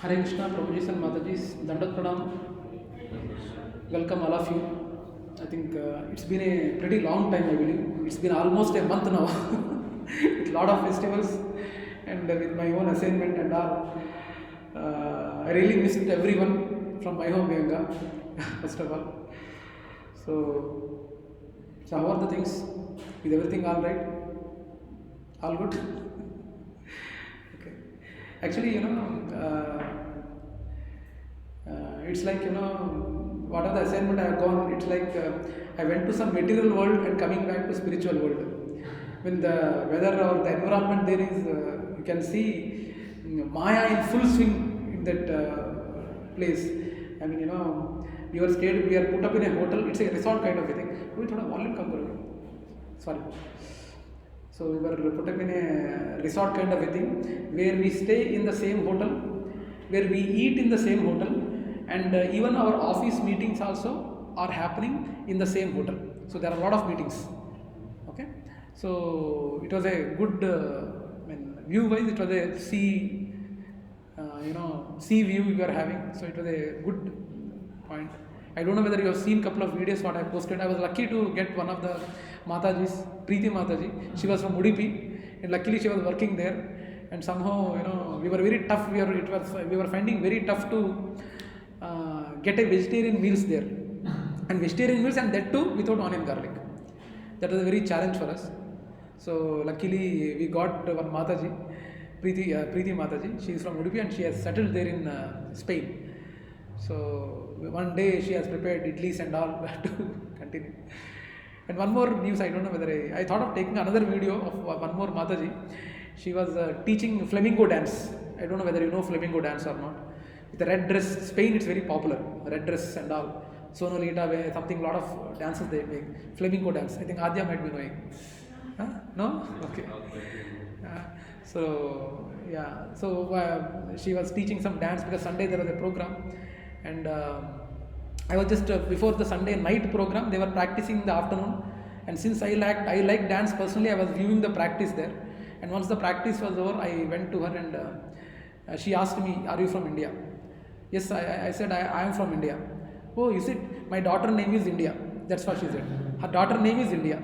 Hare Krishna, Prabhuji and Matajis, Dandat Pranam. Welcome all of you. I think it's been a pretty long time, I believe. It's been almost a month now with a lot of festivals and with my own assignment and all. I really missed everyone from my home, Vihanga, first of all. So how are the things? Is everything all right? All good? Okay. Actually, it's like, what are the assignment I have gone, it's like I went to some material world and coming back to spiritual world. When the weather or the environment there is, you can see Maya in full swing in that place. I mean, we were stayed, we are put up in a hotel, it's a resort kind of a thing. We thought volume come karo. Sorry. So we were put up in a resort kind of a thing where we stay in the same hotel, where we eat in the same hotel, and even our office meetings also are happening in the same hotel. So there are a lot of meetings. Okay. So it was a good, view wise, it was a sea, sea view we were having. So it was a good point. I don't know whether you have seen a couple of videos what I posted. I was lucky to get one of the Matajis, Preeti Mataji. She was from Udupi, and luckily she was working there. And somehow, we were very tough. We were finding very tough to get a vegetarian meals there, and vegetarian meals, and that too without onion garlic. That was a very challenge for us. So luckily we got one Mataji, Preeti Mataji. She is from Udupi and she has settled there in Spain. So one day she has prepared idlis and all to continue. And one more news, I don't know whether I thought of taking another video of one more Mataji. She was teaching flamenco dance. I don't know whether you know flamenco dance or not. With the red dress, Spain it's very popular, red dress and all. Sonolita, something, lot of dances they make. Flamenco dance. I think Adya might be knowing. Huh? No? Okay. So she was teaching some dance because Sunday there was a program. And I was just before the Sunday night program, they were practicing in the afternoon. And since I like dance personally, I was viewing the practice there. And once the practice was over, I went to her and she asked me, "Are you from India?" Yes, I said, I am from India. "Oh, is it? My daughter name is India." That's what she said. Her daughter name is India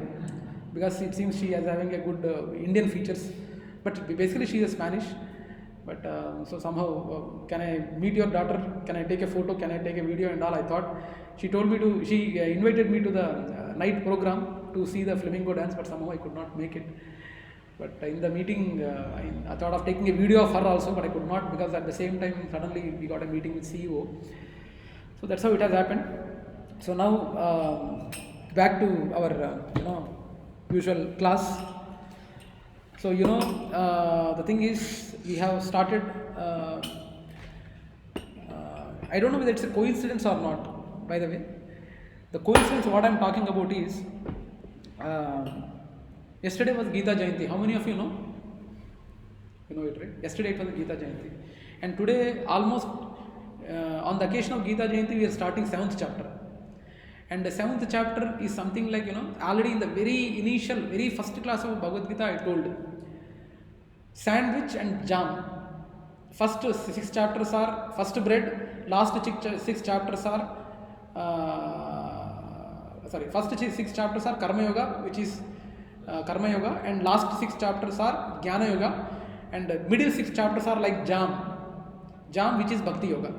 because it seems she is having a good Indian features. But basically, she is Spanish. But so somehow, can I meet your daughter? Can I take a photo? Can I take a video and all? I thought she told me to. She invited me to the night program to see the flamenco dance, but somehow I could not make it. But in the meeting, I thought of taking a video of her also, but I could not because at the same time suddenly we got a meeting with CEO. So that's how it has happened. So now back to our usual class. So the thing is, we have started. I don't know whether it's a coincidence or not. By the way, the coincidence what I'm talking about is yesterday was Gita Jayanti. How many of you know? You know it, right? Yesterday it was Gita Jayanti, and today almost on the occasion of Gita Jayanti we are starting 7th chapter. And the 7th chapter is something like, already in the very first class of Bhagavadgita, I told sandwich and jam. First 6 chapters are first bread, last 6 chapters are, first 6 chapters are Karma Yoga, which is Karma Yoga, and last 6 chapters are Jnana Yoga, and middle 6 chapters are like jam, which is Bhakti Yoga.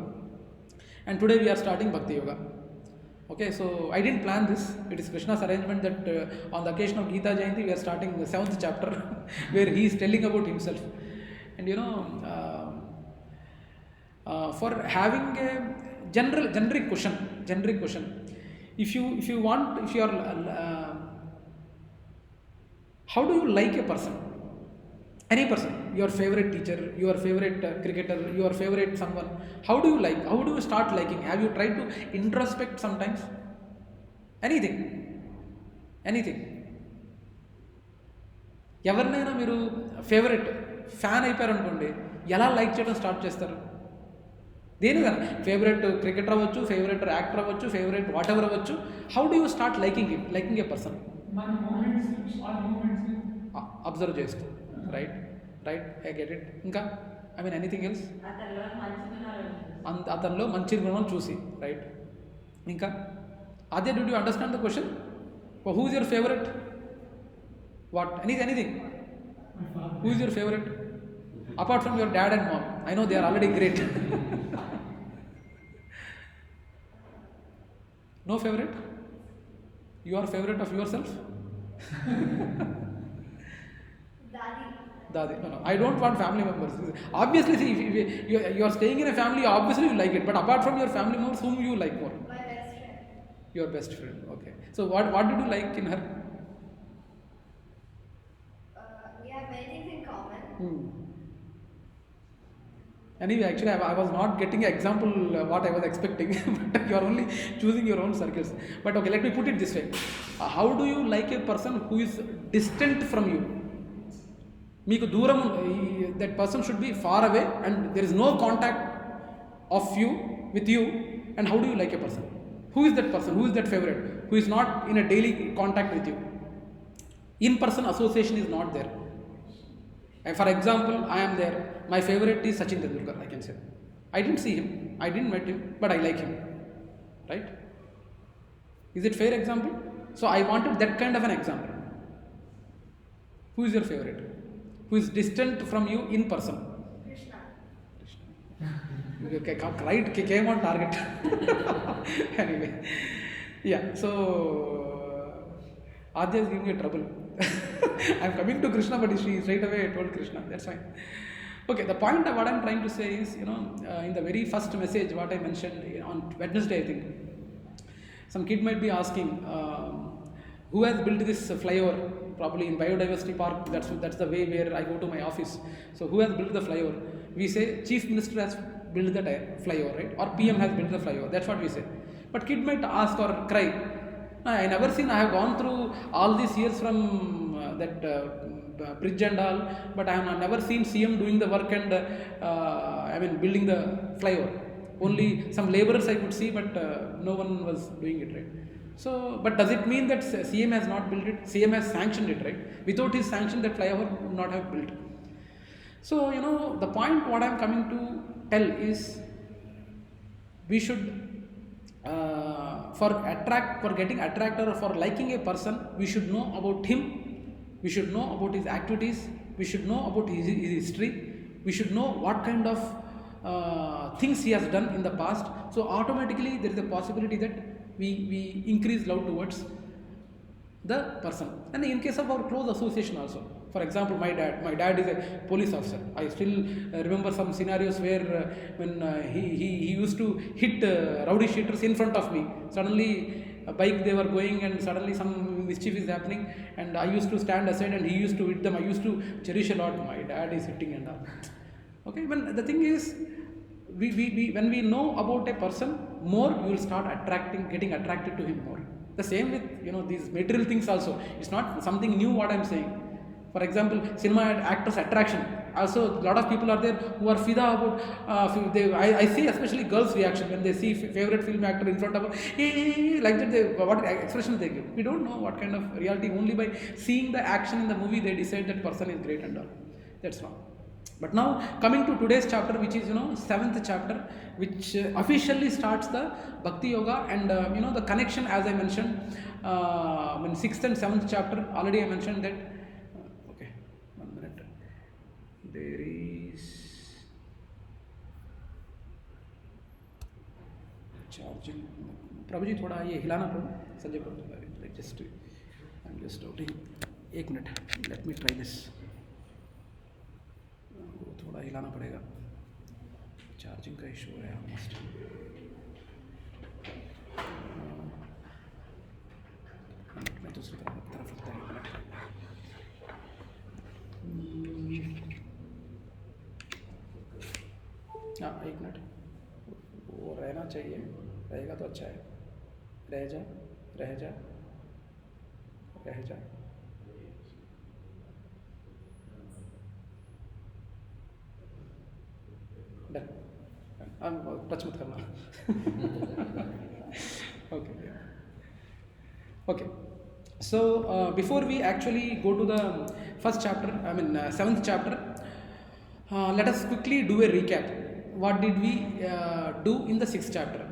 And today we are starting Bhakti Yoga. Okay, so I didn't plan this. It is Krishna's arrangement that on the occasion of Gita Jayanti we are starting the 7th chapter where he is telling about himself. And for having a generic question, if you are how do you like a person? Any person, your favorite teacher, your favorite cricketer, your favorite someone, how do you start liking? Have you tried to introspect sometimes? Anything. ఎవరినైనా మీరు favourite fan అయిపోయారనుకోండి, ఎలా like చేయడం start చేస్తారు? దేని కదా, favourite cricketer అవ్వచ్చు, favourite actor అవ్వచ్చు, favourite whatever అవ్వచ్చు. How do you start liking a person? Observe చేస్తూ. Right, I get it. ఇంకా I mean anything else? అతనిలో మంచి గుణాలు చూసి, రైట్? ఇంకా అదే, did you understand the question? Who is your favorite? What? Anything? Who is your favorite? Apart from your dad and mom. I know they are already great. No favorite? You are favorite of yourself? Dadi. No. I don't want family members. Obviously, see, if you are staying in a family, obviously you like it. But apart from your family members, whom you like more? My best friend. Your best friend. Okay. So what did you like in her? We have many things in common. Anyway, actually, I was not getting an example what I was expecting, but you are only choosing your own circles. But okay, let me put it this way. How do you like a person who is distant from you? Meeku dooram, that person should be far away and there is no contact of you with you. And how do you like a person? Who is that person? Who is that favorite? Who is not in a daily contact with you? In-person association is not there. For example, I am there. My favorite is Sachin Tendulkar, I can say. I didn't see him, I didn't meet him, but I like him. Right? Is it fair example? So I wanted that kind of an example. Who is your favorite? Who is distant from you in person? Krishna. Right, came on target. Anyway, yeah, so Adya is giving me trouble. I'm coming to Krishna, but she straight away told Krishna. That's fine. Okay, the point of what I'm trying to say is, in the very first message, what I mentioned on Wednesday, I think, some kid might be asking, who has built this flyover? Probably in Biodiversity Park, that's the way where I go to my office. So who has built the flyover? We say Chief Minister has built the flyover, right? Or PM has built the flyover. That's what we say. But kid might ask or cry, I never seen, I have gone through all these years from that bridge and all, but I have never seen CM doing the work and building the flyover. Only some laborers I could see, but no one was doing it, right? So, but does it mean that CM has not built it? CM has sanctioned it, right? Without his sanction, that flyover would not have built. So, the point what I am coming to tell is, we should for getting attracted or for liking a person, we should know about him, we should know about his activities, we should know about his history, we should know what kind of things he has done in the past. So automatically there is a possibility that we increase love towards the person. And in case of our close association also, for example, my dad is a police officer. I still remember some scenarios where when he used to hit rowdy shooters in front of me. Suddenly a bike they were going and suddenly some mischief is happening and I used to stand aside and he used to hit them. I used to cherish a lot, my dad is hitting and all. Okay, when the thing is, when we know about a person more, you will start getting attracted to him more. The same with these material things also. It's not something new what I'm saying. For example, cinema actors attraction. Also, a lot of people are there who are fida about. I see especially girls' reaction when they see favorite film actor in front of them. Like that, what expressions they give. We don't know what kind of reality. Only by seeing the action in the movie, they decide that person is great and all. That's wrong. But now coming to today's chapter, which is 7th chapter, which officially starts the Bhakti Yoga and the connection, as I mentioned, in 6th and 7th chapter. Already I mentioned that. Okay, 1 minute. There is charging. Prabhuji, थोड़ा ये हिलाना प्रभु, संजय प्रभु, I'm just doubting. 1 minute. Let me try this. थोड़ा हिलाना पड़ेगा, charging का issue है almost. मैं दूसरी तरफ रखता हूँ. हाँ, 1 मिनट वो रहना चाहिए, रहेगा तो अच्छा है. रह जा. टच मत करना. Okay. So before we actually go to the first chapter, 7th chapter, Let us quickly do a recap. What did we do in the sixth chapter?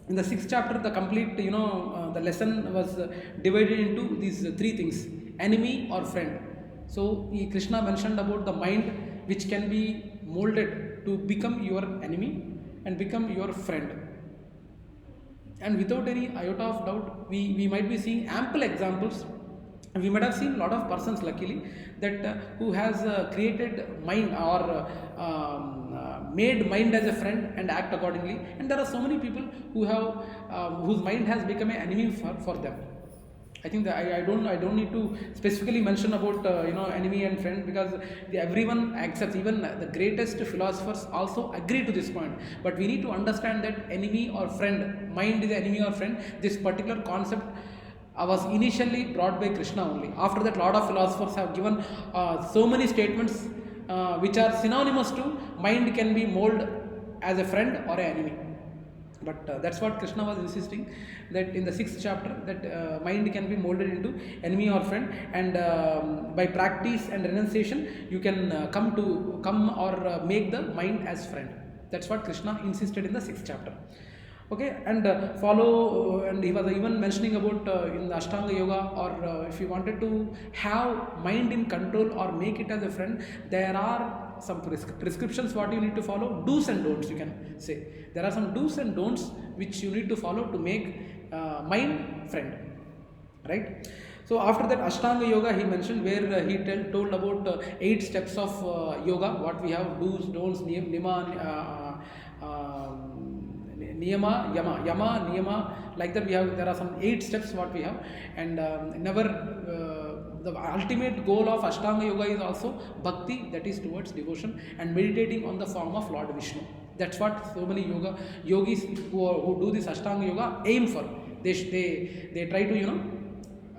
In the sixth chapter, the complete, the lesson was divided into these three things: enemy or friend. So, Krishna mentioned about the mind which can be molded to become your enemy and become your friend. And without any iota of doubt, we might be seeing ample examples. We might have seen a lot of persons, luckily, that who has created mind or made mind as a friend and act accordingly. And there are so many people who have whose mind has become an enemy for them. I think that I don't need to specifically mention about enemy and friend, because everyone accepts, even the greatest philosophers also agree to this point. But we need to understand that enemy or friend, mind is enemy or friend. This particular concept was initially brought by Krishna only. After that, lot of philosophers have given so many statements which are synonymous to mind can be molded as a friend or an enemy. But that's what Krishna was insisting, that in the sixth chapter, that mind can be molded into enemy or friend, and by practice and renunciation you can make the mind as friend. That's what Krishna insisted in the sixth chapter. Okay, and and he was even mentioning about in the Ashtanga Yoga, or if you wanted to have mind in control or make it as a friend, there are some prescriptions what you need to follow, do's and don'ts, you can say. There are some do's and don'ts which you need to follow to make mind friend, right? So after that Ashtanga Yoga he mentioned, where he told about 8 steps of yoga, what we have: do's, don'ts, niyama, yama, niyama, like that we have. There are some 8 steps what we have, and the ultimate goal of Ashtanga Yoga is also bhakti, that is towards devotion, and meditating on the form of Lord Vishnu. That's what so many yogis who do this Ashtanga Yoga aim for. They try to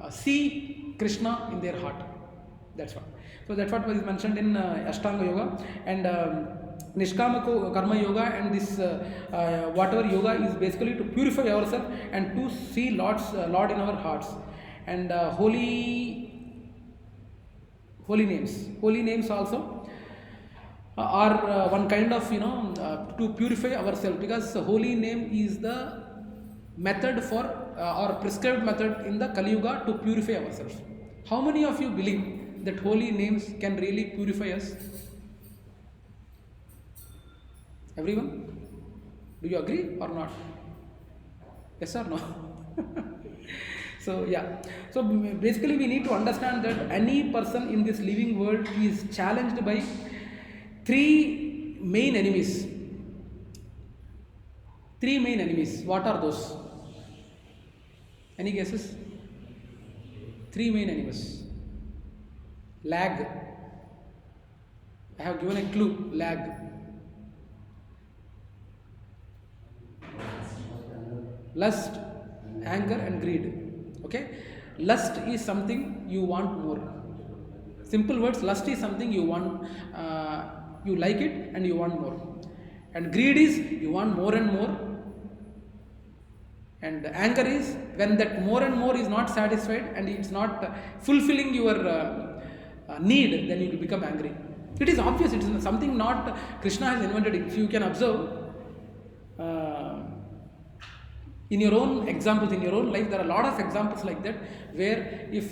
see Krishna in their heart. That's what. So that's what was mentioned in Ashtanga Yoga, and Nishkama Karma Yoga, and this whatever yoga is basically to purify ourselves and to see Lord in our hearts, and holy names also are one kind of to purify ourselves, because holy name is the method for or prescribed method in the Kali Yuga to purify ourselves. How many of you believe that holy names can really purify us? Everyone? Do you agree or not? Yes or no? So yeah, so basically we need to understand that any person in this living world is challenged by 3 main enemies. 3 main enemies. What are those? Any guesses? 3 main enemies. Lag. I have given a clue. Lag. Lust, anger and greed. Okay, lust is something you want more. Simple words: lust is something you want, you like it and you want more. And greed is you want more and more. And anger is when that more and more is not satisfied and it's not fulfilling your need, then you become angry. It is obvious. It is something not Krishna has invented. If you can observe in your own examples, in your own life, there are a lot of examples like that, where if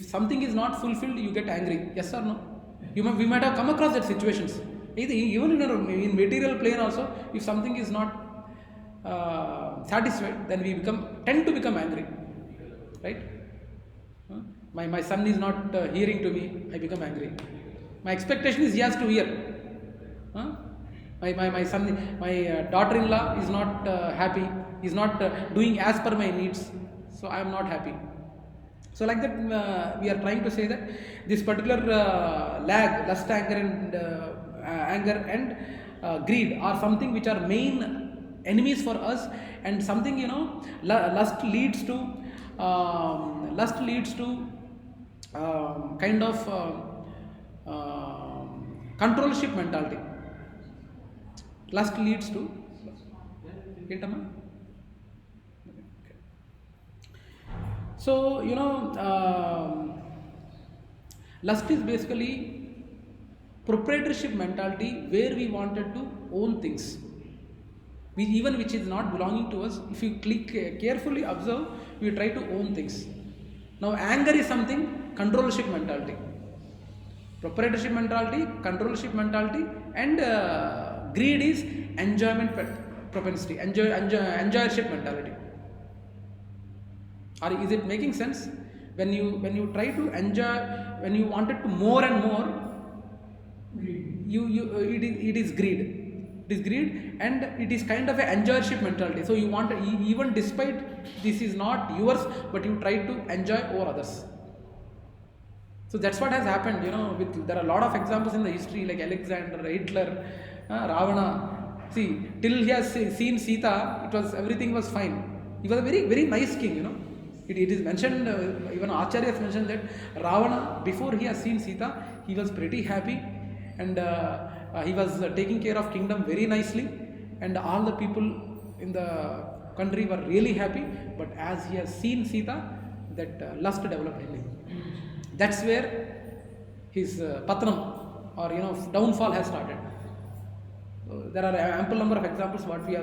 something is not fulfilled, you get angry. Yes or no? We might have come across that situations. Even in material plane also, if something is not satisfied, then we tend to become angry, right? My son is not hearing to me, I become angry. My expectation is he has to hear. My son, my daughter-in-law is not happy, is not doing as per my needs, so I am not happy. So like that, we are trying to say that this particular lag, lust, anger and greed are something which are main enemies for us, and something lust leads to kind of controllership mentality. Lust leads to so Lust is basically proprietorship mentality where we wanted to own things. Even which is not belonging to us, if you carefully observe, we try to own things. Now anger is something, controllership mentality. Proprietorship mentality, controllership mentality, and greed is enjoyment propensity, enjoyership mentality. Or is it making sense? When you try to enjoy, when you wanted to more and more, it is greed. It is greed, and it is kind of an enjoyership mentality. So you want, even despite this is not yours, but you try to enjoy over others. So that's what has happened, there are a lot of examples in the history like Alexander, Hitler, Ravana. See, till he has seen Sita, everything was fine. He was a very, very nice king, It is mentioned, even Acharya has mentioned that Ravana, before he has seen Sita, he was pretty happy, and he was taking care of kingdom very nicely, and all the people in the country were really happy. But as he has seen Sita, that lust developed in him. That's where his patnam, or downfall has started. There are ample number of examples what we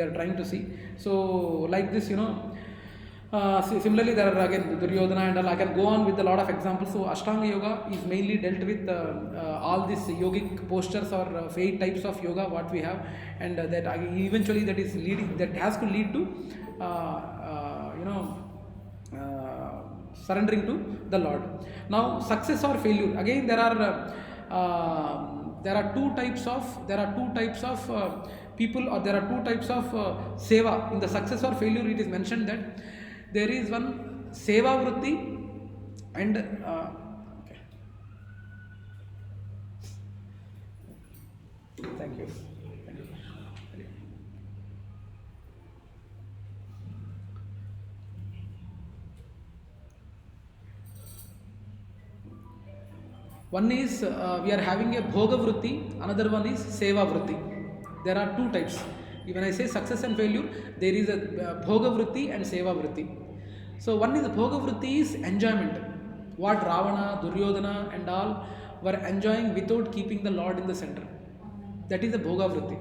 are trying to see. So like this, similarly there are again Duryodhana and all. I can go on with a lot of examples. So Ashtanga Yoga is mainly dealt with all these yogic postures or 8 types of yoga what we have, and that eventually that is leading, that has to lead to surrendering to the Lord. Now success or failure, again there are two types of people, or there are 2 types of seva. In the success or failure, it is mentioned that there is one seva vritti and okay. Thank you. One is we are having a bhoga vritti, another one is seva vritti. There are 2 types. When I say success and failure, there is a bhoga vritti and seva vritti. So one is bhoga vritti is enjoyment. What Ravana, Duryodhana and all were enjoying without keeping the Lord in the center. That is the bhoga vritti.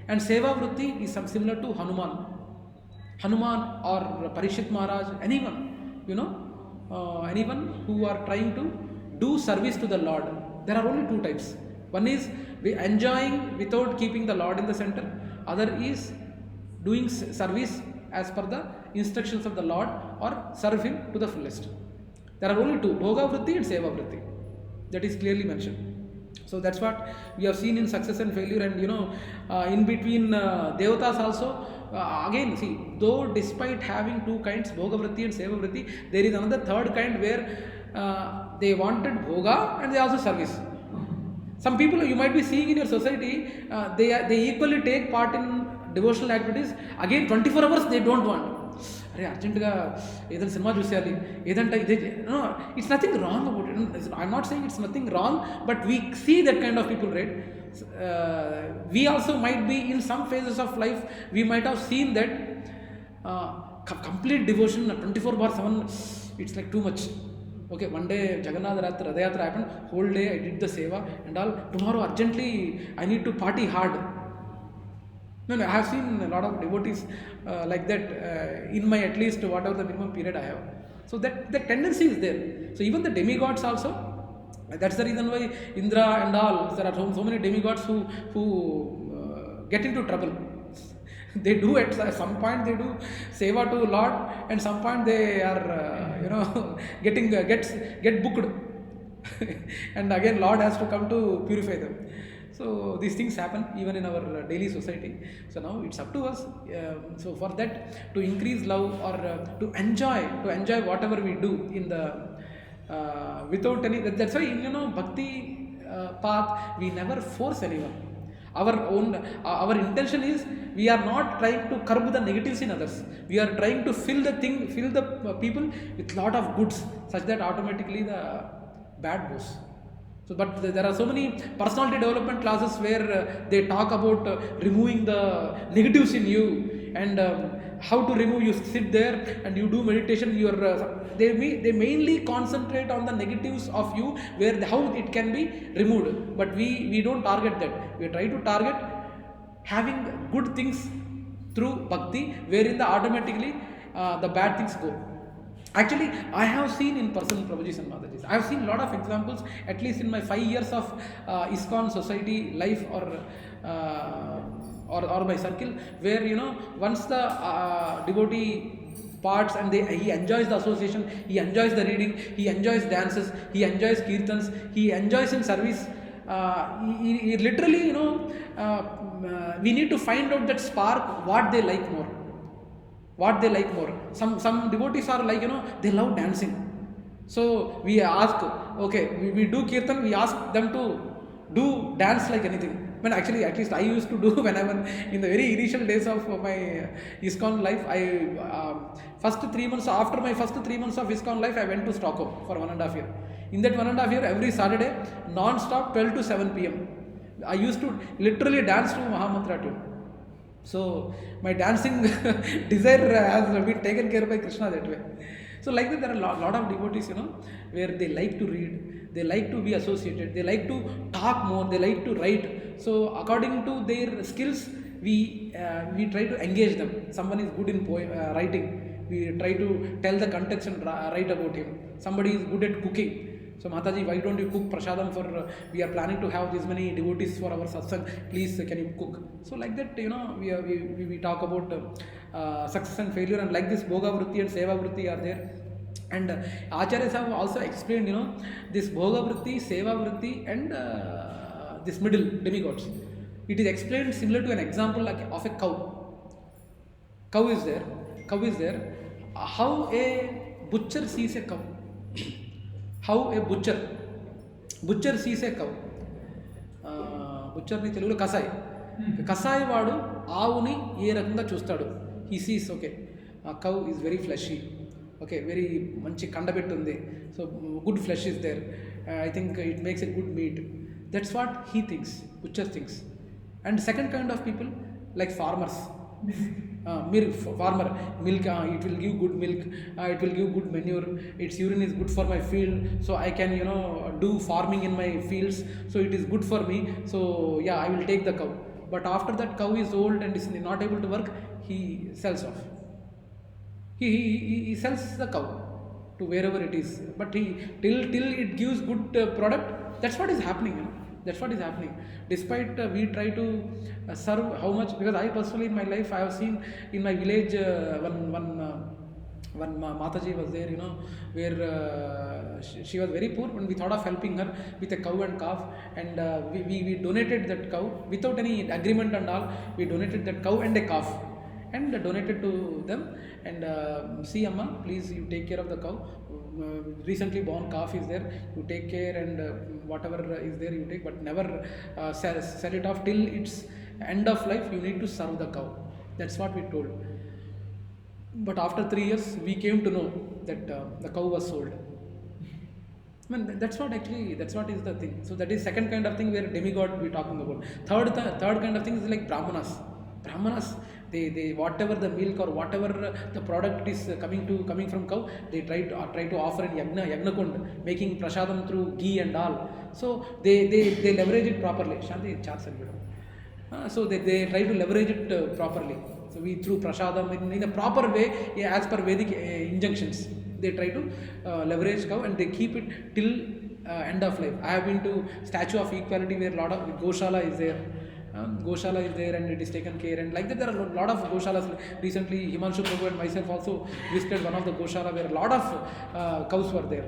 And seva vritti is similar to Hanuman. Hanuman or Parishit Maharaj, anyone, anyone who are trying to do service to the Lord. There are only 2 types. One is enjoying without keeping the Lord in the center. Other is doing service as per the instructions of the Lord, or serve Him to the fullest. There are only 2, bhoga vritti and seva vritti. That is clearly mentioned. So that's what we have seen in success and failure, and in between devatas also. Again, see, though despite having 2 kinds, bhoga vritti and seva vritti, there is another 3rd kind where they wanted bhoga and they also service. Some people you might be seeing in your society, they equally take part in devotional activities. Again, 24 hours they don't want. Urgently, cinema no, it's nothing wrong about it. I'm not saying it's nothing wrong, but we see that kind of people, right? We also might be in some phases of life, we might have seen that complete devotion 24/7, it's like too much. Okay, one day Jagannath Radhayatra happened, whole day I did the seva and all. Tomorrow urgently I need to party hard. No, I have seen a lot of devotees like that in my, at least whatever the minimum period I have. So that tendency is there. So even the demigods also, that's the reason why Indra and all, there are so many demigods who get into trouble. They do at some point, they do seva to Lord, and some point they are get booked and again Lord has to come to purify them. So these things happen even in our daily society. So now it's up to us. So for that, to increase love, or to enjoy whatever we do in the without any. That's why in bhakti path we never force anyone. Our intention is, we are not trying to curb the negatives in others. We are trying to fill the people with lot of goods, such that automatically the bad goes. So, but there are so many personality development classes where they talk about removing the negatives in you, and how to remove, you sit there and you do meditation, they mainly concentrate on the negatives of you, where how it can be removed, but we don't target that. We try to target having good things through bhakti, wherein the automatically the bad things go. Actually, I have seen in person Prabhuji's and Mataji's. I have seen a lot of examples, at least in my 5 years of ISKCON society life, or my circle, where once the devotee parts and he enjoys the association, he enjoys the reading, he enjoys dances, he enjoys kirtans, he enjoys in service. He literally, we need to find out that spark, what they like more. Some devotees are like, they love dancing. So we ask, okay, we do kirtan, we ask them to do dance like anything. When actually, at least I used to do when I was in the very initial days of my ISKCON life. After my first 3 months of ISKCON life, I went to Stockholm for 1.5 years. In that 1.5 years, every Saturday, non-stop 12 to 7 p.m. I used to literally dance to Mahamantra tune. So my dancing desire has been taken care of by Krishna that way. So like that, there are a lot of devotees, where they like to read, they like to be associated, they like to talk more, they like to write. So according to their skills, we try to engage them. Someone is good in writing, we try to tell the context and write about him. Somebody is good at cooking. So Mataji, why don't you cook prasadam for, we are planning to have this many devotees for our satsang, please can you cook? So like that, we talk about success and failure, and like this Bhagavadgita and Sevavritti are there. And Acharyas have also explained, this Bhagavadgita, Sevavritti and this middle demigods. It is explained similar to an example of a cow. Cow is there. How a butcher sees a cow. How a butcher sees a cow. Butcher ni telugulo kasai. Kasai vadu aavuni ఏ రకంగా చూస్తాడు. He sees, okay, a cow is very fleshy. Okay, very manchi kandabettu undi. So good flesh is there. I think it makes a good meat. That's what he thinks. Butcher thinks. And second kind of people, like farmers. Farmer, milk, it will give good milk, it will give good manure, its urine is good for my field, so I can do farming in my fields, so it is good for me, so yeah, I will take the cow. But after that cow is old and is not able to work, he sells off. He sells the cow to wherever it is, but till it gives good product. That's what is happening. That's what is happening. Despite we try to serve how much, because I personally in my life I have seen in my village one Mataji was there, where she was very poor, and we thought of helping her with a cow and calf, and we donated that cow without any agreement and all. We donated that cow and a calf and donated to them, and see Amma, please you take care of the cow. Recently born calf is there, you take care, and whatever is there you take, but never sell it off till its end of life. You need to serve the cow. That's what we told. But after 3 years we came to know that the cow was sold. I mean, that's what is the thing. So that is second kind of thing where demigod we talking about. Third kind of thing is like Brahmanas, they whatever the milk or whatever the product is coming from cow, they try to offer in yagna kund, making prasadam through ghee and all. So they leverage it properly. So they try to leverage it properly. So we through prasadam in a proper way, as per Vedic injunctions, they try to leverage cow, and they keep it till end of life. I have been to Statue of Equality, where lot of Goshala is there. Goshala is there, and it is taken care, and like that there are a lot of Goshalas. Recently Himanshu Prabhu and myself also visited one of the Goshala where a lot of cows were there.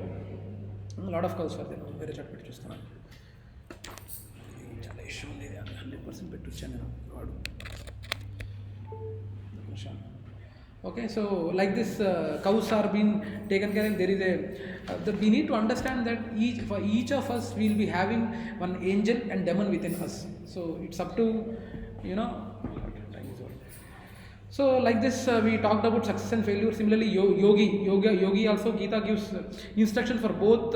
Very chat petti chustana. Chala issue undi, 100% pettuchanu vaadu. Okay, so like this cows are being taken care, and there is we need to understand that for each of us we will be having one angel and demon within us. So it's up to so like this we talked about success and failure. Similarly yogi also, Gita gives instruction for both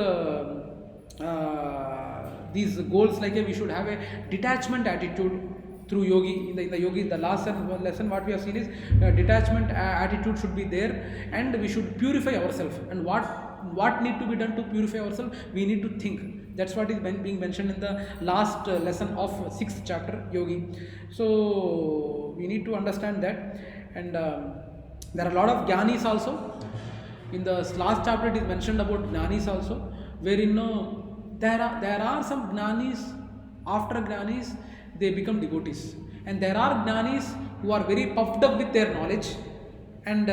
these goals, like we should have a detachment attitude through yogi. In the yogi, the last lesson what we have seen is detachment attitude should be there, and we should purify ourselves. And what need to be done to purify ourselves? We need to think. That's what is being mentioned in the last lesson of 6th chapter, yogi. So we need to understand that. And there are a lot of jnanis also. In the last chapter it is mentioned about jnanis also, wherein there are some jnanis, after jnanis they become devotees, and there are jnanis who are very puffed up with their knowledge, and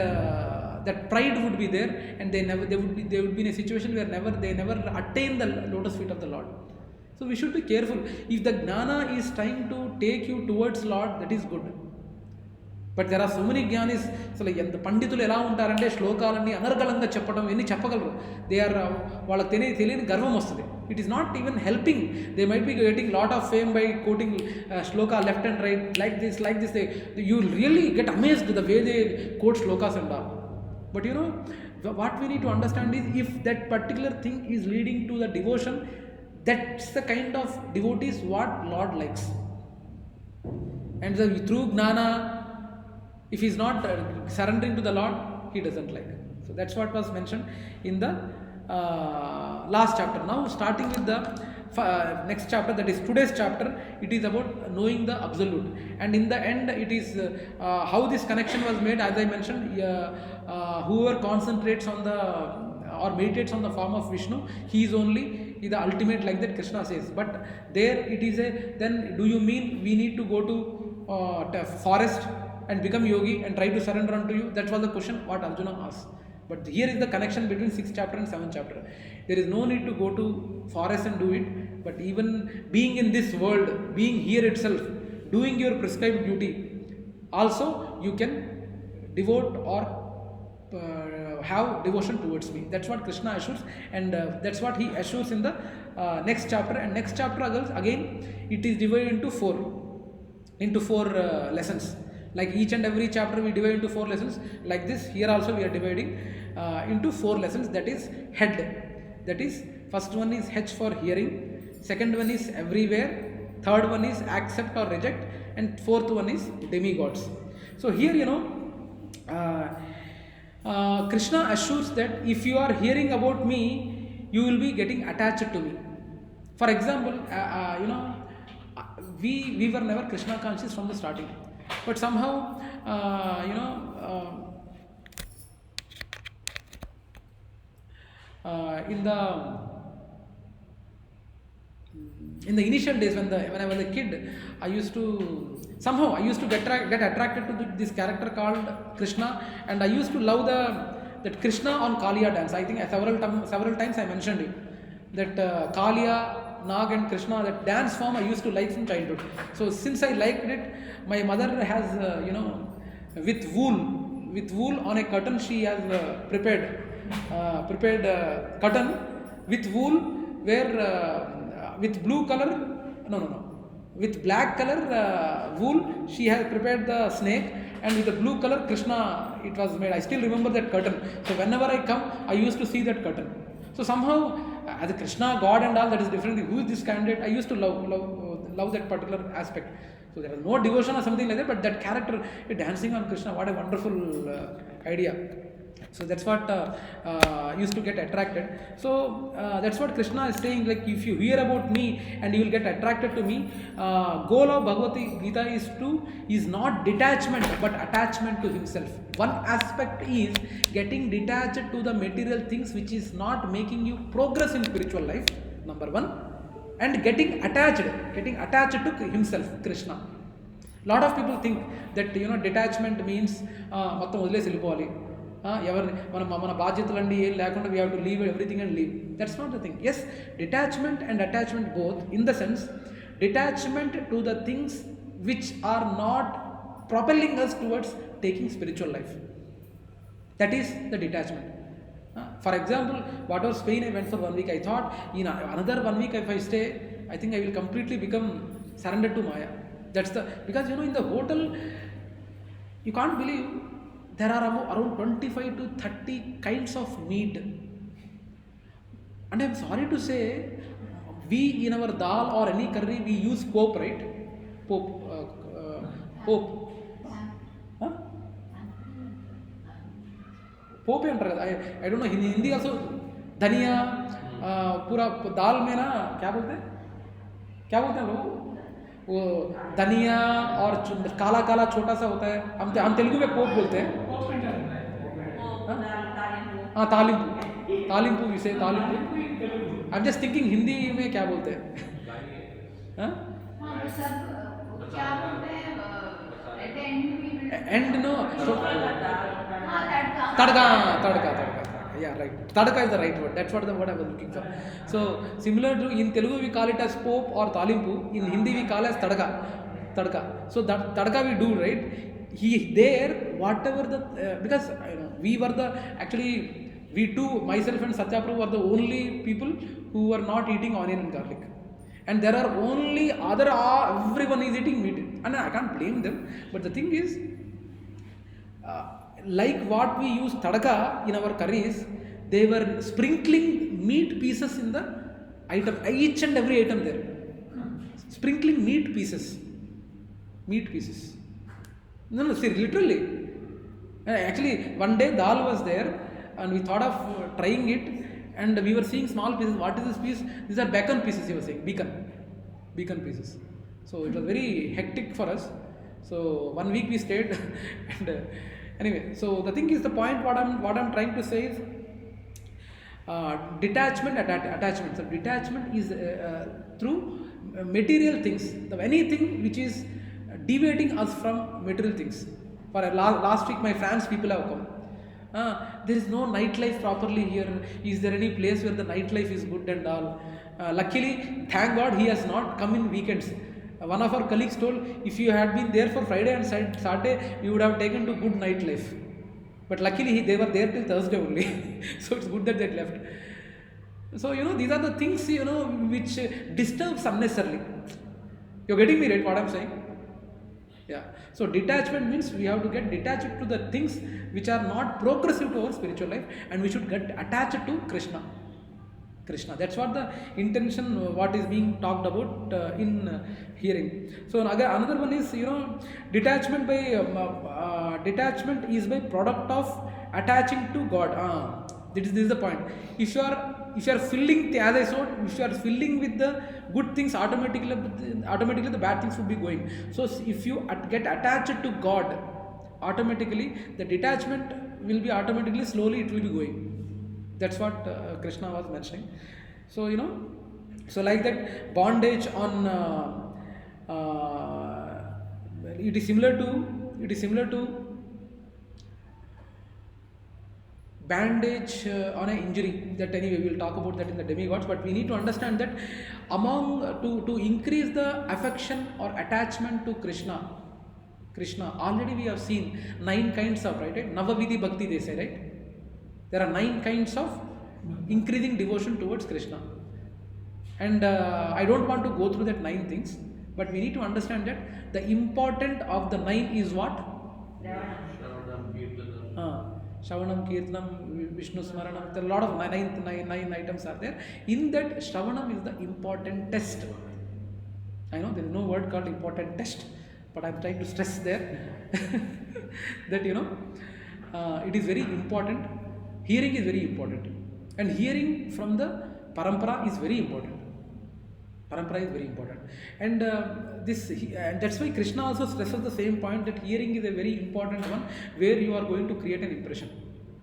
that pride would be there, and they would be in a situation where they never attain the lotus feet of the Lord. So we should be careful. If the jnana is trying to take you towards Lord, that is good. But there are so many జ్ఞానీస్. అసలు ఎంత పండితులు ఎలా ఉంటారంటే శ్లోకాలన్నీ అనర్గళంగా చెప్పడం, ఎన్ని చెప్పగలరు. దే ఆర్ వాళ్ళకి తెలియని గర్వం వస్తుంది. It is not even helping. They might be getting lot of fame by quoting shloka left and right, like this you really get amazed the way they quote shlokas and all. But what we need to understand is, if that particular thing is leading to the devotion, that's the kind of devotees what Lord likes. And through gnana, if he is not surrendering to the Lord, he doesn't like. So that's what was mentioned in the last chapter. Now starting with the next chapter, that is today's chapter, it is about knowing the absolute, and in the end it is how this connection was made. As I mentioned, whoever concentrates on the or meditates on the form of Vishnu, he is the ultimate, like that Krishna says. But there it is then do you mean we need to go to forest and become yogi and try to surrender unto you? That was the question what Arjuna asked. But here is the connection between 6th chapter and 7th chapter. There is no need to go to forest and do it, but even being in this world, being here itself, doing your prescribed duty, also you can devote or have devotion towards me. That's what Krishna assures, and that's what he assures in the next chapter. And next chapter again it is divided into four lessons. Like each and every chapter we divide into 4 lessons. Like this, here also we are dividing into 4 lessons. That is head. That is, first one is H for hearing, second one is everywhere, third one is accept or reject, and fourth one is demigods. So here Krishna assures that if you are hearing about me, you will be getting attached to me. For example, we were never Krishna conscious from the starting. But somehow, in the initial days when I was a kid, I used to get attracted to this character called Krishna, and I used to love that Krishna on Kaliya dance. I think several times I mentioned it, that Kaliya, Nag and Krishna, that dance form I used to like from childhood. So since I liked it, my mother has with wool on a curtain, she has prepared curtain with wool, where with blue color with black color wool she has prepared the snake, and with the blue color Krishna it was made. I still remember that curtain. So whenever I come, I used to see that curtain. So somehow, as a Krishna God and all, that is different. Who is this candidate? I used to love that particular aspect. So there was no devotion or something like that, but that character dancing on Krishna, what a wonderful idea. So that's what used to get attracted. So that's what Krishna is saying, like, if you hear about me and you will get attracted to me. Goal of Bhagavadgita is not detachment but attachment to himself. One aspect is getting detached to the material things which is not making you progress in spiritual life, number one, and getting attached to himself, Krishna. Lot of people think that detachment means మొత్తం వదిలేసి వెళ్ళిపోవాలి, ఎవరిని మన బాధ్యతలన్నీ ఏం లేకుండా we have to leave everything and leave. That's not the thing. Yes, detachment and attachment both, in the sense detachment to the things which are not propelling us towards taking spiritual life. That is the detachment. For example, whatever Spain I went for 1 week, I thought in another 1 week if I stay, I think I will completely become surrendered to Maya. Because in the hotel, you can't believe, there are around 25 to 30 kinds of meat. And I'm sorry to say, we in our dal or any curry, we use pope, right? పోప్ పోపే అంటారు కదా I don't know Hindi also dhania पूरा दाल में ना क्या बोलते हैं लोग वो धनिया और काला काला छोटा सा होता है हम तेलुगु में पोप बोलते हैं हाँ तालिंपू इसे talimpu I am just thinking Hindi में क्या बोलते हैं हाँ and no tadka yeah right tadka is the right word, that's what the word I was looking for. So similar to in Telugu we call it as pop or talimpu, in Hindi we call as tadka. So that tadka we do, right? He there whatever the because we were the actually we two, myself and Satyaprabhu, were the only people who were not eating onion and garlic, and there are only other everyone is eating meat, and I can't blame them, but the thing is like what we use tadka in our curries, they were sprinkling meat pieces in the item, each and every item there, sprinkling meat pieces. No, see, literally. Actually, one day dal was there, and we thought of trying it, and we were seeing small pieces. What is this piece? These are bacon pieces, he was saying. Bacon pieces. So it was very hectic for us. So 1 week we stayed, and anyway. So the thing is, the point what I'm trying to say is detachment, attachment. So detachment is through material things. Anything which is deviating us from material things. For last week, my France people have come. There is no nightlife properly here. Is there any place where the nightlife is good and all? Luckily, thank God, he has not come in weekends. One of our colleagues told, if you had been there for Friday and Saturday, you would have taken to good nightlife. But luckily, they were there till Thursday only. So it's good that they left. So these are the things which disturbs unnecessarily. You're getting me right? What I'm saying? Yeah. So detachment means we have to get detached to the things which are not progressive to our spiritual life, and we should get attached to Krishna. That's what the intention, what is being talked about in hearing. So another one is detachment is by product of attaching to God. This is the point. If you are filling, as I said, if you are filling with the good things, automatically the bad things will be going. So if you get attached to God, automatically the detachment will be automatically, slowly it will be going. That's what Krishna was mentioning. So so like that bondage on it is similar to bandage on an injury. That anyway we will talk about that in the demigods, but we need to understand that to increase the affection or attachment to Krishna, already we have seen 9 kinds of, right? Navavidhi bhakti, they say, right? There are 9 kinds of increasing devotion towards Krishna, and I don't want to go through that 9 things, but we need to understand that the important of the 9 is what? Shravanam, Kirtanam, Vishnu Smaranam. There are a lot of 9 items are there. In that, Shravanam is the important test. I know there is no word called important test, but I am trying to stress there that it is very important. Hearing is very important, and hearing from the parampara is very important. And that's why Krishna also stresses the same point, that hearing is a very important one, where you are going to create an impression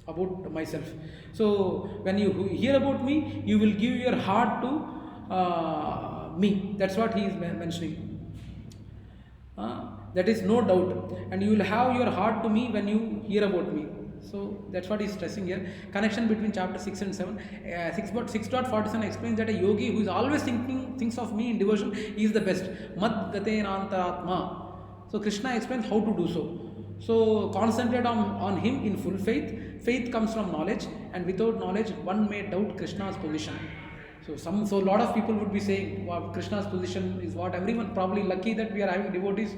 about myself. So when you hear about me, you will give your heart to me. That's what he is mentioning. That is no doubt, and you will have your heart to me when you hear about me. So that's what he is stressing here. Connection between chapter 6 and 7. 6.47 explains that a yogi who is always thinks of me in devotion is the best. Mad gatenanta atma. So Krishna explains how to do so. So concentrate on him in full faith. Faith comes from knowledge, and without knowledge one may doubt Krishna's position. So a lot of people would be saying, wow, Krishna's position is what? Everyone probably lucky that we are having devotees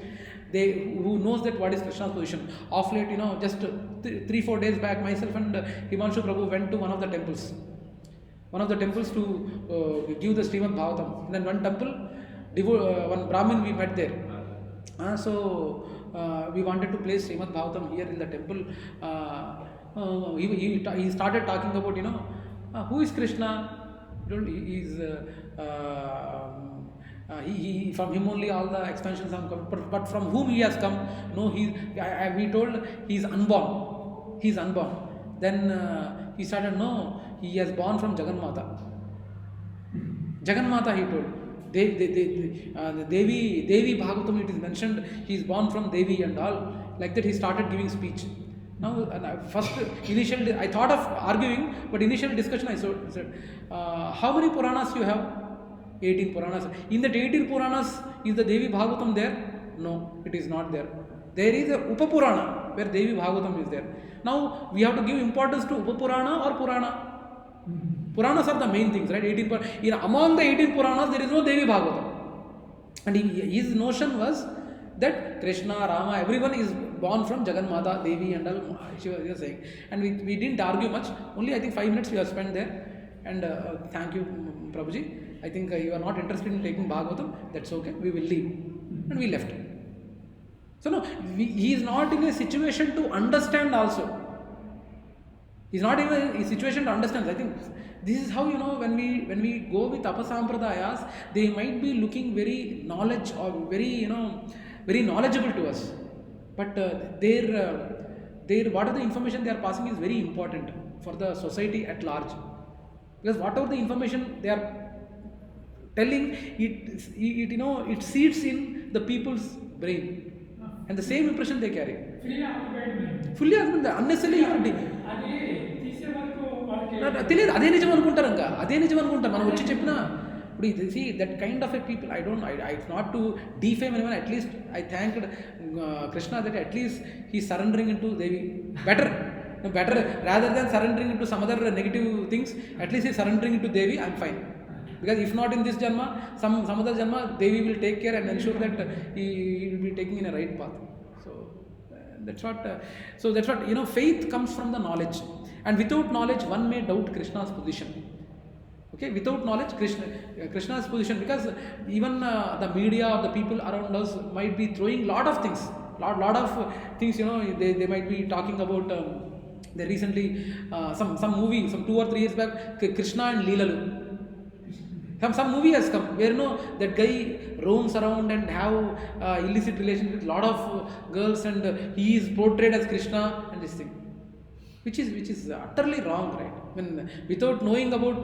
who knows that what is Krishna's position. Of late, just 3-4 days back, myself and Himanshu Prabhu went to one of the temples to give the Srimad Bhagavatam. And then one temple, one Brahmin we met there. So we wanted to place Srimad Bhagavatam here in the temple. He started talking about, who is Krishna? He is from him only all the expansions have come. But from whom he has come? No, we told he is unborn. He is unborn. Then he started, no, he has born from Jagannatha. Jagannatha, he told. Devi Bhagavatam, it is mentioned, he is born from Devi and all. Like that, he started giving speech. Now, initial, I thought of arguing, but initial discussion I said, how many Puranas you have? 18 Puranas. In that 18 Puranas, is the Devi Bhagavatam there? No, it is not there. There is a Upapurana where Devi Bhagavatam is there. Now, we have to give importance to Upapurana or Purana. Puranas are the main things, right? Among the 18 Puranas, there is no Devi Bhagavatam. And his notion was that Krishna, Rama, everyone is born from Jagannatha, Devi and all, she was saying. And we didn't argue much. Only I think 5 minutes we have spent there. And thank you, Prabhuji. I think you are not interested in taking Bhagavatam. That's okay. We will leave. And we left. So no, he is not in a situation to understand also. He is not in a situation to understand. I think this is how, when we go with Apasampradayas, they might be looking very knowledge or very knowledgeable to us. But whatever the information they are passing is very important for the society at large. Because whatever the information they are telling, it seeds in the people's brain. And the same impression they carry. Fully unnecessarily you తెలియదు అదే నిజం అనుకుంటారు ఇంకా అదే నిజం అనుకుంటారు మనం వచ్చి చెప్పినా ఇప్పుడు see that kind of a people it's not to defame anyone. At least I thanked Krishna that at least he's surrendering into Devi better rather than surrendering into some other negative things. At least he's surrendering into Devi. I'm fine, because if not in this janma, some other janma Devi will take care and ensure that he will be taking in a right path. That's what faith comes from the knowledge. And without knowledge, one may doubt Krishna's position. Okay, without knowledge, Krishna's position, because even the media or the people around us might be throwing lot of things, they might be talking about. They recently some movie, some 2 or 3 years back, Krishna and Leelalu. Some movie has come where that guy roams around and have illicit relations with lot of girls, and he is portrayed as Krishna and this thing. Which is utterly wrong, right? When without knowing about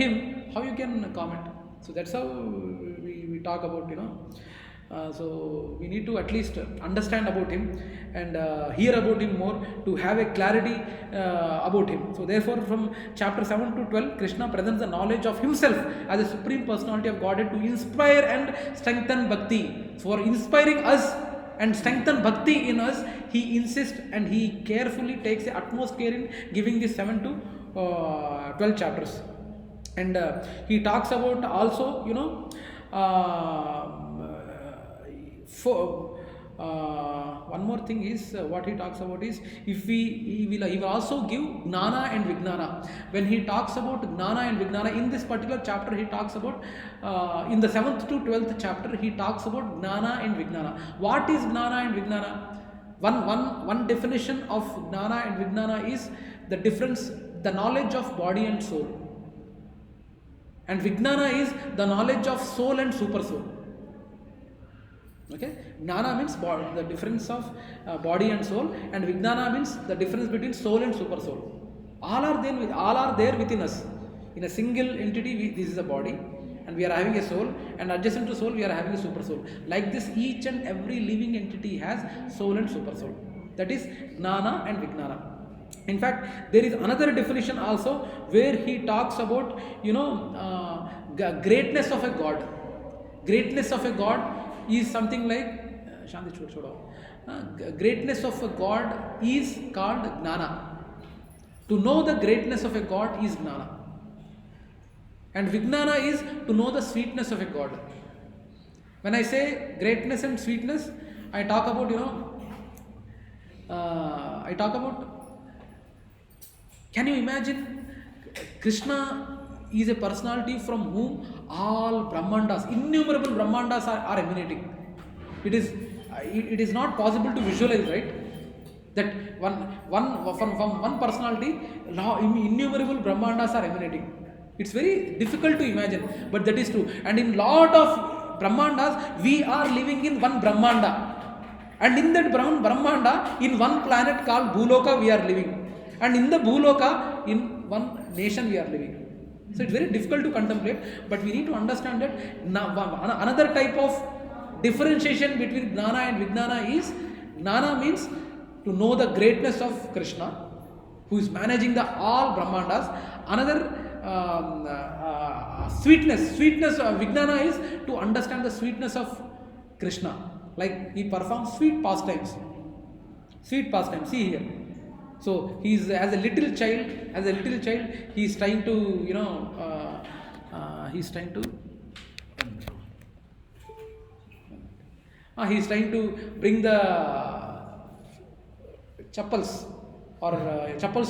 him, how you can comment? So that's how we talk about, so we need to at least understand about him and hear about him more to have a clarity about him. So therefore, from chapter 7 to 12, Krishna presents the knowledge of himself as a supreme personality of Godhead to inspire and strengthen bhakti. For inspiring us and strengthen bhakti in us, he insists and he carefully takes the utmost care in giving these 7 to 12 chapters. And he talks about also, one more thing is what he talks about is he will also give gnana and vijnana. When he talks about gnana and vijnana in this particular chapter, he talks about in the 7th to 12th chapter, he talks about gnana and vijnana. What is gnana and vijnana? One definition of gnana and vijnana is the difference, the knowledge of body and soul, and vijnana is the knowledge of soul and super soul. Okay, gnana means the difference of body and soul, and vijnana means the difference between soul and super soul. All are there within us. In a single entity, this is a body, and we are having a soul, and adjacent to soul we are having a super soul. Like this, each and every living entity has soul and super soul. That is gnana and vijnana. In fact, there is another definition also where he talks about greatness of a god. Greatness of a god is something like greatness of a god is called gnana. To know the greatness of a god is gnana, and vijnana is to know the sweetness of a god. When I say greatness and sweetness, I talk about can you imagine Krishna is a personality from whom all Brahmandas, innumerable Brahmandas are emanating. It is it is not possible to visualize, right? That from one personality, innumerable Brahmandas are emanating. It's very difficult to imagine, but that is true. And in lot of Brahmandas, we are living in one Brahmanda. And in that Brahmanda, in one planet called Bhuloka, we are living. And in the Bhuloka, in one nation, we are living. So it's very difficult to contemplate, but we need to understand that another type of differentiation between Gnana and Vijnana is, Gnana means to know the greatness of Krishna, who is managing the all Brahmandas. Another sweetness of Vijnana is to understand the sweetness of Krishna. Like he performs sweet pastimes. See here. So he's as a little child, he's trying to, he's trying to bring the chappals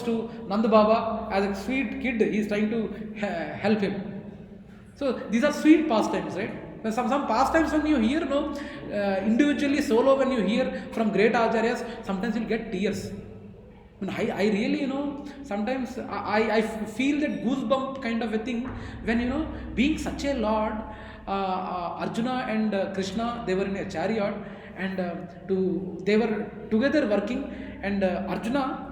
to Nanda Baba. As a sweet kid, he's trying to help him. So these are sweet pastimes, right? Some pastimes when you hear, individually, solo, when you hear from great acharyas, sometimes you'll get tears. I really, sometimes I feel that goosebump kind of a thing when, being such a lord, Arjuna and Krishna, they were in a chariot, and they were together working, and Arjuna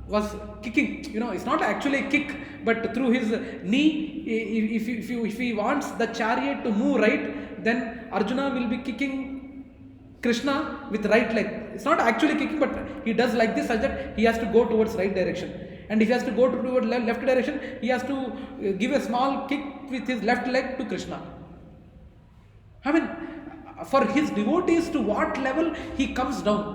was kicking. It's not actually a kick, but through his knee, if he wants the chariot to move right, then Arjuna will be kicking Krishna with right leg. It's not actually kicking, but he does like this such that he has to go towards right direction. And if he has to go towards left direction, he has to give a small kick with his left leg to Krishna. I mean, for his devotees, to what level he comes down.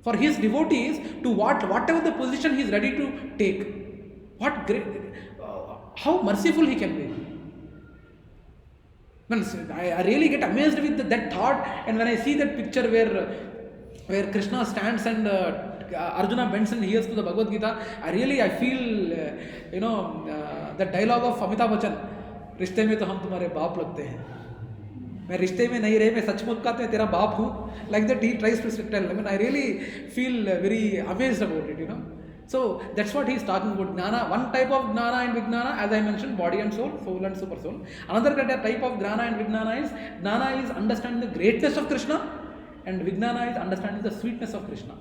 For his devotees, to whatever the position he is ready to take. What great, how merciful he can be. I really get amazed with that thought, and when I see that picture where Krishna stands and Arjuna bends and hears to the Bhagavadgita, I feel the dialogue of Amitabh Bachchan, रिश्ते में तो हम तुम्हारे बाप लगते हैं, मैं रिश्ते में नहीं रहे, मैं सचमुच का तेरा बाप हूँ. Like that he tries to tell. I really feel very amazed about it, So that's what he is talking about. Gnana, one type of Gnana and Vijnana, as I mentioned, body and soul and super soul. Another type of Gnana and Vijnana is understanding the greatness of Krishna, and Vijnana is understanding the sweetness of Krishna.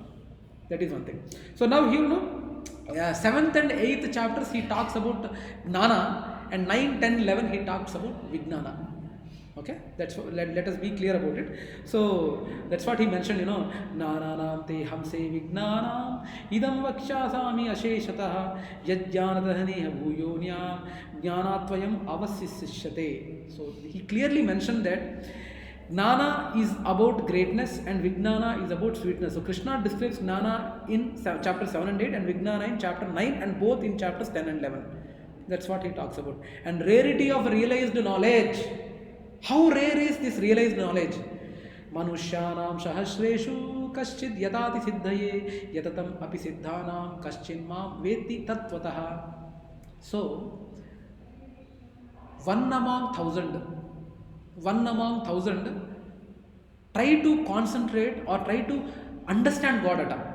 That is one thing. So now here, 7th and 8th chapters he talks about Gnana, and 9, 10, 11 he talks about Vijnana. Okay, that's what, let us be clear about it. So that's what he mentioned, Nananam te hamse Vijnanam idam vakshasami asheshatah yajjanatahani bhuyonyam jnanatvayam avasisishyate. So he clearly mentioned that Gnana is about greatness and Vijnana is about sweetness. So Krishna describes Gnana in chapter 7 and 8 and Vijnana in chapter 9, and both in chapters 10 and 11. That's what he talks about. And rarity of realized knowledge. How rare is this realized knowledge? Manushyanam sahasreshu kaschid yatati siddhaye yatatam api siddhanam kaschin mam veti tattvataha. So, one among thousand try to concentrate or try to understand God at all.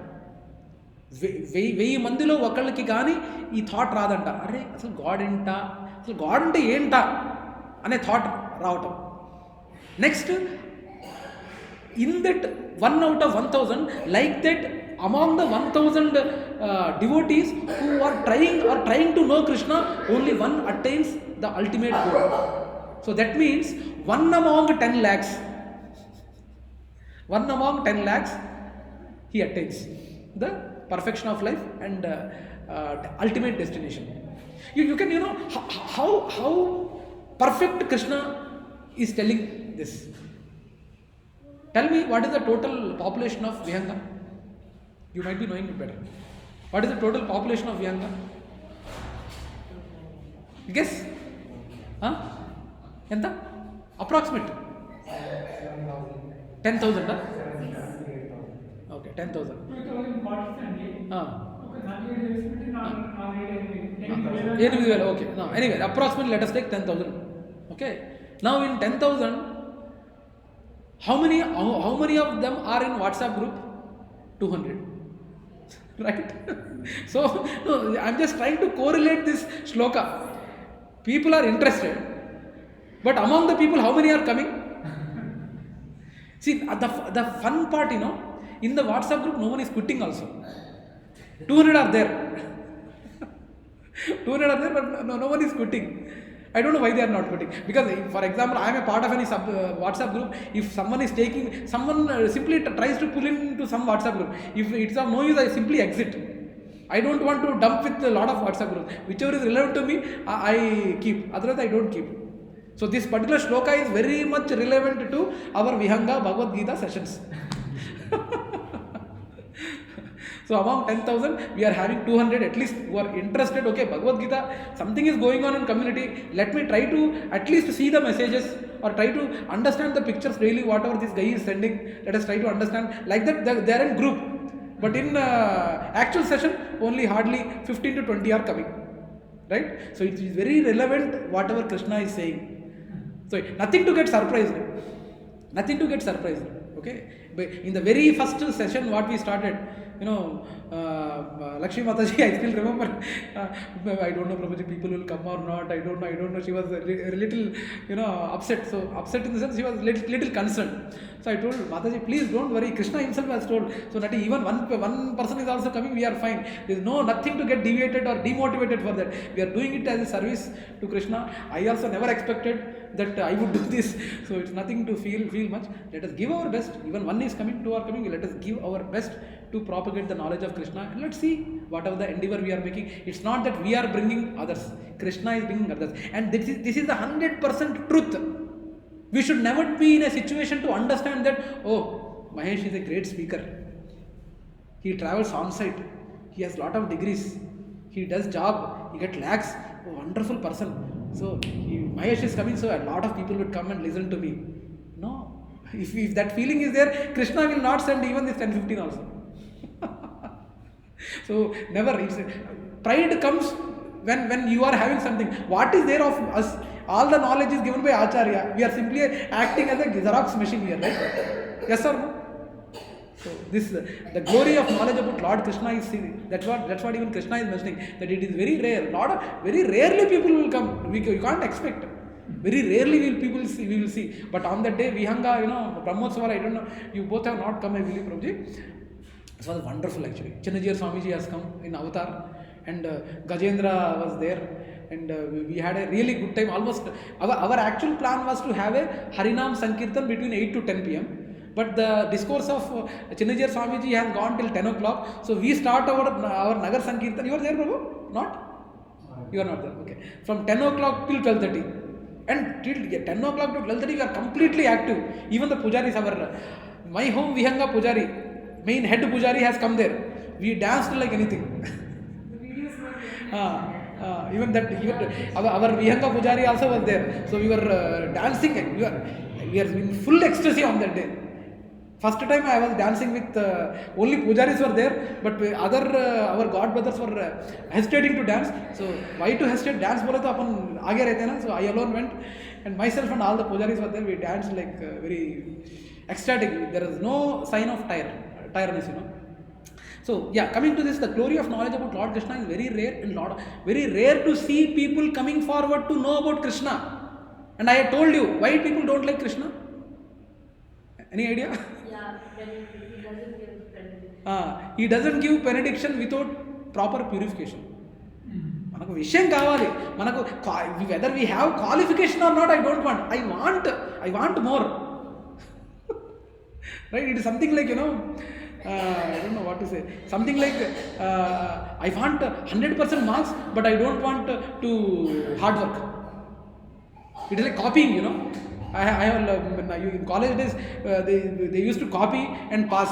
1000 మందిలో ఒకళ్ళకి కానీ ఈ thought రాదంట. అరే అసలు God ఏంటా, అసలు God అంటే ఏంటా అనే థాట్ రావటం. Next, in that 1 out of 1000, like that among the 1000 devotees who are trying to know Krishna, only one attains the ultimate goal. So that means 1 among 10 lakhs, he attains the perfection of life and ultimate destination. You can, how perfect Krishna is telling this. Tell me, what is the total population of Vihanga? You might be knowing it better. What is the total population of Vihanga? Guess? Enta? Approximate? 10,000? Okay, 10,000. Okay. Now, anyway, approximately let us take 10,000. Okay. Now in 10,000, How many of them are in WhatsApp group? 200. Right? So, no, I'm just trying to correlate this shloka. People are interested, but among the people, how many are coming? See, the fun part, in the WhatsApp group, no one is quitting also. 200 are there. 200 are there, but no one is quitting. I don't know why they are not quitting. Because, for example, I am a part of any WhatsApp group. If someone is someone simply tries to pull into some WhatsApp group. If it's of no use, I simply exit. I don't want to dump with a lot of WhatsApp groups. Whichever is relevant to me, I keep. Otherwise, I don't keep. So, this particular shloka is very much relevant to our Vihanga-Bhagavadgita sessions. So among 10,000, we are having 200 at least who are interested. Okay, Bhagavad Gita, something is going on in community. Let me try to at least see the messages or try to understand the pictures daily, whatever this guy is sending. Let us try to understand. Like that, they are in group. But in actual session, only hardly 15 to 20 are coming. Right? So it is very relevant whatever Krishna is saying. So nothing to get surprised. Nothing to get surprised. Okay? But in the very first session, what we started, Lakshmi Mataji, I still remember. I don't know, Prabhuji, people will come or not. I don't know. She was a little, upset. So upset in the sense she was little concerned. So I told Mataji, please don't worry. Krishna himself has told. So that even one person is also coming, we are fine. There is nothing to get deviated or demotivated for that. We are doing it as a service to Krishna. I also never expected that I would do this. So it's nothing to feel much. Let us give our best. Even one is coming, two are coming. Let us give our best to propagate the knowledge of Krishna, and let's see whatever the endeavor we are making. It's not that we are bringing others, Krishna is bringing others, and this is the 100% truth. We should never be in a situation to understand that, oh, Mahesh is a great speaker, he travels on site, he has lot of degrees, he does job, he gets lakhs, oh, wonderful person, so Mahesh is coming, so a lot of people would come and listen to me. No, if that feeling is there, Krishna will not send even this 10-15 also. So never. Pride comes when you are having something. What is there of us? All the knowledge is given by Acharya. We are simply acting as a Xerox machine here, right? Yes or no? So the glory of knowledge about Lord Krishna is seen. That's what even Krishna is mentioning. That it is very rare. Very rarely people will come. You can't expect. Very rarely we will see. But on that day, Vihanga, Brahmotsava, I don't know. You both have not come, I believe, Prabhuji. It was wonderful actually. Chinnajir Swamiji has come in Avatar, and Gajendra was there, and we had a really good time. Almost our actual plan was to have a Harinam Sankirtan between 8 to 10 p.m. But the discourse of Chinnajir Swamiji has gone till 10 o'clock. So we start our Nagar Sankirtan. You are there, Prabhu? Not? You are not there. Okay. From 10 o'clock till 12:30. And till 10 o'clock to 12:30 we are completely active. Even the pujaris, my home Vihanga Pujari, main head Pujari has come there. We danced like anything. Even our Vihanga Pujari also was there. So we were dancing. We are in full ecstasy on that day. First time I was dancing with only Pujaris were there, but our god brothers were hesitating to dance. So why to hesitate? Dance bole to apan aage rehte na. So I alone went, and myself and all the Pujaris were there. We danced like very ecstatic. There is no sign of tiredness, So yeah, coming to this, the glory of knowledge about Lord Krishna is very rare, and very rare to see people coming forward to know about Krishna. And I had told you why people don't like Krishna. Any idea? Yeah, he doesn't give benediction. He doesn't give benediction without proper purification. మనకు విషయం కావాలి, మనకు whether we have qualification or not, I don't want. I want more. Right? It is something like, I don't know what to say. Something like, I want 100% marks, but I don't want to hard work. It is like copying, I have in college days, they used to copy and pass.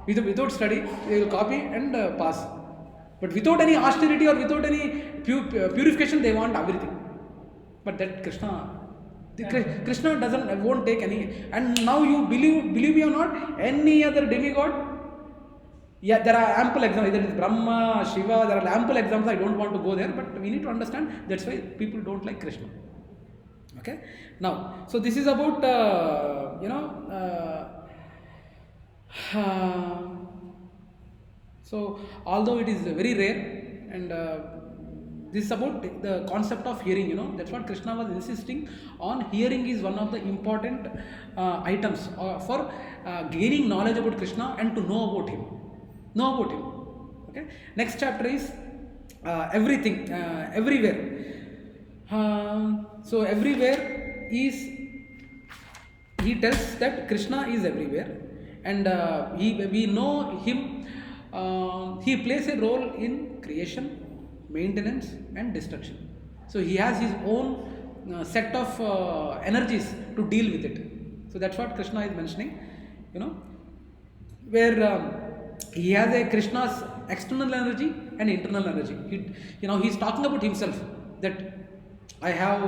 Without study, they will copy and pass. But without any austerity or without any purification, they want everything. But that Krishna won't take any. And now you believe me or not, any other demigod, yeah, there are ample examples. Either it's Brahma, Shiva, there are ample examples. I don't want to go there, but we need to understand that's why people don't like Krishna. Okay. Now, so this is about so although it is very rare, and this is about the concept of hearing. That's what Krishna was insisting on. Hearing is one of the important items for gaining knowledge about Krishna and to know about him. Okay. Next chapter is everything, everywhere. So everywhere is, he tells that Krishna is everywhere, and we know him. He plays a role in creation, maintenance, and destruction. So he has his own set of energies to deal with it. So that's what Krishna is mentioning. Where he has a Krishna's external energy and internal energy. He's talking about himself that I have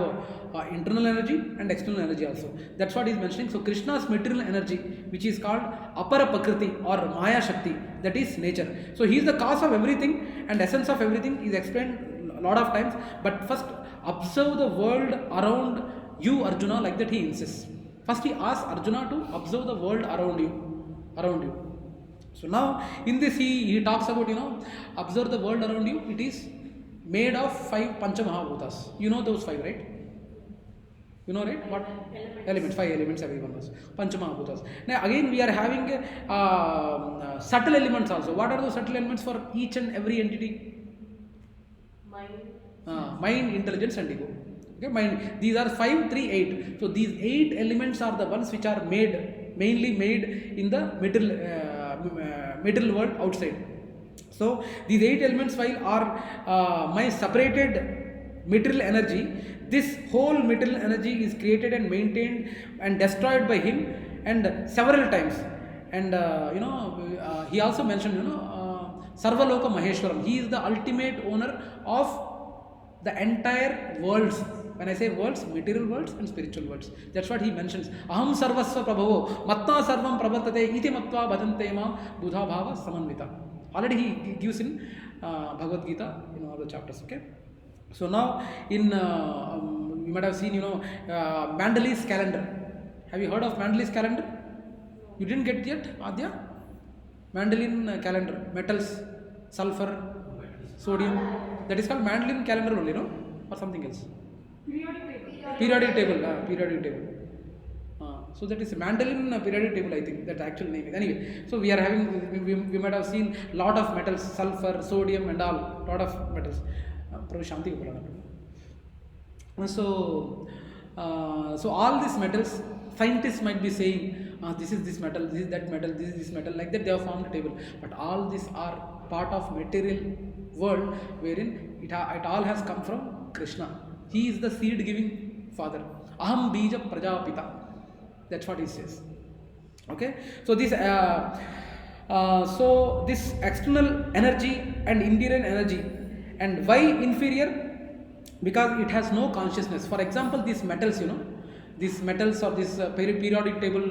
internal energy and external energy also. That's what he's mentioning. So Krishna's material energy, which is called Apara Prakriti or Maya Shakti, that is nature. So he is the cause of everything, and essence of everything is explained a lot of times. But first, observe the world around you, Arjuna, like that he insists. First, he asks Arjuna to observe the world around you. So now in this he talks about, observe the world around you. It is made of 5 Panchamahabhutas. You know those 5, right? You know, right? What? Elements. 5 elements everyone knows. Panchamahabhutas. Now again we are having subtle elements also. What are those subtle elements for each and every entity? Mind, intelligence and ego. Okay, mind. These are 5, 3, 8. So these 8 elements are the ones which are mainly made in the middle world outside. So these 8 elements, while are my separated material energy, this whole material energy is created and maintained and destroyed by him, and several times. And he also mentioned, Sarvaloka Maheshwaram. He is the ultimate owner of the entire worlds. When I say worlds, material worlds and spiritual worlds. That's what he mentions. Aham sarvasva prabhavo matta sarvam pravartate iti matva bhajante mam buddha bhava samanvita. Already he gives in Bhagavadgita in all the chapters. Okay. So now in you might have seen, Mandali's calendar. Have you heard of Mandali's calendar? You didn't get yet, Adya? Mandalin calendar, metals, sulfur, sodium. That is called Mandalin calendar only, no? Or something else? Periodic table. So that is a Mandalin periodic table, I think. That's the actual name. Anyway, so we are having, we might have seen lot of metals, sulfur, sodium and all, lot of metals. So all these metals, scientists might be saying, this is this metal, this is that metal, this is this metal, like that they have formed a table. But all these are part of material world wherein it all has come from Krishna. He is the seed giving father. Aham bija prajapita. That's what he says. Okay. So this this external energy and interior energy, and why inferior? Because it has no consciousness. For example, these metals, these metals or this periodic table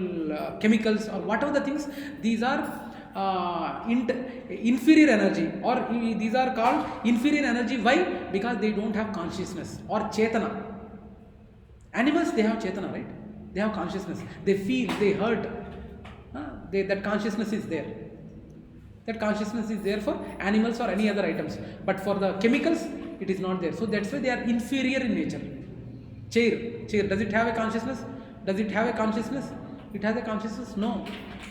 chemicals or whatever the things, these are inferior energy, or these are called inferior energy. Why? Because they don't have consciousness or chetana. Animals, they have chetana, right? They have consciousness. They feel, they hurt. That consciousness is there. That consciousness is there for animals or any other items. But for the chemicals, it is not there. So that's why they are inferior in nature. Chair, does it have a consciousness? Does it have a consciousness? It has a consciousness? No.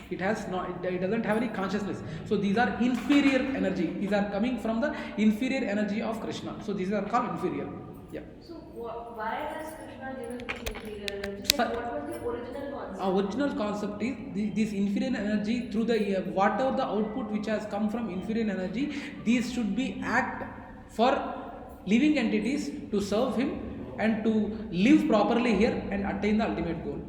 It has not. It doesn't have any consciousness. So these are inferior energy. These are coming from the inferior energy of Krishna. So these are called inferior. Yeah. So why has Krishna given this inferior energy? What was the original concept? Our original concept is this inferior energy, through the whatever the output which has come from inferior energy, these should be act for living entities to serve him and to live properly here and attain the ultimate goal.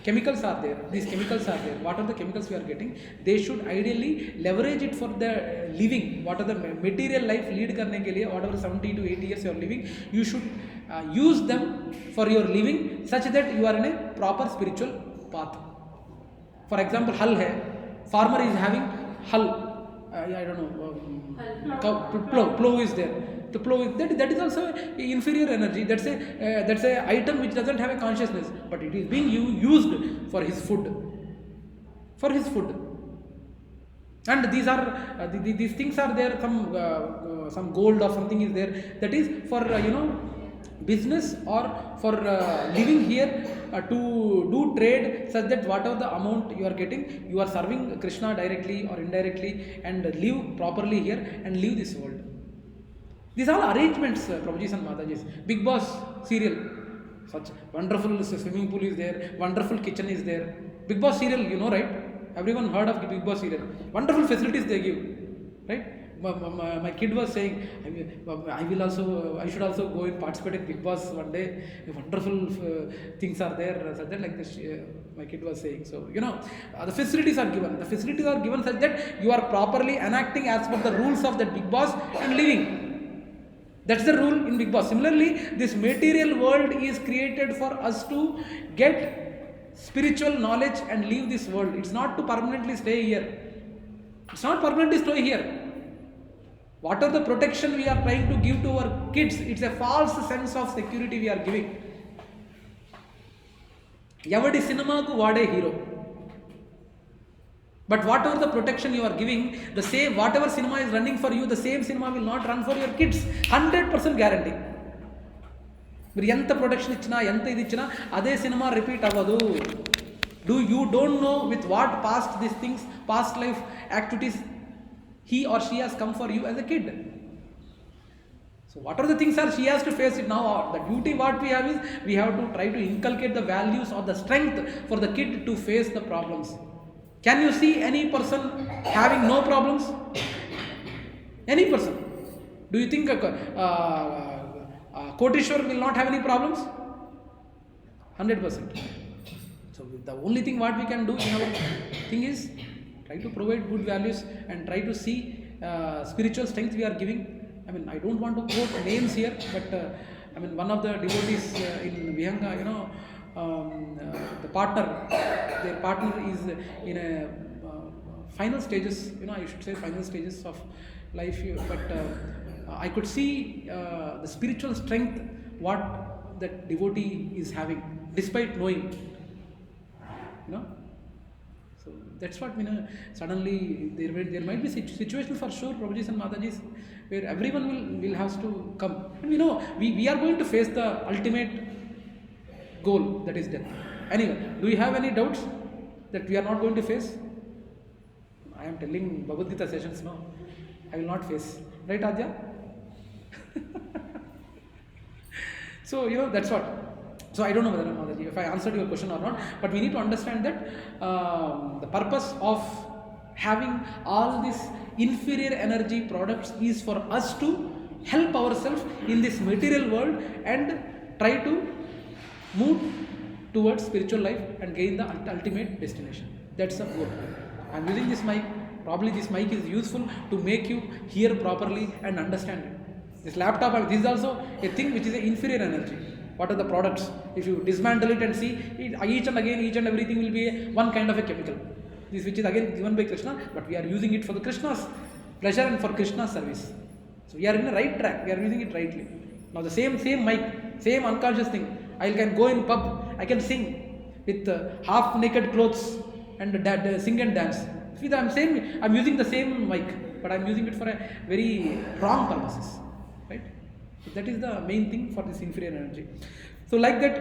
Chemicals are there. These chemicals are there. What are the chemicals we are getting? They should ideally leverage it for the living. What are the material life lead karne ke liye, whatever 70 to 80 years you are living, you should use them for your living such that you are in a proper spiritual path. For example, hull hai. Farmer is having hull. I don't know. Plow is there. to flow with that is also inferior energy. That's a item which doesn't have a consciousness, but it is being used for his food. For his food. And these are these things are there. Some gold or something is there. That is for business or for living here to do trade, such that whatever the amount you are getting, you are serving Krishna directly or indirectly, and live properly here and leave this world. These are all arrangements, Prabhuji and Mataji's. Big Boss serial, such wonderful swimming pool is there, wonderful kitchen is there. Big Boss serial, right? Everyone heard of the Big Boss serial. Wonderful facilities they give, right? My kid was saying, I should also go and participate in Big Boss one day. Wonderful things are there, such that like this. My kid was saying. So the facilities are given. The facilities are given such that you are properly enacting as per the rules of that Big Boss and living. That's the rule in Big Boss. Similarly, this material world is created for us to get spiritual knowledge and leave this world. It's not to permanently stay here. It's not permanently stay here. Whatever the protection we are trying to give to our kids, it's a false sense of security we are giving. Yavadi cinema ku vade hero. But whatever the protection you are giving, the same, whatever cinema is running for you, the same cinema will not run for your kids. 100% guarantee. మీరు ఎంత protection ఇచ్చినా ఎంత ఇది ఇచ్చినా అదే cinema repeat అవ్వదు. You don't know with what past life activities he or she has come for you as a kid. So what are the things are she has to face it now? The duty what we have is we have to try to inculcate the values or the strength for the kid to face the problems. Can you see any person having no problems? Any person? Do you think Koteshwar will not have any problems? 100%. So the only thing what we can do in our thing is try to provide good values and try to see spiritual strength we are giving. I mean, I don't want to quote names here, but one of the devotees in Vihanga, their partner is in a final stages, I should say final stages of life, but I could see the spiritual strength what that devotee is having, despite knowing, So that's what suddenly there might be situations for sure, Prabhuji and Mataji's, where everyone will have to come. And we are going to face the ultimate goal, that is death. Anyway, do you have any doubts that we are not going to face? I am telling Bhagavadgita sessions now. I will not face. Right, Adya? So, that's what. So, I don't know whether Mataji, if I answered your question or not, but we need to understand that the purpose of having all these inferior energy products is for us to help ourselves in this material world and try to move towards spiritual life and gain the ultimate destination. That's the goal. I am using this mic. Probably this mic is useful to make you hear properly and understand it. This laptop, this is also a thing which is an inferior energy. What are the products? If you dismantle it and see, each and everything will be one kind of a chemical. This which is again given by Krishna, but we are using it for the Krishna's pleasure and for Krishna's service. So we are in the right track. We are using it rightly. Now the same mic, same unconscious thing. I can go in pub, I can sing with half naked clothes and sing and dance. See, I'm saying I'm using the same mic, but I'm using it for a very wrong purposes, right? So that is the main thing for this inferior energy. So like that,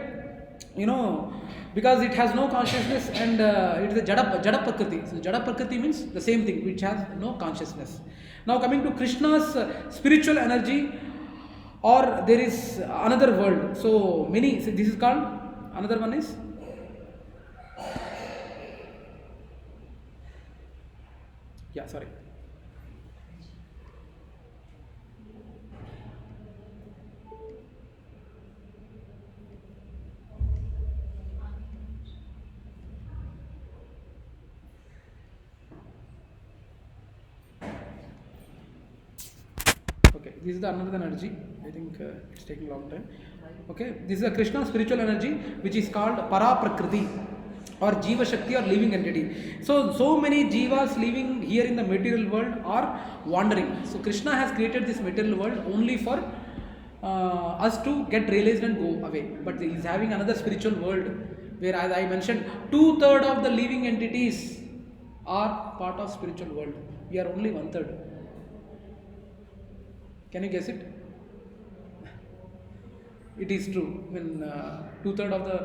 because it has no consciousness and it is a jada prakriti. So jada prakriti means the same thing which has no consciousness. Now coming to Krishna's spiritual energy, or there is another world. So this is called, another one is sorry. Okay, this is the another energy. I think it's taking a long time. Okay, this is a Krishna spiritual energy which is called Para Prakriti. or Jiva Shakti or living entity. So many Jivas living here in the material world are wandering. So Krishna has created this material world only for us to get realized and go away. But he is having another spiritual world where, as I mentioned, 2/3 of the living entities are part of spiritual world. We are only 1/3. Can you guess it? It is true. When 2/3 of the,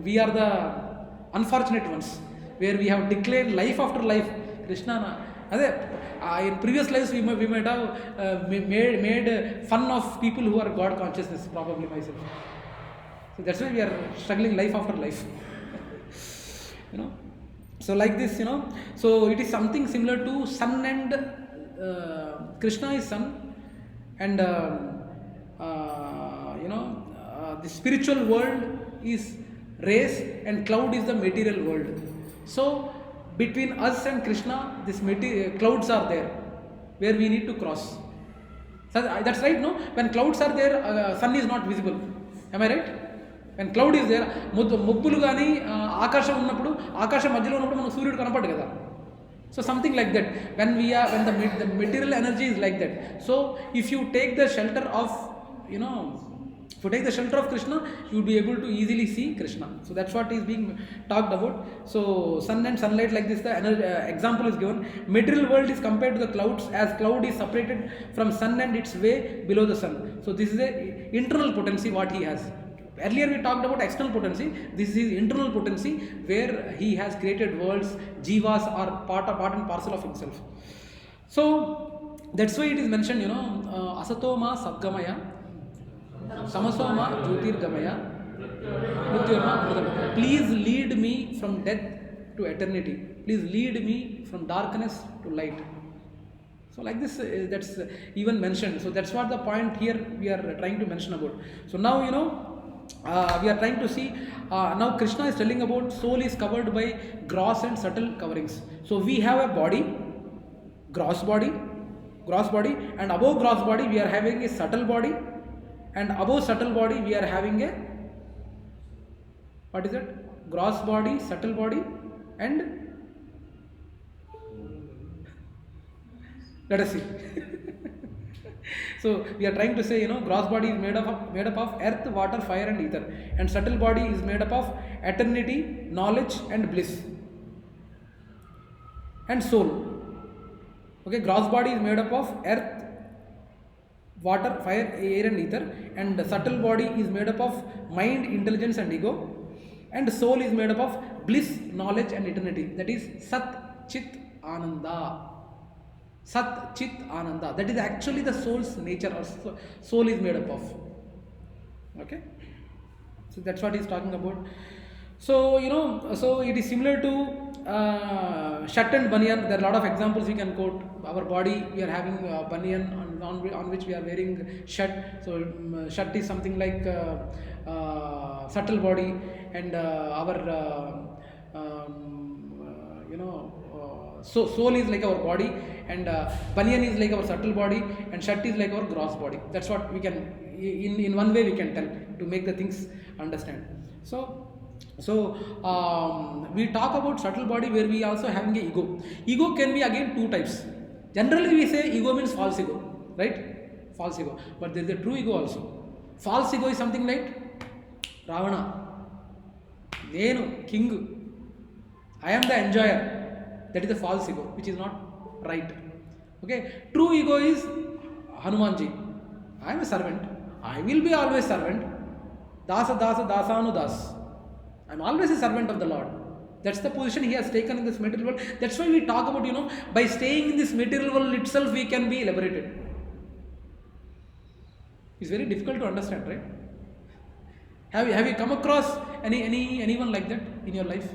we are the unfortunate ones, where we have declared life after life Krishna. In previous lives we might have made fun of people who are God consciousness, probably myself. So that's why we are struggling life after life. So like this, so it is something similar to sun and Krishna is sun, and the spiritual world is rays and cloud is the material world. So between us and Krishna, this clouds are there where we need to cross. So that's right, no? When clouds are there, sun is not visible. Am I right? When cloud is there, ముబ్బులు కానీ ఆకాశం ఉన్నప్పుడు, ఆకాశం మధ్యలో ఉన్నప్పుడు మనకు సూర్యుడు కనపడదు కదా. So something like that. When the material energy is like that. So if you take the shelter of, if you take the shelter of Krishna, you will be able to easily see Krishna. So that's what is being talked about. So sun and sunlight, like this, the example is given. Material world is compared to the clouds, as cloud is separated from sun and its way below the sun. So this is a internal potency what he has. Earlier we talked about external potency. This is internal potency where he has created worlds. Jivas are part and parcel of himself. So that's why it is mentioned, asatoma sadgamaya, samasoma jyotirgamaya, mrityurma mridam. Please lead me from death to eternity. Please lead me from darkness to light. So like this, that's even mentioned. So that's what the point here we are trying to mention about. So now, we are trying to see, now Krishna is telling about soul is covered by gross and subtle coverings. So we have a body, gross body, and above gross body we are having a subtle body, and above subtle body we are having a, what is it? Gross body, subtle body, and let us see. So we are trying to say, gross body is made up of earth, water, fire and ether, and subtle body is made up of eternity, knowledge and bliss, and soul. Okay, gross body is made up of earth, water, fire, air and ether, and the subtle body is made up of mind, intelligence and ego, and soul is made up of bliss, knowledge and eternity. That is Sat Chit Ananda. Sat Chit Ananda. That is actually the soul's nature, or soul is made up of. Okay? So that's what he's talking about. So, so it is similar to shirt and banyan. There are a lot of examples we can quote. Our body, we are having banyan on which we are wearing shirt. So shirt is something like subtle body, and so soul is like our body, and banyan is like our subtle body, and shirt is like our gross body. That's what we can, in one way we can tell, to make the things understand. So we talk about subtle body where we also having a ego. Ego can be again two types. Generally we say ego means false ego, right? False ego. But there is a true ego also. False ego is something like Ravana, Nenu, king, I am the enjoyer. That is the false ego, which is not right. Okay, true ego is Hanumanji. I am a servant. I will be always servant. Dasa dasa dasanu das. I am always a servant of the Lord. That's the position he has taken in this material world. That's why we talk about, by staying in this material world itself, we can be liberated. It's very difficult to understand, right? Have you come across anyone like that in your life?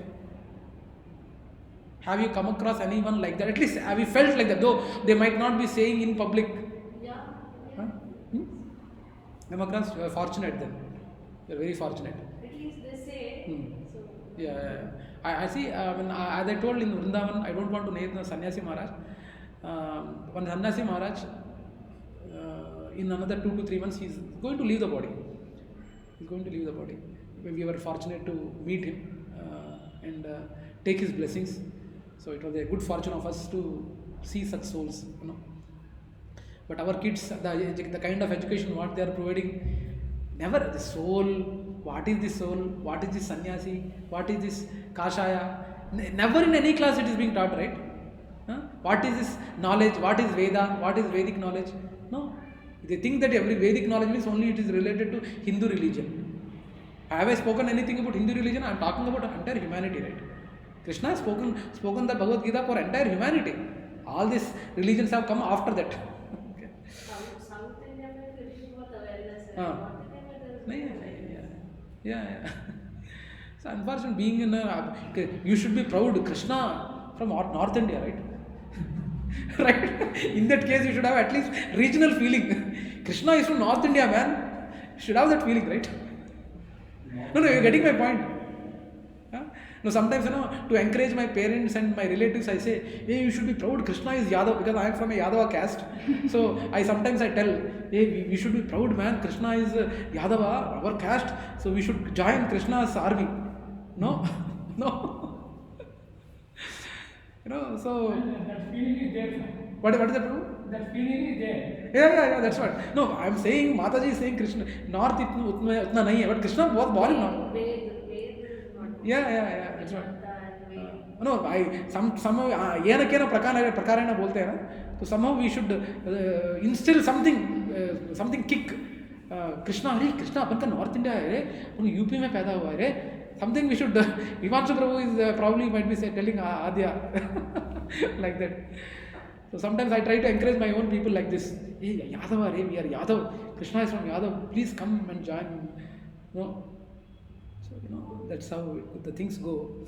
Have you come across anyone like that? At least have you felt like that, though they might not be saying in public? Yeah. Huh? Come across, you are fortunate then. You are very fortunate. At least they say. So. Yeah. I see, as I told in Vrindavan, I don't want to name the Sannyasi Maharaj. One Sannyasi Maharaj, in another 2 to 3 months, he is going to leave the body. He is going to leave the body. We were fortunate to meet him. and take his blessings. So it was a good fortune of us to see such souls, But our kids, the kind of education what they are providing, never the soul. What is the soul? What is this sannyasi? What is this kashaya? Never in any class it is being taught, right? What is this knowledge? What is Veda? What is Vedic knowledge? No. They think that every Vedic knowledge means only it is related to Hindu religion. Have I spoken anything about Hindu religion? I am talking about entire humanity, right? Krishna has spoken the Bhagavad-Gita for entire humanity. All these religions have come after that. Okay. South India में religion बहुत awareness है. हाँ. North India में there is Yeah. So unfortunately, being in you should be proud Krishna from North India, right? Right? In that case, you should have at least regional feeling. Krishna is from North India, man. You should have that feeling, right? No, you're getting my point. Huh? No, sometimes, to encourage my parents and my relatives, I say, hey, you should be proud. Krishna is Yadav because I am from a Yadava caste. So sometimes I tell, hey, we should be proud, man. Krishna is Yadava, our caste. So we should join Krishna's army. No. So. That feeling is there, sir. What is that? That feeling is there. Yeah, that's what. No, I'm saying, Mataji is saying Krishna. North utna nahi hai, but Krishna बहुत ball now. Ved is not. Yeah, that's what. Ved. No, somehow येन केन प्रकारेण बोलते हैं ना, तो somehow we should instill something kick. Krishna अपन का North India है रे, अपन UP में पैदा हुआ है रे. Something we should. Vihanga-Chapter Prabhu is probably might be telling Adya like that. So sometimes I try to encourage my own people like this. Hey, Yadava, we are Yadav. Krishna is from Yadav. Please come and join. So that's how the things go.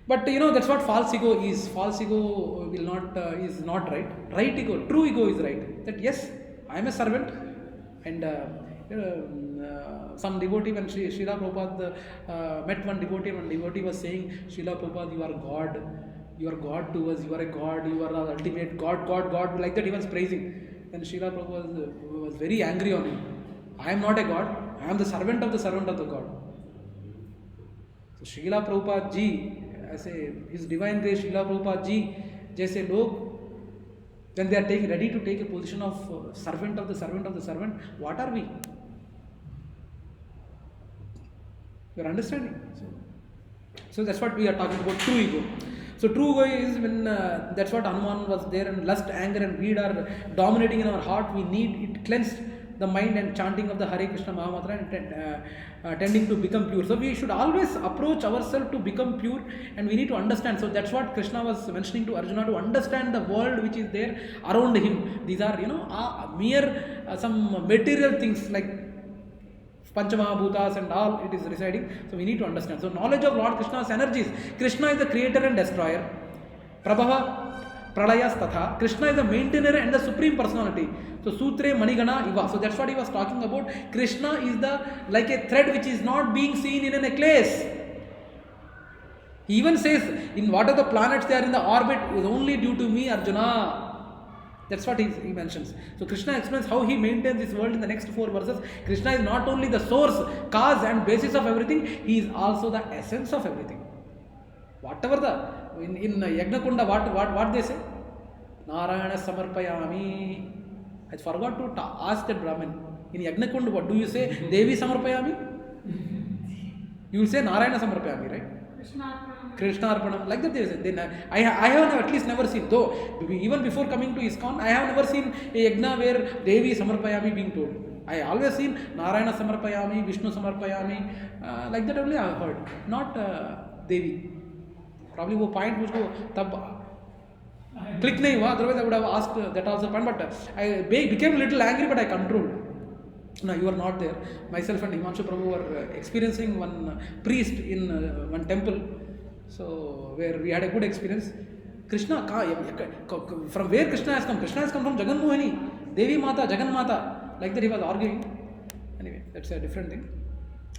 But that's what false ego is. False ego is not right. Right ego, true ego is right. That yes, I am a servant, and some devotee, when Srila Prabhupada met one devotee was saying, Srila Prabhupada, you are God. You are God to us, you are a God, you are the ultimate God, like that he was praising. Then Srila Prabhupada was very angry on him. I am not a God, I am the servant of the God. So Srila Prabhupada ji, His Divine Grace Srila Prabhupada ji, jaise log, when they are ready to take a position of servant of the servant, what are we? You are understanding? So that's what we are talking about, true ego. So true ego is when that's what Hanuman was there, and lust, anger and greed are dominating in our heart. We need it cleansed, the mind, and chanting of the Hare Krishna Mahamantra and tending to become pure. So we should always approach ourselves to become pure, and we need to understand. So that's what Krishna was mentioning to Arjuna, to understand the world which is there around him. These are mere some material things like Panchamahabhutas and all it is residing. So we need to understand. So knowledge of Lord Krishna's energies. Krishna is the creator and destroyer. Prabhava, Pralayas Tatha. Krishna is the maintainer and the supreme personality. So Sutre Manigana Iva. So that's what he was talking about. Krishna is like a thread which is not being seen in a necklace. He even says, in what are the planets they are in the orbit is only due to me, Arjuna. That's what he mentions. So Krishna explains how he maintains this world in the next 4 verses. Krishna is not only the source, cause and basis of everything, he is also the essence of everything. Whatever in Yagnakunda, what they say? Narayana Samarpayami. I forgot to ask that Brahmin. In Yagnakunda, what do you say? Devi Samarpayami? You will say Narayana Samarpayami, right? Krishna Arpanam, like that they say. Then I have at least never seen, though even before coming to ISKCON, I have never seen a yagna where Devi Samarpayami being told. I always seen Narayana Samarpayami, Vishnu Samarpayami, like that only I have heard, not Devi. Probably वो point मुझको तब click नहीं हुआ, otherwise I would have asked that also point, but I became a little angry, but I controlled. No, you are not there. Myself and Himanshu Prabhu were experiencing one priest in one temple. So where we had a good experience. Krishna, from where Krishna has come? Krishna has come from Jagan Mohini, Devi Mata, Jagan Mata. Like that he was arguing. Anyway, that's a different thing.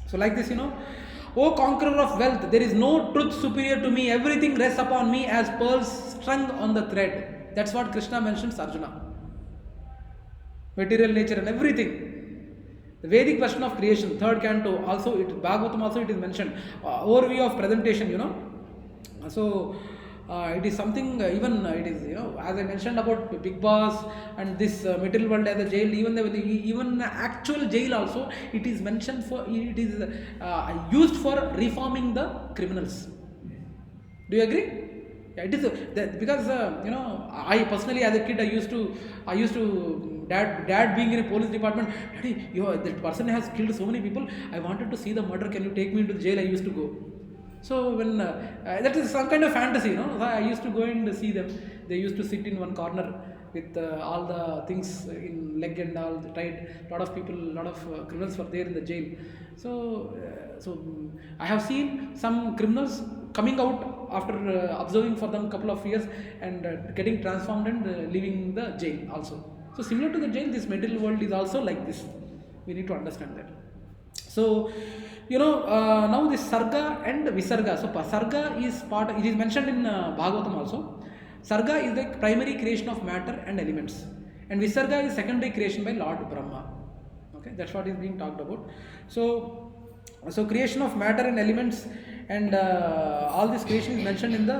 So like this, O conqueror of wealth, there is no truth superior to me. Everything rests upon me as pearls strung on the thread. That's what Krishna mentions Arjuna. Material nature and everything. The Vedic version of creation, 3rd canto, also Bhagavatam also it is mentioned. Overview of presentation, So it is something even it is, as I mentioned about Big Boss and this material world as a jail, even actual jail also, it is mentioned for, it is used for reforming the criminals. Do you agree? Yeah, it is because I personally as a kid I used to dad being in a police department, daddy, that person has killed so many people. I wanted to see the murder. Can you take me into the jail? I used to go. So when that is some kind of fantasy, So I used to go and see them. They used to sit in one corner with all the things in leg and all tied. Lot of people, lot of criminals were there in the jail. So I have seen some criminals coming out after observing for them couple of years and getting transformed and leaving the jail also. So similar to the jail, this material world is also like this. We need to understand that. So now this sarga and visarga. So sarga is part. It is mentioned in Bhagavatam also. Sarga is the primary creation of matter and elements, and visarga is secondary creation by Lord Brahma. Okay, that's what is being talked about. So creation of matter and elements and all this creation is mentioned in the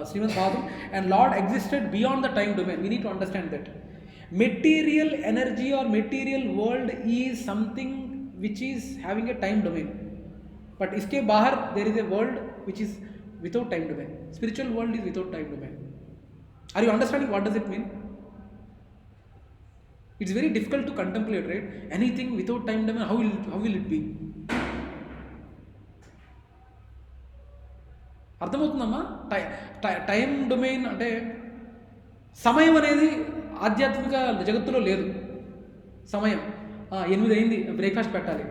Srimad Bhagavatam, and Lord existed beyond the time domain. We need to understand that material energy or material world is something which is having a time domain, but iske bahar there is a world which is without time domain. Spiritual world is without time domain. Are you understanding what does it mean? It's very difficult to contemplate, right? Anything without time domain, how will it be? అర్థమవుతుందమ్మా? Time domain అంటే సమయం అనేది ఆధ్యాత్మిక జగత్తులో లేదు. సమయం 8 అయింది breakfast పెట్టాలి,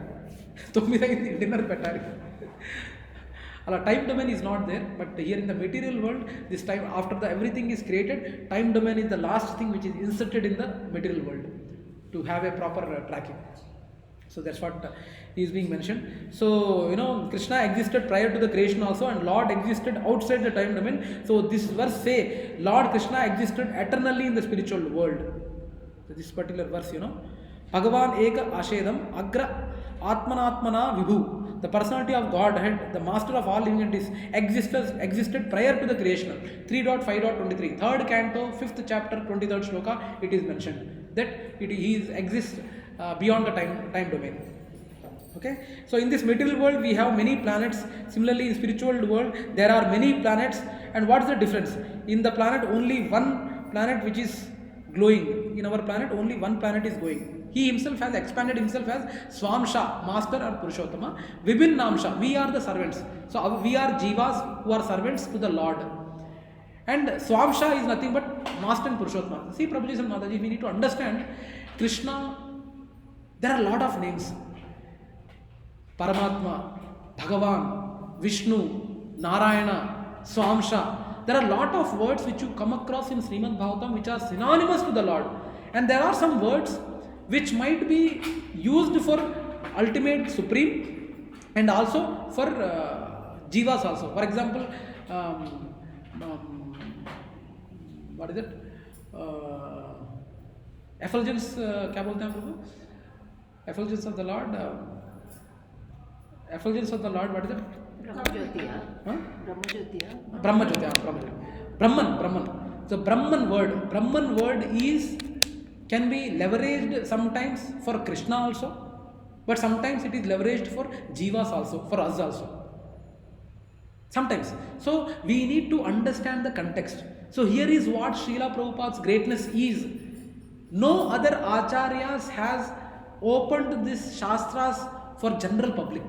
9 అయింది డిన్నర్ పెట్టాలి. అలా time domain is not there. But here in the material world, this time after the everything is created, time domain is the last thing which is inserted in the material world to have a proper tracking. So that's what is being mentioned. So Krishna existed prior to the creation also, and Lord existed outside the time domain. So this verse say Lord Krishna existed eternally in the spiritual world. So this particular verse, Bhagavan Eka Ashedam Agra Atmanatmana Vibhu, the personality of Godhead, the master of all living entities, existed prior to the creation. 3.5.23, 3rd canto, 5th chapter, 23rd shloka, it is mentioned that he exists beyond the time domain. Okay, so in this material world we have many planets. Similarly in spiritual world there are many planets. And what is the difference? In the planet only one planet which is glowing. In our planet only one planet is going. He himself has expanded himself as Swamsha, master or Purushottama. Vibhin Namsha, we are the servants. So we are jivas who are servants to the Lord. And Swamsha is nothing but master and Purushottama. See Prabhuji and Mataji, we need to understand Krishna. There are a lot of names: Paramatma, Bhagavan, Vishnu, Narayana, Swamsha. There are a lot of words which you come across in Srimad Bhagavatam which are synonymous to the Lord, and there are some words which might be used for ultimate supreme and also for jivas also. For example, what is it? Effulgence, क्या बोलते हैं प्रभु? Effulgence of the Lord. Effulgence of the Lord. What is it? Brahmajyoti. Brahman. So Brahman word can be leveraged sometimes for Krishna also, but sometimes it is leveraged for jivas also, for us also. Sometimes. So we need to understand the context. So here is what Srila Prabhupada's greatness is. No other acharyas has opened this shastras for general public.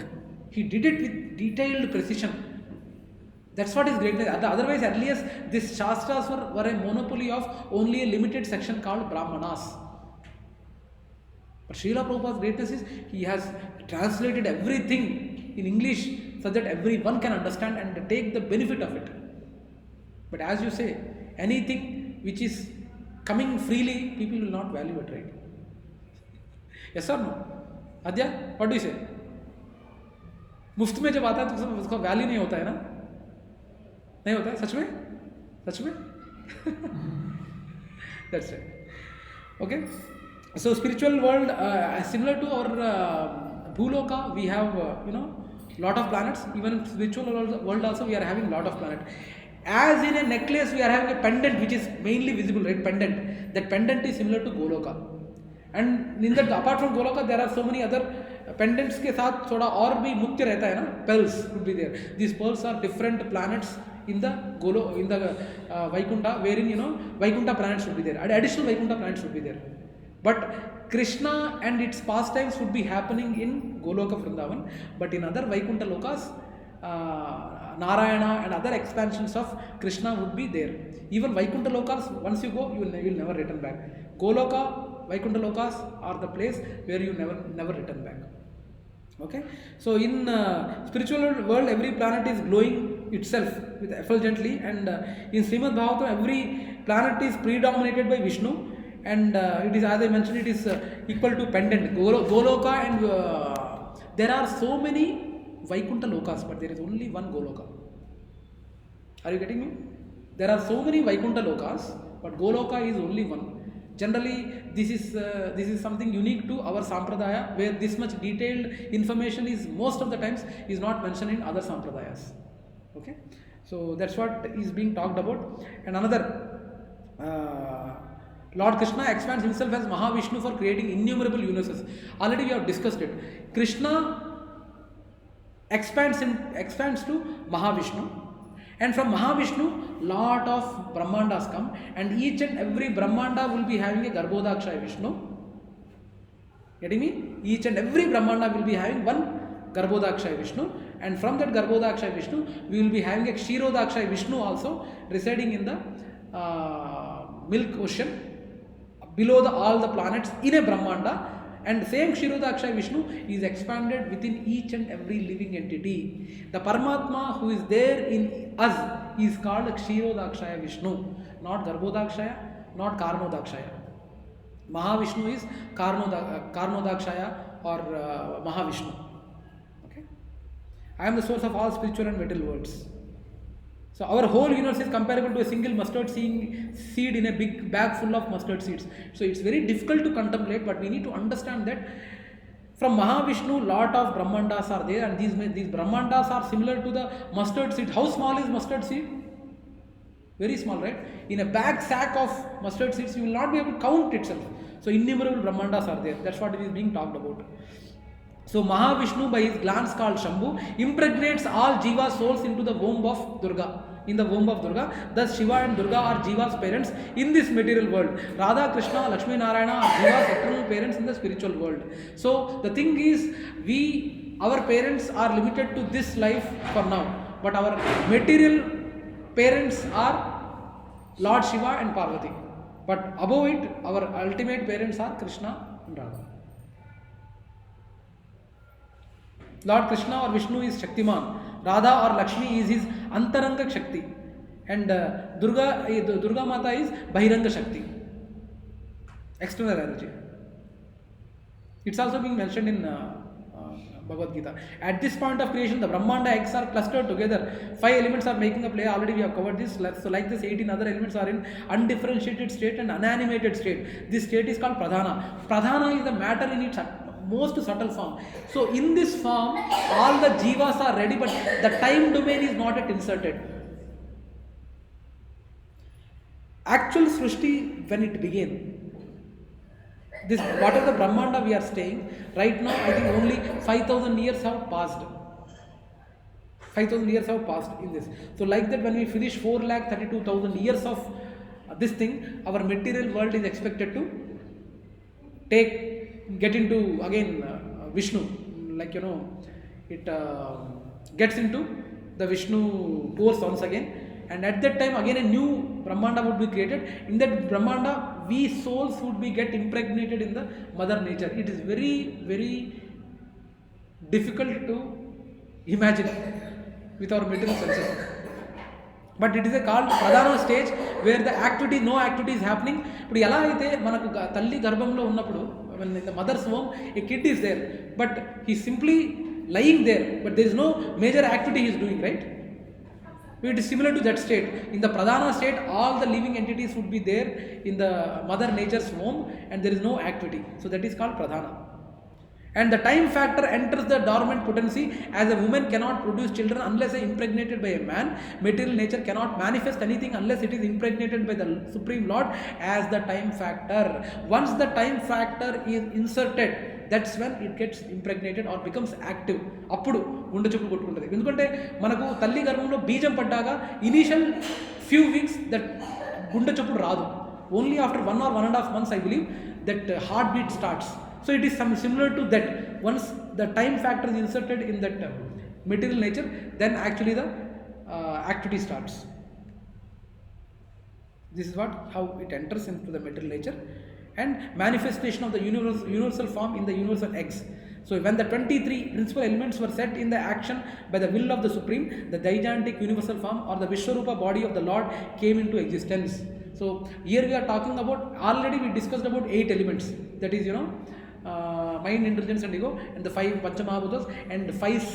He did it with detailed precision. That's what is greatness. Otherwise earlier these shastras were a monopoly of only a limited section called Brahmanas. But Srila Prabhupada's greatness is he has translated everything in English so that everyone can understand and take the benefit of it. But as you say, anything which is coming freely, people will not value it, right? Yes or no? Adya, what do you say? मुफ्त में जब आता है तो उसका value नहीं होता है ना? नहीं होता है? सच में? That's right. Okay. So spiritual world, similar to our Bhuloka, we have Lot of planets. Even in spiritual world also we are having lot of planets. As in a necklace we are having a pendant which is mainly visible, right? Pendant. That pendant is similar to Goloka. And in that, apart from Goloka, there are so many other pendants के साथ थोड़ा और भी मुख्य रहता है ना, pearls would be there. These pearls are different planets in the Vaikunta, wherein Vaikunta planets would be there. Additional Vaikunta planets would be there. But Krishna and its pastimes would be happening in Goloka Vrindavan, but in other Vaikunta lokas, Narayana and other expansions of Krishna would be there. Even Vaikunta lokas, once you go, you will never return back. Goloka, Vaikunta lokas are the place where you never return back. Okay, so in spiritual world, every planet is glowing itself with effulgently, and in Srimad Bhagavatam, every planet is predominated by Vishnu, and it is, as I mentioned, it is equal to pendant Goloka, and there are so many Vaikunta lokas, but there is only one Goloka. Are you getting me? There are so many Vaikunta lokas, but Goloka is only one. Generally, this is something unique to our sampradaya, where this much detailed information is most of the times is not mentioned in other sampradayas. Okay, so that's what is being talked about. And another, Lord Krishna expands himself as Mahavishnu for creating innumerable universes. Already we have discussed it. Krishna expands to Mahavishnu. And from Mahavishnu, lot of Brahmandas come, and each and every Brahmanda will be having a Garbhodakshaya Vishnu. Getting me? Each and every Brahmanda will be having one Garbhodakshaya Vishnu, and from that Garbhodakshaya Vishnu, we will be having a Kshirodakshaya Vishnu also residing in the milk ocean, below all the planets in a Brahmanda. And the same Kshirodakshaya Vishnu is expanded within each and every living entity. The Paramatma who is there in us is called Kshirodakshaya Vishnu, not Garbhodakshaya, not Karnodakshaya. Mahavishnu is Karnodakshaya or Mahavishnu. Okay? I am the source of all spiritual and material worlds. So our whole universe is comparable to a single mustard seed in a big bag full of mustard seeds. So it's very difficult to contemplate, but we need to understand that from Mahavishnu, lot of Brahmandas are there, and these Brahmandas are similar to the mustard seed. How small is mustard seed? Very small, right? In a bag sack of mustard seeds, you will not be able to count itself. So innumerable Brahmandas are there. That's what it is being talked about. So Mahavishnu, by his glance called Shambhu, impregnates all Jiva souls into the womb of Durga. In the womb of Durga. Thus Shiva and Durga are Jiva's parents in this material world. Radha, Krishna, Lakshmi, Narayana are Jiva's eternal parents in the spiritual world. So the thing is, our parents are limited to this life for now. But our material parents are Lord Shiva and Parvati. But above it, our ultimate parents are Krishna and Radha. Lord Krishna or Vishnu is Shaktiman. Radha or Lakshmi is his Antaranga Shakti. And Durga Mata is Bahiranga Shakti. External energy. It's also being mentioned in Bhagavadgita. At this point of creation, the Brahmanda eggs are clustered together. 5 elements are making up layer. Already we have covered this. So like this, 18 other elements are in undifferentiated state and unanimated state. This state is called Pradhana. Pradhana is the matter in its most subtle form. So in this form, all the jivas are ready, but the time domain is not yet inserted. Actual Srishti, when it began, this whatever the Brahmanda we are staying, right now I think only 5,000 years have passed. 5,000 years have passed in this. So like that, when we finish 4,32,000 years of this thing, our material world is expected to get into again Vishnu, like it gets into the Vishnu course once again, and at that time again a new Brahmanda would be created. In that Brahmanda, we souls would be get impregnated in the mother nature. It is very, very difficult to imagine with our material senses. But it is a called Pradhana stage where no activity is happening. But ఎలా అయితే మనకు తల్లి గర్భంలో ఉన్నప్పుడు, when in the mother's womb, a kid is there, but he is simply lying there, but there is no major activity he is doing, right? It is similar to that state. In the Pradhana state, all the living entities would be there in the mother nature's womb, and there is no activity. So that is called Pradhana. And the time factor enters the dormant potency, as a woman cannot produce children unless impregnated by a man. Material nature cannot manifest anything unless it is impregnated by the Supreme Lord as the time factor. Once the time factor is inserted, that's when it gets impregnated or becomes active. అప్పుడు గుండె చప్పుడు కొట్టుకుంటుంది. ఎందుకంటే మనకు తల్లి గర్భంలో బీజం పడ్డాక ఇనీషియల్ ఫ్యూ వీక్స్ దట్ గుండె చప్పుడు రాదు. Only after 1 or 1.5 months, I believe, that heartbeat starts. So it is similar to that. Once the time factor is inserted in that material nature, then actually the activity starts. This is how it enters into the material nature, and manifestation of the universal form in the universal eggs. So when the 23 principal elements were set in the action by the will of the Supreme, the gigantic universal form or the Vishwarupa body of the Lord came into existence. So here we are talking about, already we discussed about 8 elements, that is mind, intelligence and ego, and the 5 Panchamahabhutas, and 5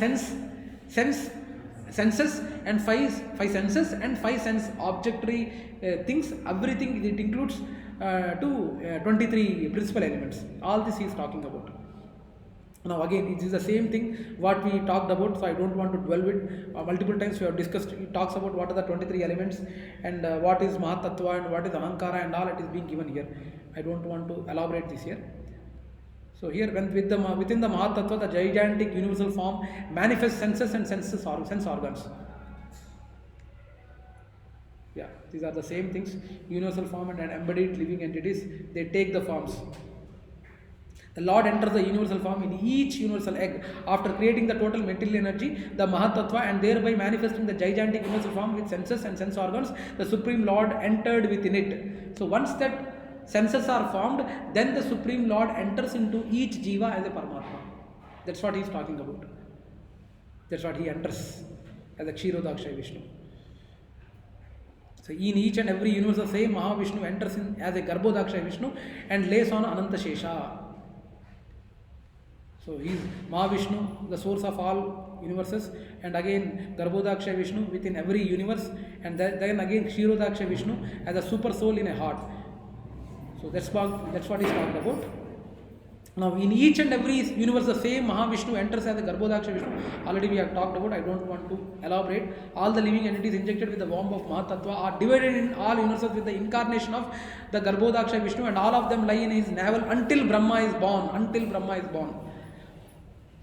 senses and 5 senses and 5 sense objectory things. Everything it includes to 23 principal elements. All this he is talking about. Now again, it is the same thing what we talked about, so I don't want to dwell with. Multiple times we have discussed, it talks about what are the 23 elements and what is Mahatattva and what is Ahankara and all, it is being given here. I don't want to elaborate this here. So here, when within the Mahatattva, the gigantic universal form manifests senses and sense organs. Yeah, these are the same things. Universal form and embodied living entities, they take the forms. The Lord enters the universal form in each universal egg after creating the total material energy, the Mahatattva, and thereby manifesting the gigantic universal form with senses and sense organs. The Supreme Lord entered within it. So once that senses are formed, then the Supreme Lord enters into each jiva as a Paramatma. That's what he is talking about. That's what he enters as a Kshirodakshay Vishnu. So in each and every universe, the same Mahavishnu enters in as a Garbhodakshay Vishnu and lays on Ananta Shesha. So he is Mahavishnu, the source of all universes, and again Garbhodakshay Vishnu within every universe, and then again Kshirodakshay Vishnu as a super soul in a heart. So that's what he is talking about. Now in each and every universe, the same Mahavishnu enters as a Garbhodakshay Vishnu. Already we have talked about, I don't want to elaborate. All the living entities injected with the womb of Mahatattva are divided in all universes with the incarnation of the Garbhodakshay Vishnu, and all of them lie in his navel until Brahma is born.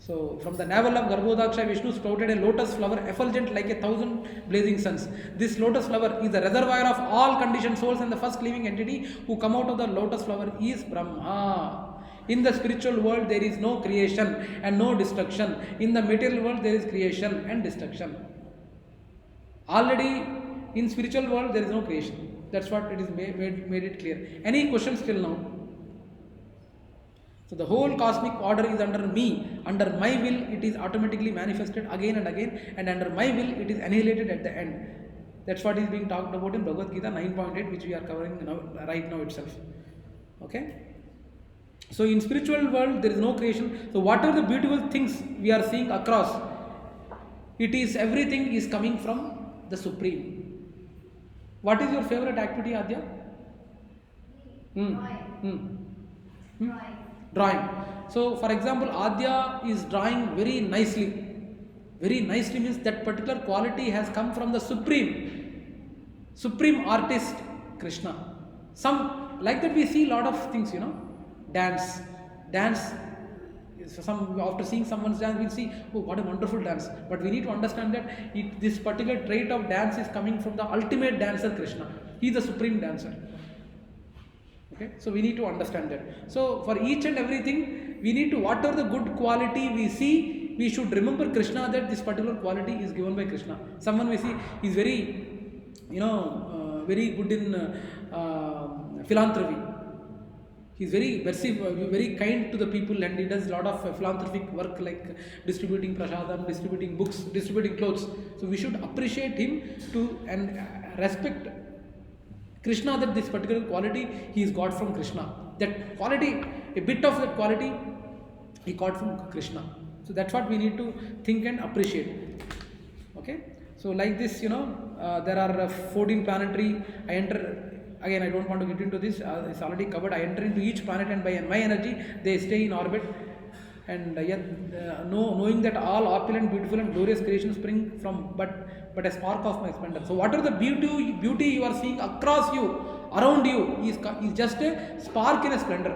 So from the navel of Garbhodakshay Vishnu sprouted a lotus flower effulgent like 1,000 blazing suns. This lotus flower is the reservoir of all conditioned souls, and the first living entity who come out of the lotus flower is Brahma. In the spiritual world there is no creation and no destruction. In the material world there is creation and destruction. Already in spiritual world there is no creation. That's what it is made it clear. Any questions till now? So the whole cosmic order is under me. Under my will it is automatically manifested again and again, and under my will it is annihilated at the end. That's what is being talked about in Bhagavadgita 9.8, which we are covering right now itself. Okay. So in spiritual world there is no creation. So what are the beautiful things we are seeing across? It is everything is coming from the Supreme. What is your favorite activity, Adya? Drawing. So for example, Adya is drawing very nicely. Very nicely means that particular quality has come from the Supreme artist, Krishna. Some like that we see a lot of things, dance. Some after seeing someone's dance, we'll see, oh, what a wonderful dance. But we need to understand that this particular trait of dance is coming from the ultimate dancer, Krishna. He is the supreme dancer. Okay, so we need to understand that. So for each and everything, we need to, whatever the good quality we see, we should remember Krishna, that this particular quality is given by Krishna. Someone we see is very, very good in philanthropy. He is very very kind to the people, and he does a lot of philanthropic work like distributing prasadam, distributing books, distributing clothes. So we should appreciate him and respect Krishna, that this particular quality he is got from Krishna. That quality, a bit of that quality he got from Krishna. So that's what we need to think and appreciate. Okay. So like this, there are 14 planetary. I enter. Again, I don't want to get into this, it's already covered. I enter into each planet, and by my energy they stay in orbit, and yet knowing that all opulent, beautiful, and glorious creations spring from but a spark of my splendor. So whatever the beauty you are seeing across you, around you, is just a spark in a splendor.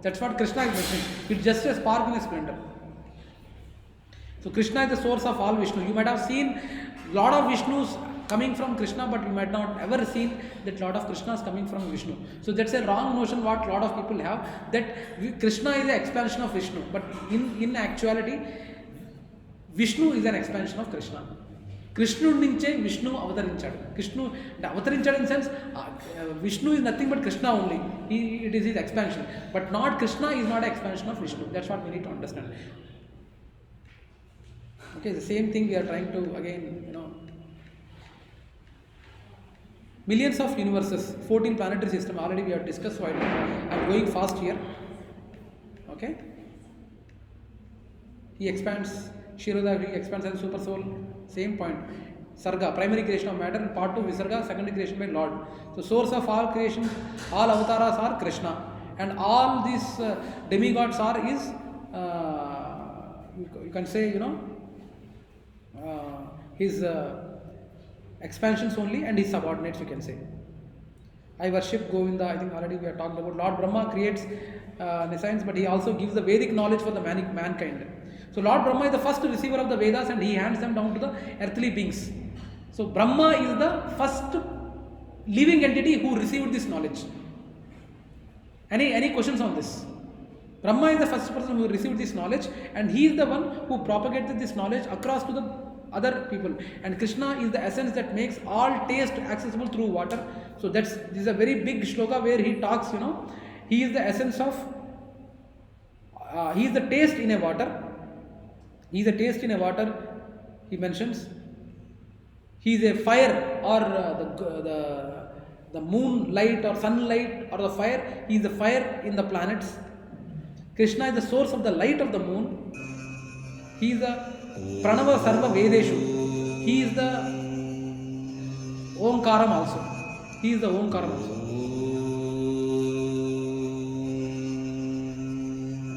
That's what Krishna is mentioning. It's just a spark in a splendor. So Krishna is the source of all Vishnu. You might have seen lot of Vishnus coming from Krishna, but you might not ever seen that lot of Krishnas coming from Vishnu. So that's a wrong notion what lot of people have, that Krishna is an expansion of Vishnu, but in actuality Vishnu is an expansion of Krishna. Krishnu ninche Vishnu avatarinchadu. Krishnu avatarinchadu in sense Vishnu is nothing but Krishna only. It is his expansion, but not Krishna is not an expansion of Vishnu. That's what we need to understand. Okay, the same thing we are trying to again, millions of universes, 14 planetary system, already we have discussed widely. I am going fast here. Okay, he expands, Shiroda, he expands as super soul, same point. Sarga, primary creation of matter, and part 2 Visarga, secondary creation by Lord. So source of all creation, all avatars are Krishna, and all these demigods are is you can say his expansions only and his subordinates, you can say. I worship Govinda, I think already we have talked about. Lord Brahma creates nescience, but he also gives the Vedic knowledge for the mankind. So Lord Brahma is the first receiver of the Vedas and he hands them down to the earthly beings. So Brahma is the first living entity who received this knowledge. Any questions on this? Brahma is the first person who received this knowledge and he is the one who propagated this knowledge across to the other people, and Krishna is the essence that makes all taste accessible through water. So this is a very big shloka where he talks, he is the essence of he is the taste in a water. He is a taste in a water, he mentions. He is a fire or the moonlight or sunlight or the fire. He is the fire in the planets. Krishna is the source of the light of the moon. He is the Pranava Sarva Vedeshu. He is the Omkaram also. He is the Omkaram also.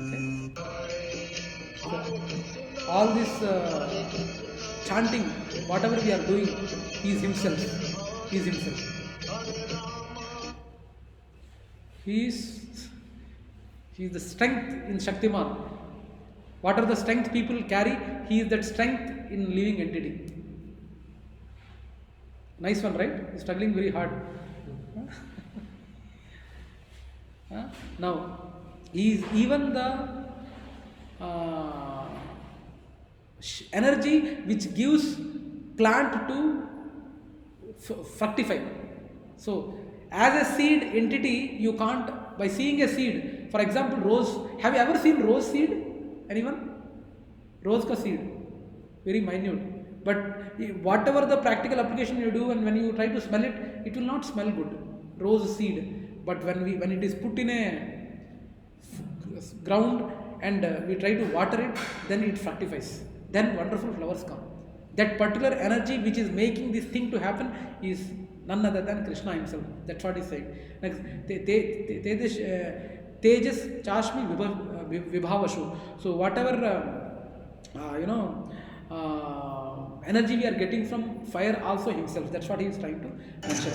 Okay. So, all this chanting, whatever we are doing, he is himself. He is himself. He is the strength in Shaktiman. What are the strength people carry? He is that strength in living entity. Nice one, right? He's struggling very hard. Now, he is even the energy which gives plant to fructify. So, as a seed entity, you can't, by seeing a seed, for example, rose. Have you ever seen rose seed? Anyone? Rose ka seed, very minute. But whatever the practical application you do, and when you try to smell it, it will not smell good. Rose seed. But when it is put in a ground and we try to water it, then it fructifies. Then wonderful flowers come. That particular energy which is making this thing to happen is none other than Krishna himself. That's what he said. Next, Tejas Chashmi Vibhavashu. So whatever energy we are getting from fire also himself. That's what he is trying to mention.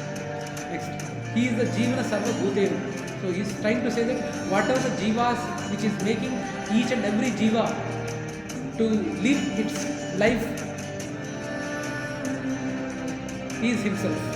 Next, he is the Jivana Sarva Bhutenu. So he is trying to say that whatever the jivas which is making each and every jiva to live its life, he is himself.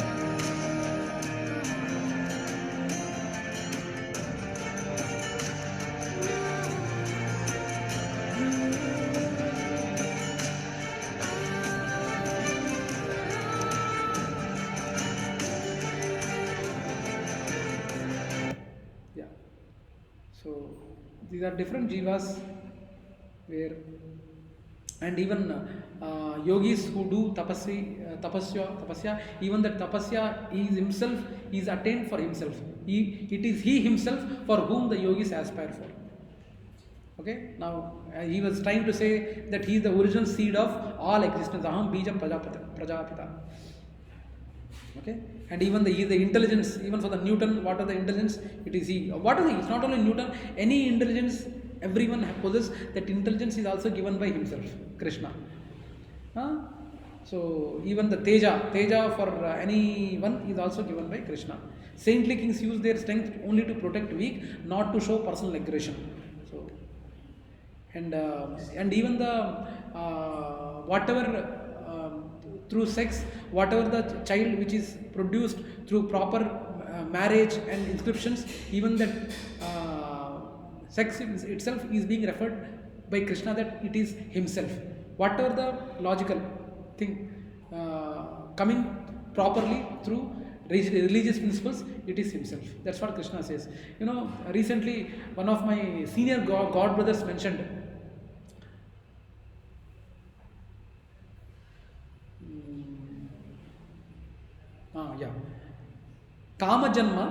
So these are different jivas where, and even yogis who do tapasya, even that tapasya is himself, he is attained for himself. It is he himself for whom the yogis aspire for. Okay, now he was trying to say that he is the original seed of all existence. Aham bijam prajapita. Okay, and even he is the intelligence. Even for the Newton, what are the intelligence? It is he. What is he? It's not only Newton. Any intelligence Everyone possesses that intelligence is also given by himself, Krishna. So even the Teja for anyone is also given by Krishna. Saintly kings use their strength only to protect weak, not to show personal aggression. So and even the whatever through sex, whatever the child which is produced through proper marriage and inscriptions, even that sex itself is being referred by Krishna that it is himself. Whatever the logical thing coming properly through religious principles, it is himself. That's what Krishna says. Recently one of my senior god brothers mentioned, Kama Janma,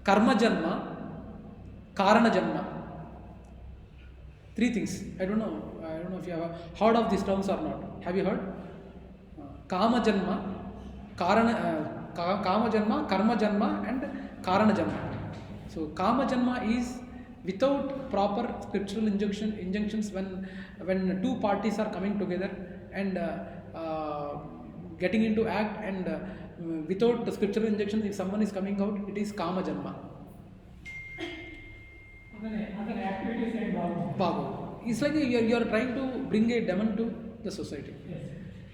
Karma Janma, Karana Janma. Three things. I don't know if you have heard of these terms or not. Have you heard? Kama Janma, Kama Janma, Karma Janma, and Karana Janma. So Kama Janma is without proper scriptural injunctions when two parties are coming together and getting into act, and without the scriptural injunctions, if someone is coming out, it is Kama Janma. Other activities and Bhagavad. It's like you are trying to bring a demon to the society. Yes.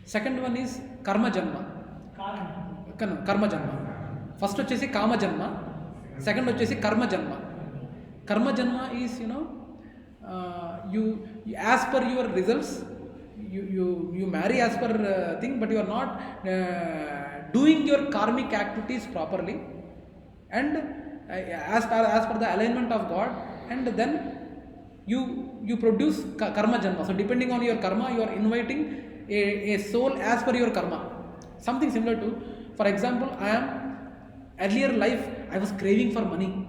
Second one is Karma Janma. Karma Janma. First vachesi Kama Janma. Second vachesi Karma Janma. Karma Janma is you as per your results, you marry as per thing, but you are not doing your karmic activities properly, and as per the alignment of God, and then you produce karma janma. So depending on your karma, you are inviting a soul as per your karma. Something similar to, for example, earlier life I was craving for money.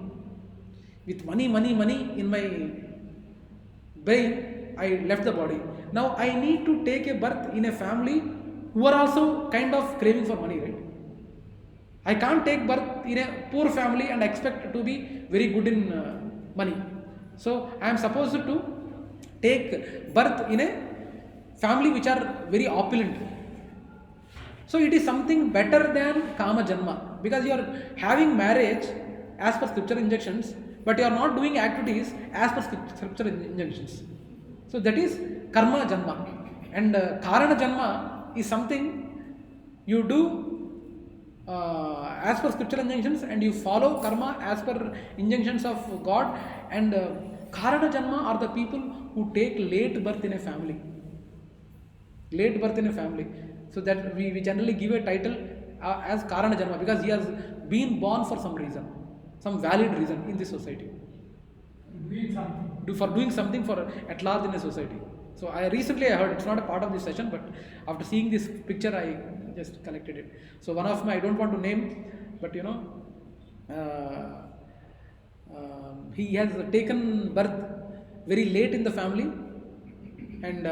With money in my brain, I left the body. Now I need to take a birth in a family who are also kind of craving for money, right? I can't take birth in a poor family and expect to be very good in money. So I am supposed to take birth in a family which are very opulent. So it is something better than Kama Janma, because you are having marriage as per scripture injunctions, but you are not doing activities as per scripture injunctions. So that is Karma Janma. And Karana Janma is something you do as per scriptural injunctions, and you follow karma as per injunctions of God. And Karana Janma are the people who take late birth in a family. So that we generally give a title as Karana Janma, because he has been born for some reason, some valid reason in this society. Doing something for at large in a society. So I recently heard, it's not a part of this session, but after seeing this picture I just collected it. So one of my, I don't want to name, but he has taken birth very late in the family, and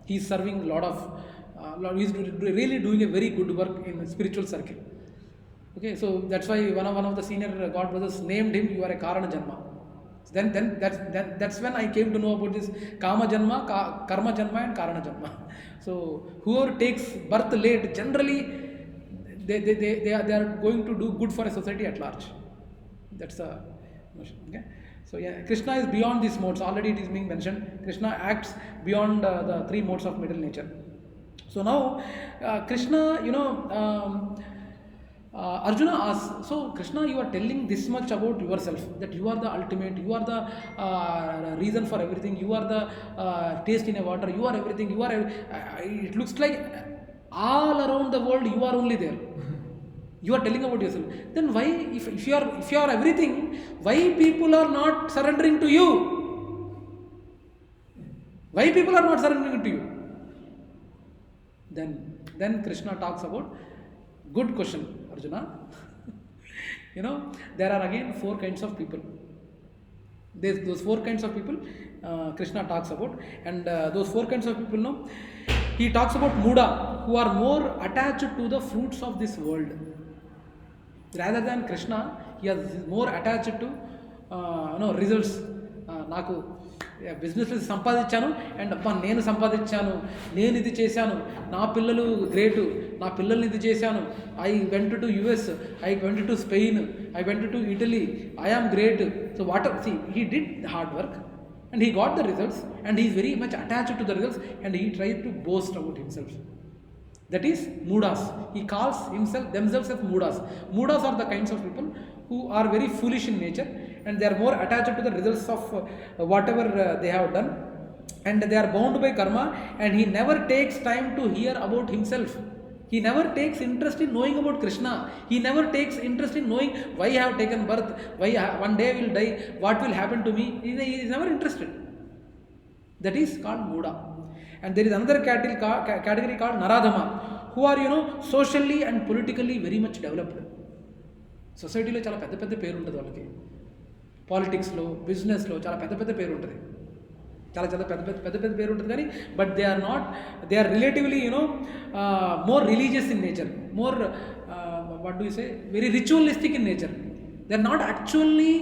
he's serving a lot of he's really doing a very good work in spiritual circle. Okay, so that's why one of the senior god brothers named him, you are a Karana Janma. Then that's when I came to know about this Kama Janma, Karma Janma, and Karana Janma. So whoever takes birth late, generally they are going to do good for a society at large. That's the notion. Okay. So yeah, Krishna is beyond these modes. Already it is being mentioned. Krishna acts beyond the three modes of middle nature. So now Krishna, Arjuna asks, so Krishna, you are telling this much about yourself, that you are the ultimate, you are the reason for everything, you are the taste in a water, you are everything, you are. It looks like all around the world you are only there. You are telling about yourself. Then why, if you are everything, why people are not surrendering to you? Why people are not surrendering to you? Then Krishna talks about, good question, Arjuna. There are again 4 kinds of people. Those 4 kinds of people Krishna talks about, and those 4 kinds of people, he talks about Muda, who are more attached to the fruits of this world. Rather than Krishna, he is more attached to results, నాకు బిజినెస్లో సంపాదించాను and అబ్బా నేను సంపాదించాను, నేను ఇది చేశాను, నా పిల్లలు గ్రేటు, నా పిల్లల్ని ఇది చేశాను, I went to US, I went to Spain, I went to Italy, I am great. So what see he did hard work and he got the results and he is very much attached to the results and he tried to boast about himself. That is Moodas. He calls themselves as Moodas. Moodas are the kinds of people who are very foolish in nature and they are more attached to the results of whatever they have done, and they are bound by karma, and he never takes time to hear about himself. He never takes interest in knowing about Krishna. He never takes interest in knowing why I have taken birth, why one day I will die, what will happen to me. He is never interested. That is called Mooda. And there is another category called Naradhama, who are socially and politically very much developed. సొసైటీలో చాలా పెద్ద పెద్ద పేరు ఉంటుంది వాళ్ళకి, పాలిటిక్స్లో, బిజినెస్లో చాలా పెద్ద పెద్ద పేరు ఉంటుంది, చాలా చాలా పెద్ద పేరు ఉంటుంది. కానీ but they are relatively more religious in nature, more what do you say, very ritualistic in nature. They are not actually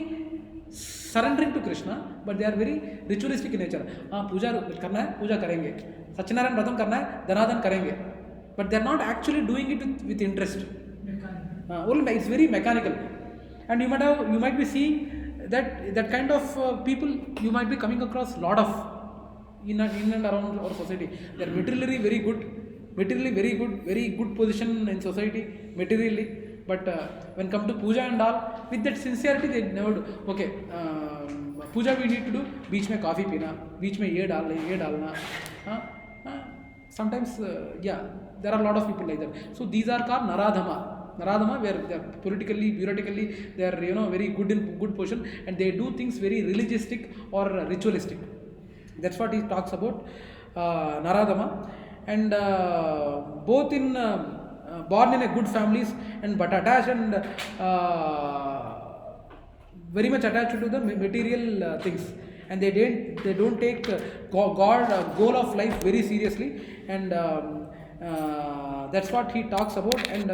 surrendering to Krishna, but they are very ritualistic in nature. पूजा करना है, पूजा करेंगे, सत्यनारायण व्रतम करना है, धनादन करेंगे, but they are not actually doing it with interest. It's very mechanical, and you might be seeing that kind of people you might be coming across lot of in and around our society. They are materially very good, very good position in society materially, but when come to puja and all, with that sincerity they never do. Okay, puja we need to do, बीच में coffee पीना, बीच में ये डालना. Sometimes there are a lot of people like that. So these are called Naradhama, where they are politically, bureaucratically they are very good in good position, and they do things very religioustic or ritualistic. That's what he talks about, Naradhama. And both in born in a good families and but attached and very much attached to the material things, and they don't take goal of life very seriously, and that's what he talks about. And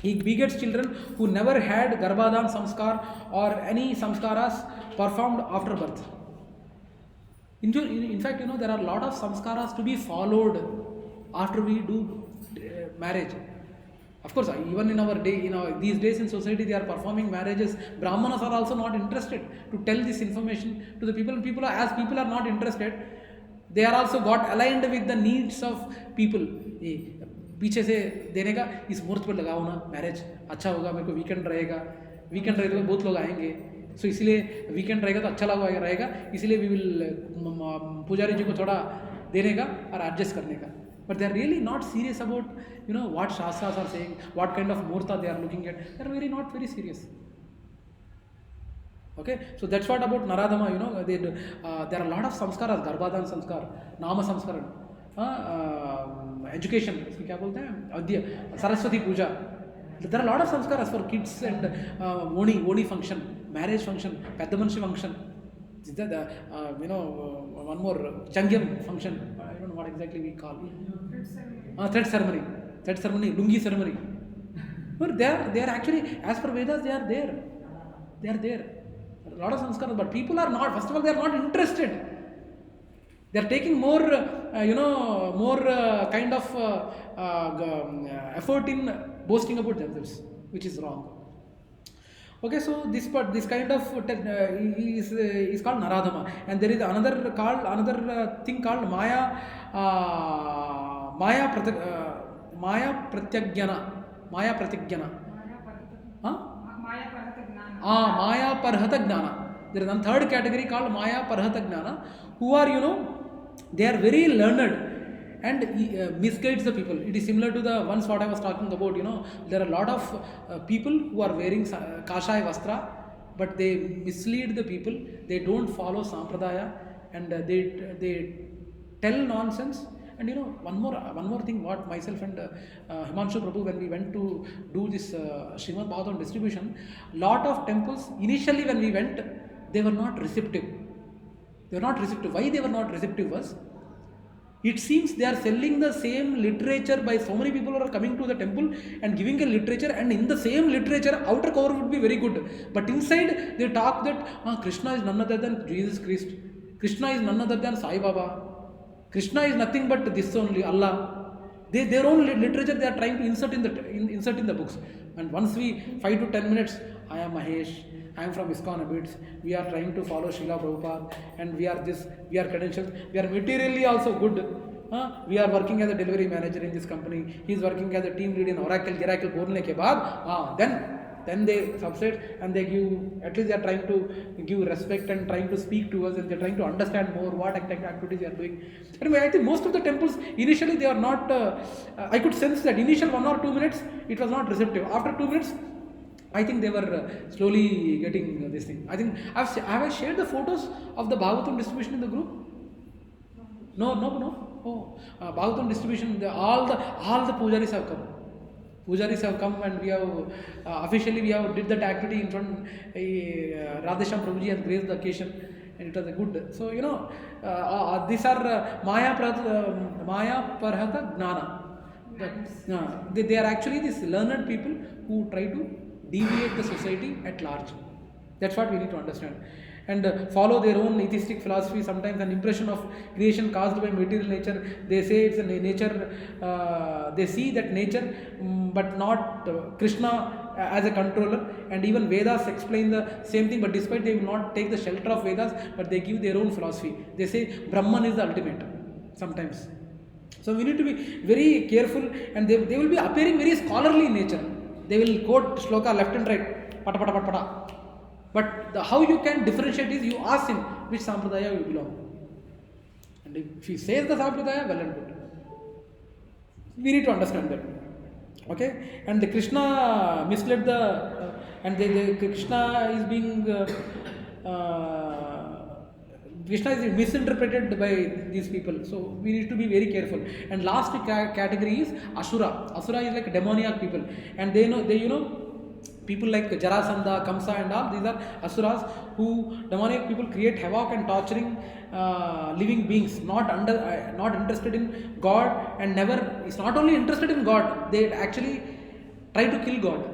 he begets children who never had garbhadan samskar or any samskaras performed after birth. In fact, there are a lot of samskaras to be followed after we do marriage. Of course, even in our day, these days in society, they are performing marriages. Brahmanas are also not interested to tell this information to the people. People are not interested, they are also got aligned with the needs of people. पीछे से देने का, इस मुहूर्त पर लगाओ ना, marriage अच्छा होगा, मेरे को वीकेंड रहेगा तो बहुत लोग आएंगे, सो इसलिए वीकेंड रहेगा तो अच्छा रहेगा, इसलिए वी विल पुजारी जी को थोड़ा देने का और एडजस्ट करने का. But they are really not serious about what shastras are saying, what kind of muhurta they are looking at. They are not very serious. Okay, so that's what about Naradhama. There are a lot of samskaras, garbhadan samskar, nama samskaran, education, इसको क्या बोलते हैं, अद्य सरस्वती पूजा. There are a lot of samskaras for kids, and Oni function, marriage function, pedda manishi function. One more Changyam function. I don't know what exactly we call it. Thread ceremony, lungi ceremony. But they are actually, as per Vedas, they are there. A lot of samskaras, but people are not. First of all, they are not interested. They are taking more kind of effort in boasting about themselves, which is wrong. Okay, so this kind of is called Naradhama, and there is another thing called Maya Pratyagyana. Maya Parhata Gnana. There is a third category called Maya Parhata Gnana, who are they are very learned and misguides the people. It is similar to the ones what I was talking about. There are a lot of people who are wearing kashaya vastra, but they mislead the people. They don't follow sampradaya, and they tell nonsense. And one more thing, what myself and Himanshu Prabhu, when we went to do this Srimad Bhagavatam distribution, lot of temples initially when we went, they were not receptive. Why they were not receptive was, It seems they are selling the same literature by so many people who are coming to the temple and giving a literature, and in the same literature, outer cover would be very good. But inside, they talk that Krishna is none other than Jesus Christ. Krishna is none other than Sai Baba. Krishna is nothing but this only, Allah. Their own literature they are trying to insert in the books. And once we 5 to 10 minutes, I am Mahesh, I am from ISKCON Abits, we are trying to follow Srila Prabhupada, and we are this, we are credentials, we are materially also good. We are working as a delivery manager in this company, he is working as a team lead in Oracle, Giracle, borne ke baad, then they subset and they give, at least they are trying to give respect and trying to speak to us, and they are trying to understand more what activities they are doing. Anyway, I think most of the temples, initially they are not, I could sense that initial 1 or 2 minutes, it was not receptive. After 2 minutes, I think they were slowly getting this thing. I think, have I shared the photos of the Bhagavatam distribution in the group? No. Oh, Bhagavatam distribution, all the pujaris have come. Pujaris have come, and we have officially did that activity in front. Radhesham Prabhuji has graced the occasion, and it was a good. So these are Maya Parhata Gnana. They are actually these learned people who try to deviate the society at large. That's what we need to understand. And follow their own atheistic philosophy, sometimes an impression of creation caused by material nature. They say it's a nature, they see that nature, but not Krishna as a controller. And even Vedas explain the same thing, but despite they will not take the shelter of Vedas, but they give their own philosophy. They say Brahman is the ultimate, sometimes. So we need to be very careful, and they will be appearing very scholarly in nature. They will quote shloka left and right, pata pata pata pata. But how you can differentiate is you ask him which sampradaya you belong. And if he says the sampradaya, well and good. We need to understand that. Okay? And the Krishna misled and the Krishna is being Krishna is misinterpreted by these people. So we need to be very careful. And last category is Asura. Asura is like demoniac people. And they people like Jarasandha, Kamsa and all, these are Asuras, who demoniac people create havoc and torturing living beings, not interested in God, and it's not only interested in God, they actually try to kill God.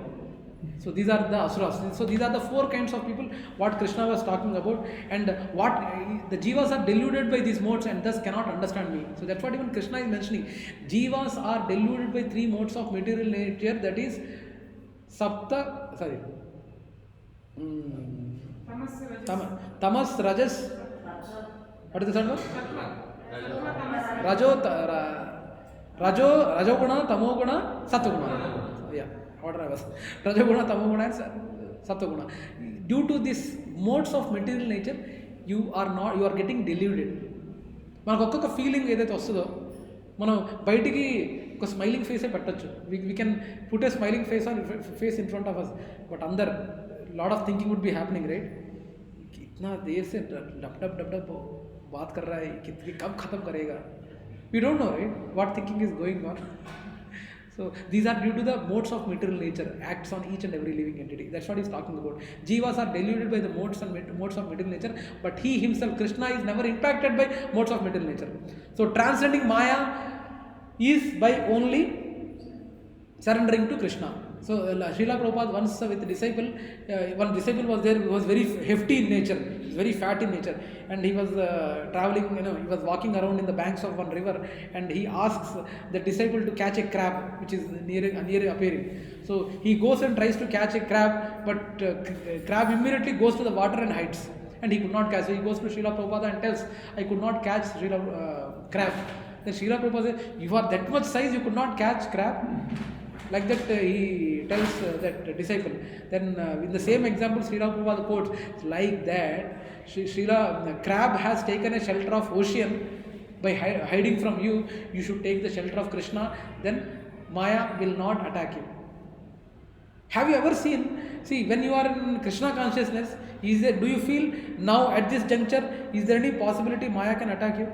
So these are the Asuras. So these are the 4 kinds of people what Krishna was talking about, and what the Jivas are deluded by these modes and thus cannot understand me. So that's what even Krishna is mentioning. Jivas are deluded by 3 modes of material nature, that is Tamas, Rajas, what is the third one? Rajoguna, Tamoguna, Satoguna. Yeah, order I was. Rajoguna, Tamoguna and Satoguna. Due to these modes of material nature, you are getting deluded. మనకు ఒక్కొక్క feeling ఏదైతే వస్తుందో మనం బయటికి ఒక smiling ఫేసే పెట్టచ్చు. We can put a smiling face in front of us, but under lot of thinking would be happening, right? कितना देर से डब बात कर रहा है, कब खत्म करेगा? We don't know, right? What thinking is going on. So these are due to the modes of material nature, acts on each and every living entity. That's what he's talking about. Jivas are deluded by the modes of material nature, but he himself, Krishna, is never impacted by modes of material nature. So transcending Maya is by only surrendering to Krishna. So Srila Prabhupada once with a disciple, one disciple was there, who was very hefty in nature, very fat in nature, and he was traveling, he was walking around in the banks of one river, and he asks the disciple to catch a crab which is near appearing. So he goes and tries to catch a crab, but crab immediately goes to the water and hides, and he could not catch. So he goes to Srila Prabhupada and tells, I could not catch crab. Then Srila Prabhupada says, you are that much size, you could not catch crab? Like that he tells that disciple. Then in the same example, Srila Prabhupada quotes, like that, crab has taken a shelter of ocean by hiding from you, you should take the shelter of Krishna, then Maya will not attack you. Have you ever seen, when you are in Krishna consciousness, do you feel now at this juncture, is there any possibility Maya can attack you?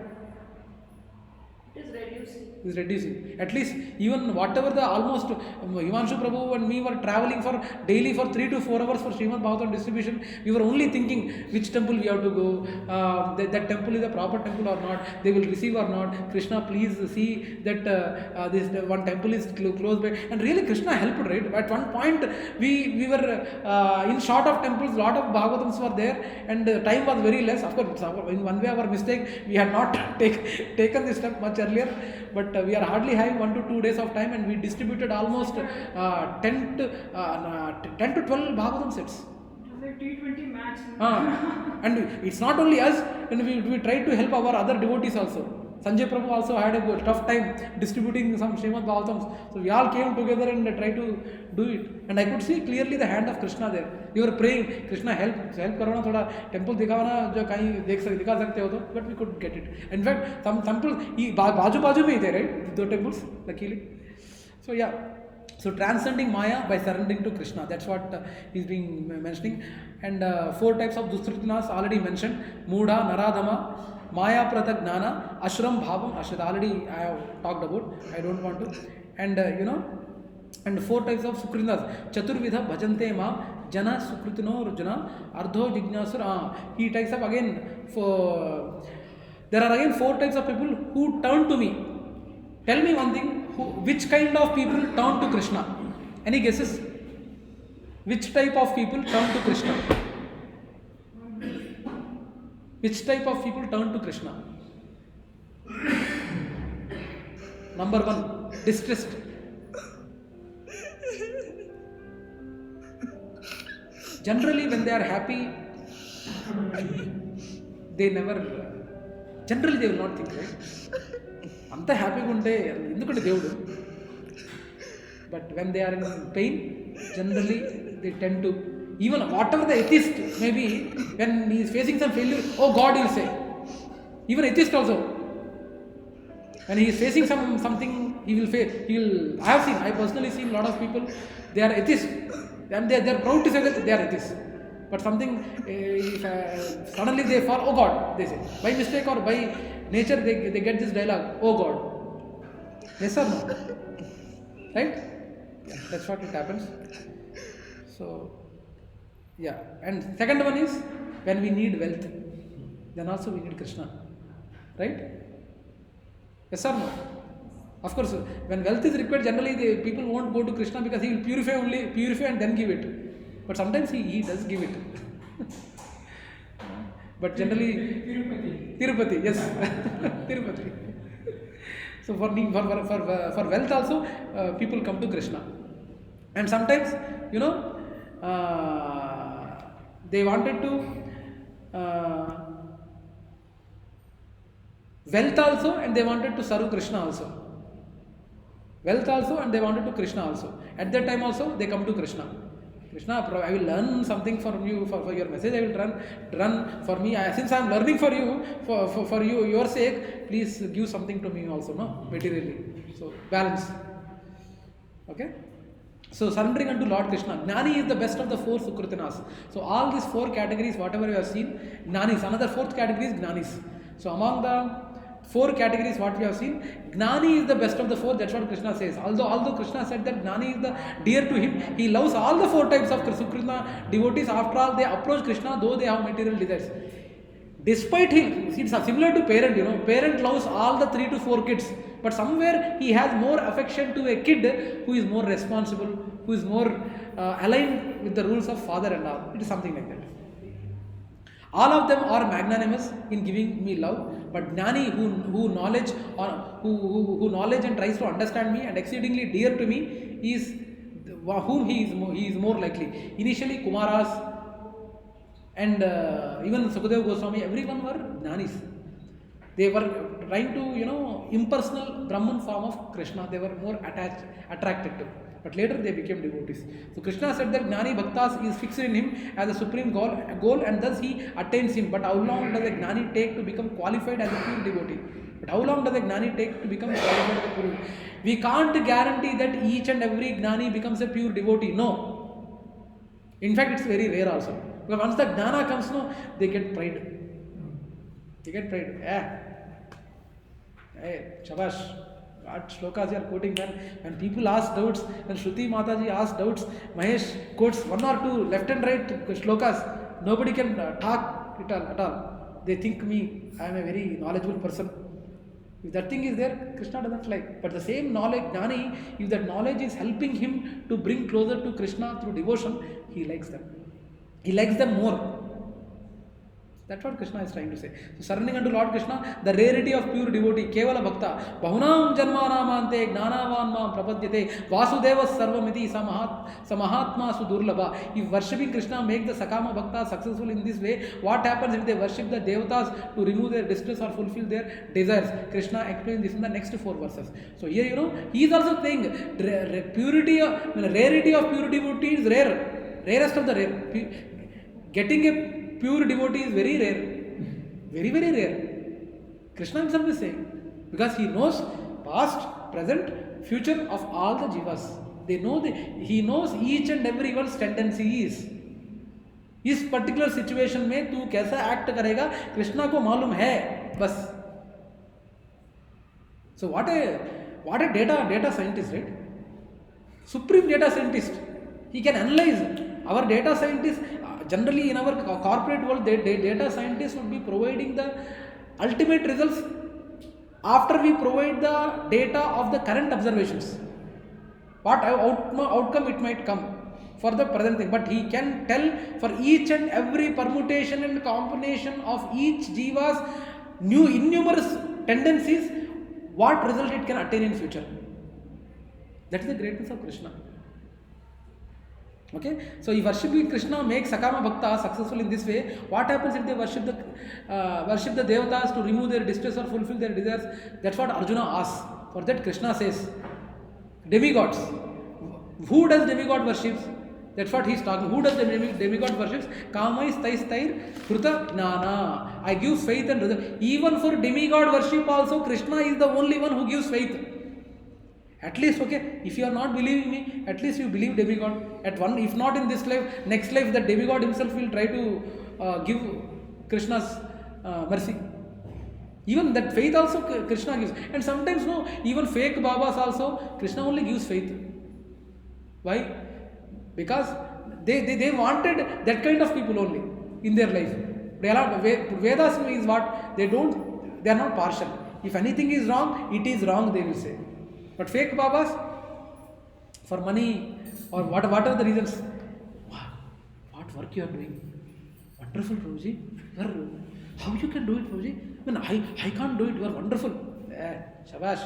It is reducing. is reducing. At least even whatever the almost Himanshu Prabhu and me were traveling for daily for 3 to 4 hours for Srimad Bhagavatam distribution, we were only thinking which temple we have to go, that temple is a proper temple or not, they will receive or not. Krishna, please see that this one temple is close by. And really Krishna helped, right? At one point we were in short of temples, lot of Bhagavatams were there, and time was very less. Of course, in one way our mistake, we had not taken this step much earlier, but we are hardly having 1 to 2 days of time, and we distributed almost 10 to 12 Bhagavatam sets. It was a T20 match. And it's not only us, and we tried to help our other devotees also. Sanjay Prabhu also had a tough time distributing some Srimad Bhagavatams. So we all came together and tried to do it. And I could see clearly the hand of Krishna there. You were praying, Krishna help करो ना थोड़ा temple दिखाओ ना जो कहीं दिखा सकते हो तो. But we could get it. In fact, some temples बाजू में ही थे, right? The temples, luckily. So yeah. So transcending Maya by surrendering to Krishna. That's what he's being mentioning. And 4 types of Duskritinas already mentioned. Mudha, Naradama, Maya Prata Gnana, Ashram Bhavam, Ashram. Already I have talked about. I don't want to. And and 4 types of Sukritas. Chaturvidha Bhajante Ma, Jana Sukritino Rujana, Ardho Jignasur. He takes up again for. There are again 4 types of people who turn to me. Tell me one thing, which kind of people turn to Krishna? Any guesses? Which type of people turn to Krishna? Which type of people turn to Krishna? Number 1, distressed. Generally, when they are happy, they never, generally they will not think, right? అంత హ్యాపీగా ఉంటే ఎందుకంటే దేవుడు. But when they are in pain generally they tend to even whatever the atheist maybe when he is facing some failure, oh God will say. Even atheist also when he is facing something, he will I have seen, I personally seen lot of people, they are atheists and they are proud to say that they are atheists, but something suddenly they fall, oh God, they say, by mistake or by nature they get this dialogue, oh God. Yes or no? Right? Yeah, that's what it happens. So yeah, and second one is when we need wealth, then also we need Krishna, right? Yes or no? Of course, when wealth is required, generally the people won't go to Krishna because he will purify and then give it. But sometimes he does give it. But generally, Tirupati, yes, Tirupati. So for wealth also, people come to Krishna. And sometimes, they wanted to wealth also, and they wanted to serve Krishna also. Wealth also, and they wanted to Krishna also. At that time also, they come to Krishna. Krishna, I will learn something from you, for your message I will run for me. Since I am learning for you, for you, your sake, please give something to me also, no? Materially. So, balance. Okay? So, surrendering unto Lord Krishna. Gnani is the best of the 4 Sukritinas. So, all these 4 categories, whatever you have seen, Gnanis. Another 4th category is Gnanis. So, among the 4 categories what we have seen, Gnani is the best of the 4. That's what Krishna says. Although Krishna said that Gnani is the dear to him, he loves all the 4 types of Sukrita devotees. After all, they approach Krishna though they have material desires. Despite him, it's similar to parent, parent loves all the 3 to 4 kids, but somewhere he has more affection to a kid who is more responsible, who is more aligned with the rules of father and all. It is something like that. All of them are magnanimous in giving me love, but Gnani who knowledge and tries to understand me and exceedingly dear to me is whom he is more likely. Initially Kumaras and even Sukadeva Goswami, everyone were Gnanis. They were trying to impersonal Brahman form of Krishna. They were more attracted to. But later they became devotees. So Krishna said that Gnani Bhaktas is fixed in him as a supreme goal, and thus he attains him. But how long does a Gnani take to become qualified as a pure devotee? But how long does a Gnani take to become qualified as a pure devotee? We can't guarantee that each and every Gnani becomes a pure devotee. No. In fact, it's very rare also. Because once the Gnana comes, they get pride. Hey, shabash. what shlokas you are quoting, man. When people ask doubts, when Shruti Mataji asks doubts, Mahesh quotes one or two left and right shlokas. Nobody can talk it all, at all. They think me, I am a very knowledgeable person. If that thing is there, Krishna doesn't like. But the same knowledge, Jnani, if that knowledge is helping him to bring closer to Krishna through devotion, he likes them. He likes them more. That's what Krishna is trying to say. So surrendering unto Lord Krishna, the rarity of pure devotee, Kevala Bhakta, Bahunam Janmanamante, Gnanavan Mam Prapadyate, Vasudeva Sarvamiti Samahatma Sudurlabha. If worshipping Krishna makes the Sakama Bhakta successful in this way, what happens if they worship the Devatas to remove their distress or fulfill their desires? Krishna explains this in the next 4 verses. So here, he is also saying rarity of pure devotee is rare. Rarest of the rare. Getting a pure devotee is very rare. Very, very rare. Krishna himself is saying. Because he knows past, present, future of all the jivas. He knows each and everyone's tendencies. इस particular situation में तू कैसा act करेगा कृष्णा को मालूम है बस. So what a data scientist, right? Supreme data scientist. He can analyze. Our data scientists, generally in our corporate world, data scientists would be providing the ultimate results after we provide the data of the current observations. What outcome it might come for the present thing. But he can tell for each and every permutation and combination of each jiva's new innumerous tendencies, what result it can attain in future. That is the greatness of Krishna. Okay, so if worshiping Krishna makes Sakama Bhakta successful in this way, what happens if they worship the Devatas to remove their distress or fulfill their desires? That's what Arjuna asks. For that Krishna says, demigods. Who does demigod worships? That's what he's talking. Who does demigod worships? Kamais taistair kruta gnana. I give faith and rhythm. Even for demigod worship also, Krishna is the only one who gives faith. At least, okay, if you are not believing me, at least you believe demigod. If not in this life, next life, the demigod himself will try to give Krishna's mercy. Even that faith also Krishna gives. And sometimes, no, even fake Babas also, Krishna only gives faith. Why? Because they wanted that kind of people only in their life. Vedas is what? They are not partial. If anything is wrong, it is wrong, they will say. But fake Babas, for money or whatever the reasons, what work you are doing? Wonderful, Prabhuji. How you can do it, Prabhuji? I can't do it, you are wonderful. Shabash.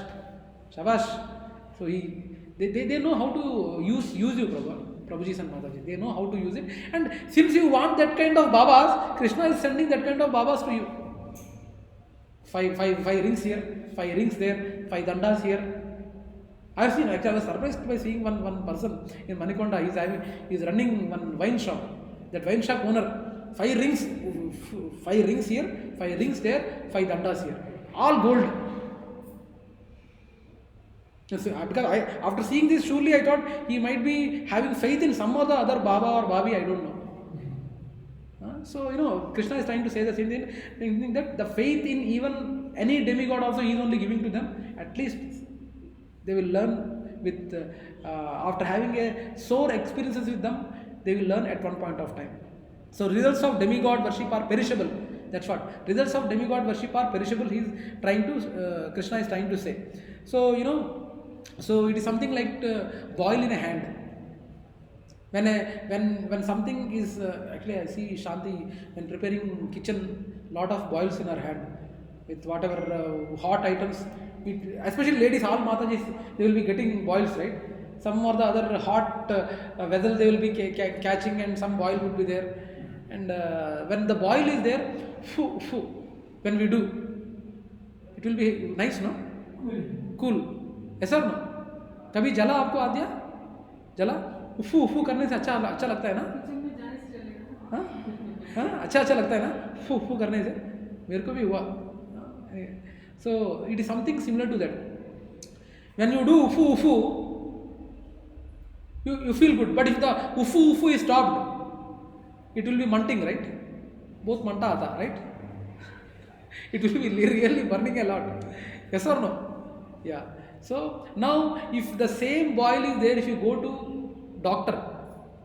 So they know how to use you, Prabhuji and Mataji. They know how to use it. And since you want that kind of Babas, Krishna is sending that kind of Babas to you. Five rings here, 5 rings there, 5 dandas here. I have seen, actually, I was surprised by seeing one person in Manikonda. He's running one wine shop. That wine shop owner, 5 rings here, 5 rings there, 5 dandas here. All gold. Because after seeing this, surely I thought he might be having faith in some other Baba or Babi, I don't know. So, Krishna is trying to say the same thing, that the faith in even any demigod also he is only giving to them. At least they will learn with, after having a sore experiences with them, they will learn at one point of time. So results of demigod worship are perishable. That's what. Results of demigod worship are perishable. Krishna is trying to say. So, so it is something like boil in a hand. When something is, actually I see Shanti, when preparing kitchen, lot of boils in her hand. With whatever hot items, especially ladies, all Matajis, they will be getting boils, right? Some or the other hot vessel they will be catching, and some boil would be there. And when the boil is there, when we do, it will be nice, no? Cool. Yes or no? कभी जला आपको आ दिया? जला? उफू करने से अच्छा लगता है ना? हाँ? अच्छा लगता है ना? उफू करने से मेरे को भी हुआ. So it is something similar to that. When you do ufu, you feel good. But if the ufu is stopped, it will be munting, right? Both manta aata, right? It will be really burning a lot. Yes or no? Yeah. So now if the same boil is there, if you go to doctor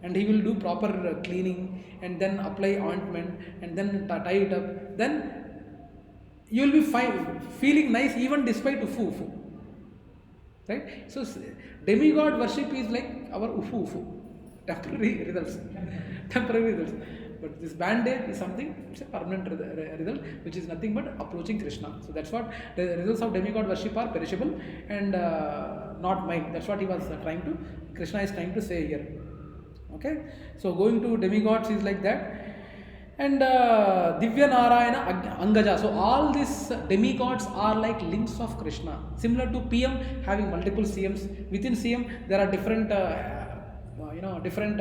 and he will do proper cleaning and then apply ointment and then tie it up, then you will be fine, feeling nice even despite ufu ufu. Right? So demigod worship is like our ufu ufu, temporary results. Temporary results. But this band-aid is something, it's a permanent result, which is nothing but approaching Krishna. So that's what the results of demigod worship are perishable and not mine. That's what he was Krishna is trying to say here. Okay? So going to demigods is like that. And Divya Narayana Angaja. So all these demigods are like links of Krishna. Similar to PM having multiple CMs. Within CM there are different, different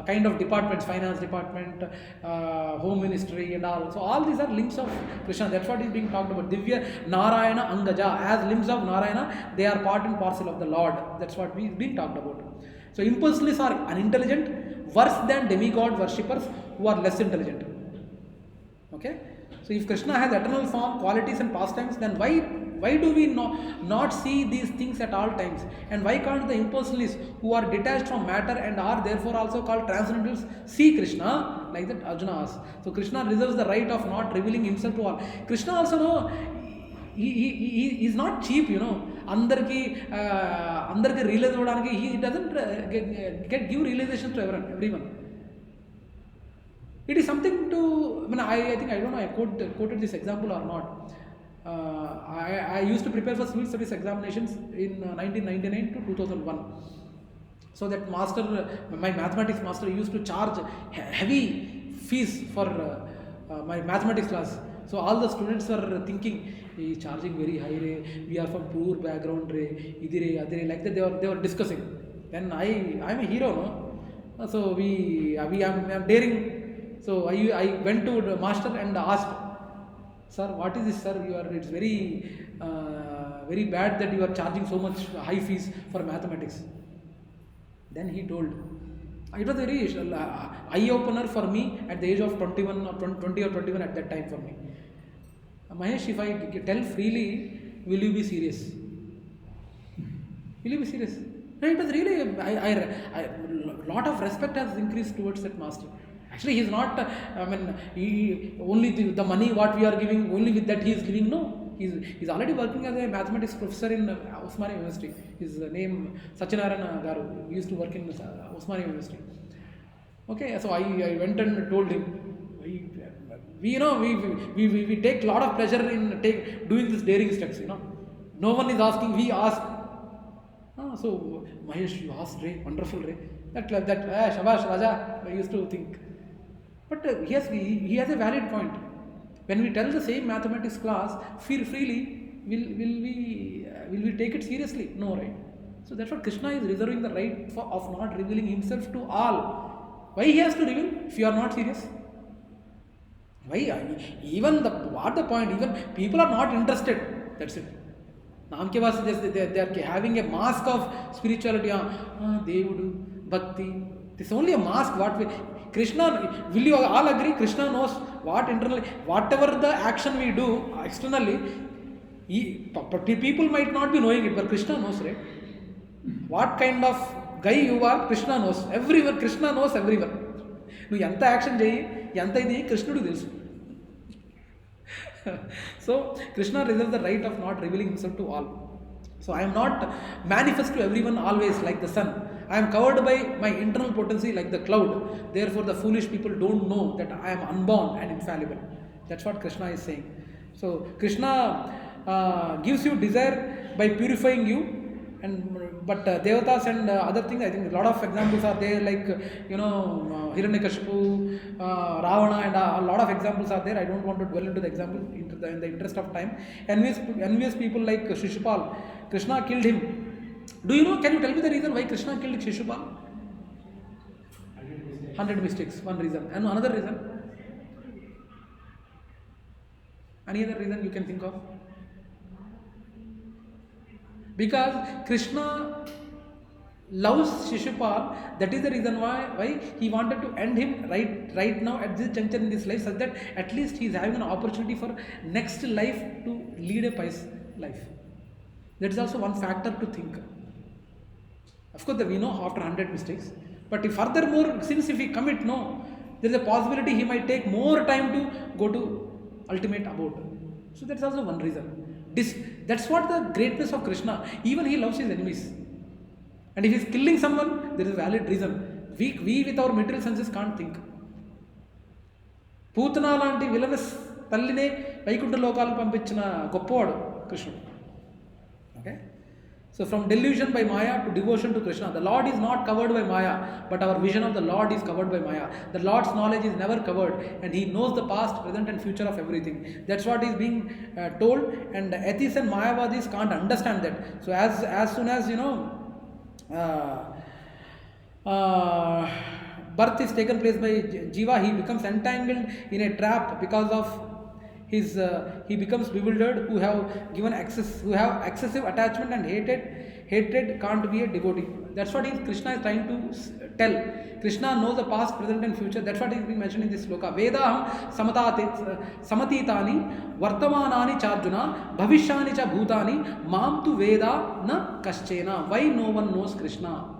kind of departments, finance department, home ministry and all. So all these are links of Krishna. That's what is being talked about. Divya Narayana Angaja. As limbs of Narayana, they are part and parcel of the Lord. That's what is being talked about. So impulseless are unintelligent, worse than demigod worshippers who are less intelligent. Okay? So if Krishna has eternal form, qualities and pastimes, then why do we not see these things at all times? And why can't the impulsionists who are detached from matter and are therefore also called transcendentals see Krishna? Like that Arjuna asked. So Krishna reserves the right of not revealing himself to all. Krishna also he is not cheap, అందరికి realise అవ్వడానికి he doesn't give realization to everyone. It is something to, I think, I don't know, I quoted this example or not. I used to prepare for civil service examinations in 1999 to 2001. So that master, my mathematics master, used to charge heavy fees for my mathematics class. So all the students were thinking, he is charging very high, we are from poor background, idire, like that they were discussing. Then I am a hero, no? So I am daring. So I went to the master and asked, sir, what is this, sir? It's very very bad that you are charging so much high fees for mathematics. Then he told, it was very eye opener for me at the age of 21 or 20 or 21 at that time for me. Mahesh, if I tell freely, will you be serious? Will you be serious? No, it was really, lot of respect has increased towards that master. Actually, he is not, only the money what we are giving, only with that he is giving. No, he's already working as a mathematics professor in Osmania University. His name Satyanarayana Garu. He used to work in Osmania University. Okay, so I went and told him, we take a lot of pleasure in doing this daring steps. No one is asking, we ask. So Mahesh, you asked, Ray, wonderful, Ray. That Shabash Raja, I used to think. But he has a valid point. When we tell the same mathematics class, feel freely, will we take it seriously? No, right? So that's what Krishna is reserving the right of not revealing himself to all. Why he has to reveal if you are not serious? Why? Even what the point? Even people are not interested. That's it. Naam ke vaste they are having a mask of spirituality. Devudu, bhakti. This is only a mask. Krishna, will you all agree? Krishna knows what internally, whatever the action we do externally, people might not be knowing it, but Krishna knows, right? What kind of guy you are, Krishna knows. Everyone, Krishna knows everyone. You yanta action jayi, yanta idi Krishna do this. So Krishna reserves the right of not revealing himself to all. So I am not manifest to everyone always like the sun. I am covered by my internal potency like the cloud. Therefore the foolish people don't know that I am unborn and infallible. That's what Krishna is saying. So Krishna gives you desire by purifying you, but devatas and other things, I think a lot of examples are there, like Hiranyakashipu, Ravana, and a lot of examples are there. I don't want to dwell into the example in the interest of time. Envious people like Shishupal, Krishna killed him. Do you know? Can you tell me the reason why Krishna killed Shishupal? 100 mistakes, one reason. And another reason? Any other reason you can think of? Because Krishna loves Shishupal. That is the reason why he wanted to end him right now at this juncture in this life, such that at least he is having an opportunity for next life to lead a pious life. That is also one factor to think. Of course, we know after 100 mistakes, but if furthermore, since if we commit, no, there is a possibility he might take more time to go to ultimate abode. So that's also one reason. That's what the greatness of Krishna. Even he loves his enemies. And if he is killing someone, there is a valid reason. We with our material senses can't think. Putana lanti villainous talline Vaikunta lokalu pampichina goppavadu Krishna. Okay? So from delusion by Maya to devotion to Krishna, the Lord is not covered by Maya, but our vision of the Lord is covered by Maya. The Lord's knowledge is never covered, and He knows the past, present and future of everything. That's what is being told, and atheists and Mayavadis can't understand that. So as soon as birth is taken place by Jiva, he becomes entangled in a trap because of he becomes bewildered, who have excessive attachment and hatred can't be a devotee. That's what Krishna is trying to tell. Krishna knows the past, present and future. That's what is being mentioned in this sloka. Vedaham samatitani vartamanani charjuna bhavishyani cha bhutani mam tu veda na kaschena. Why no one knows Krishna?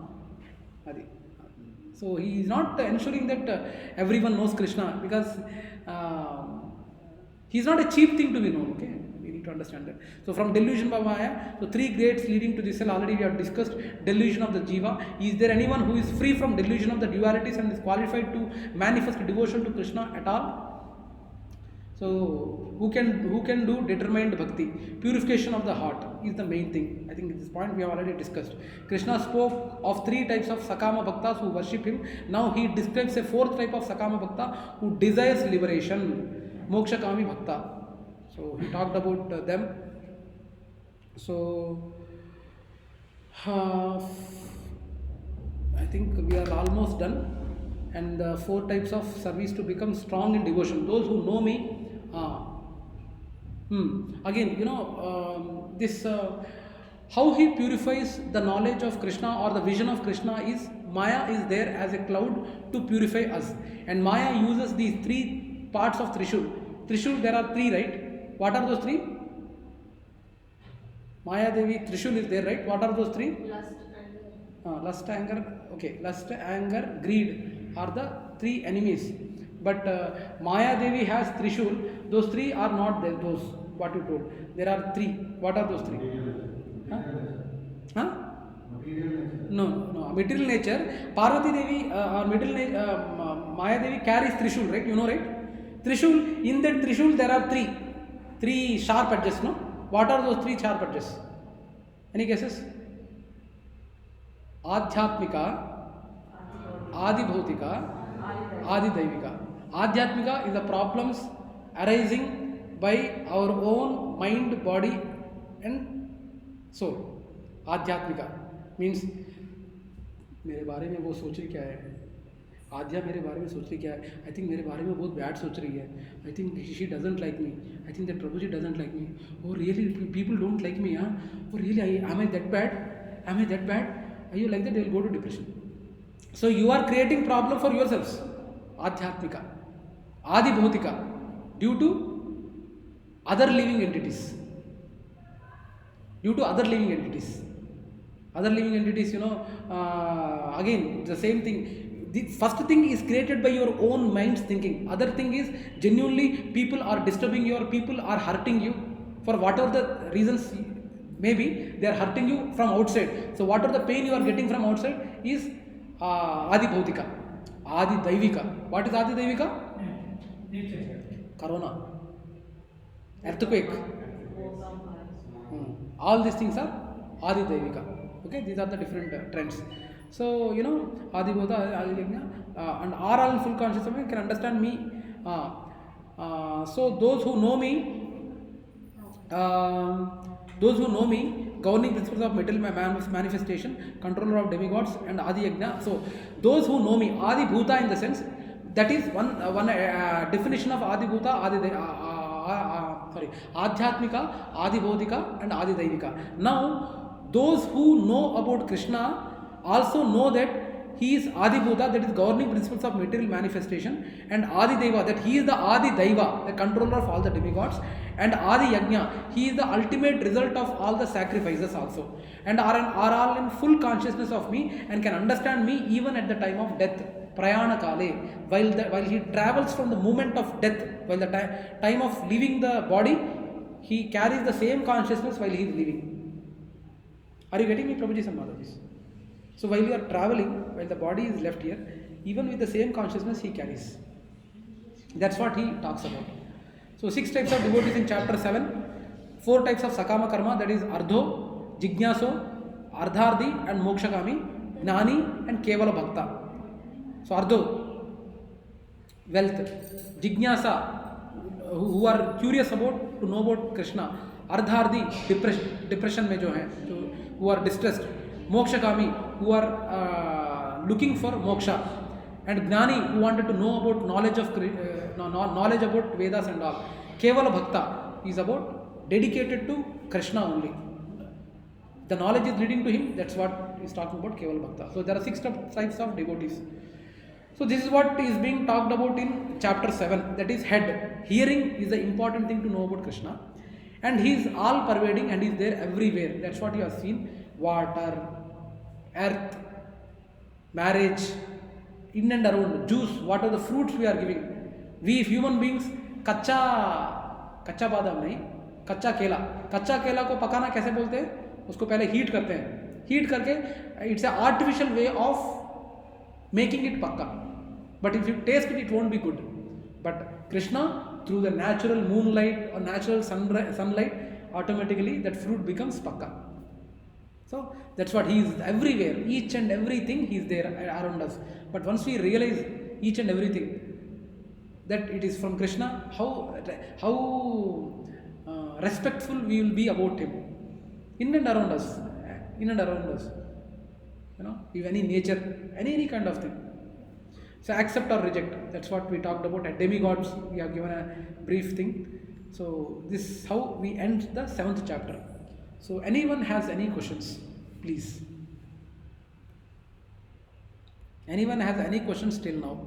So he is not ensuring that everyone knows Krishna, because he is not a cheap thing to be known. Okay, we need to understand that. So from delusion by Maya, so three grades leading to this cell already we have discussed. Delusion of the Jiva. Is there anyone who is free from delusion of the dualities and is qualified to manifest devotion to Krishna at all? So who can do determined bhakti? Purification of the heart is the main thing. I think at this point we have already discussed. Krishna spoke of three types of Sakama Bhaktas who worship him. Now he describes a fourth type of Sakama Bhakta who desires liberation, Moksha Kami Bhakta. So he talked about them. So I think we are almost done. And the four types of service to become strong in devotion. Those who know me, again, this how he purifies the knowledge of Krishna or the vision of Krishna is Maya is there as a cloud to purify us, and Maya uses these three parts of Trishul. Trishul, there are three, right? What are those three? Maya Devi, Trishul is there, right? What are those three? Lust, anger, okay. Lust, anger, greed are the three enemies. But Maya Devi has Trishul. Those three are not there. Those what you told. There are three. What are those three? No. Material nature. Parvati Devi or Maya Devi carries Trishul, right? You know, right? Trishul. In that Trishul there are three sharp edges. No. What are those three sharp edges? Any guesses? Adhyatmika, Adibhautika, Adidaivika. Adhyatmika is the problems arising by our own mind, body and soul. Adhyatmika means मेरे बारे में वो सोच रही क्या है, आध्या मेरे बारे में सोच रही क्या है, आई थिंक मेरे बारे में बहुत बैड सोच रही है, I think she doesn't like me, I think that Prabhu ji doesn't like me, oh really people don't like me, oh really am I that bad, are you like that? They will go to depression. So you are creating problem for yourselves. Adhyatmika, Adibhautika, due to other living entities. Other living entities, again the same thing. The first thing is created by your own mind's thinking. Other thing is genuinely people are disturbing you, or people are hurting you for whatever the reasons. Maybe they are hurting you from outside. So whatever the pain you are getting from outside is Adi Bhautika, Adi Daivika. What is Adi Daivika? Corona, earthquake. All these things are Adi Daivika. Okay, these are the different trends. So Adi Bhauta, Adi Daivika, and are all in full consciousness can understand me. So those who know me, governing principles of material manifestation, controller of demigods and Adi Yajna. So those who know me, Adi Bhuta in the sense, that is one definition of Adi Bhuta, Adhyatmika, Adi Bhautika and Adi Daivika. Now those who know about Krishna also know that he is Adi Bhuta, that is governing principles of material manifestation, and Adi Deva, that he is the Adi Daiva, the controller of all the demigods, and Adi Yajna, he is the ultimate result of all the sacrifices also, and are all in full consciousness of me and can understand me even at the time of death. Prayana Kale, while he travels from the moment of death, while the time of leaving the body, he carries the same consciousness while he is leaving. Are you getting me, Prabhuji and Madhavji? So while you are traveling, while the body is left here, even with the same consciousness he carries. That's what he talks about. So 6 types of devotees in chapter 7, 4 types of Sakama Karma, that is Ardho, Jignaso, Ardhardi and Mokshakami, Gnani and Kevala Bhakta. So Ardho, wealth, Jignasa, who are curious about to know about Krishna, Ardhardi, depression mein jo hai, who are distressed, Mokshakami, who are looking for moksha, and Gnani, who wanted to know about knowledge about Vedas and all. Kevala Bhakta is about dedicated to Krishna only. The knowledge is leading to him, that's what he is talking about, Kevala Bhakta. So there are 6 types of devotees. So this is what is being talked about in chapter 7, that is head. Hearing is the important thing to know about Krishna, and he is all pervading and he is there everywhere. That's what you have seen. Water, earth, marriage, in and around, juice, what are the fruits we are giving. We human beings, कच्चा बादाम नहीं, कच्चा केला को पकाना कैसे बोलते हैं? उसको पहले हीट करते हैं, हीट करके it's an artificial way of making it pakka. But if you taste it, it won't be good. But Krishna, through the natural moonlight or natural sunlight, automatically that fruit becomes pakka. So that's what he is everywhere. Each and everything he is there around us. But once we realize each and everything, that it is from Krishna, how respectful we will be about him. In and around us. You know, if any nature, any kind of thing. So accept or reject. That's what we talked about. At demigods, we have given a brief thing. So this is how we end the 7th chapter. So anyone has any questions, please? Anyone has any questions till now?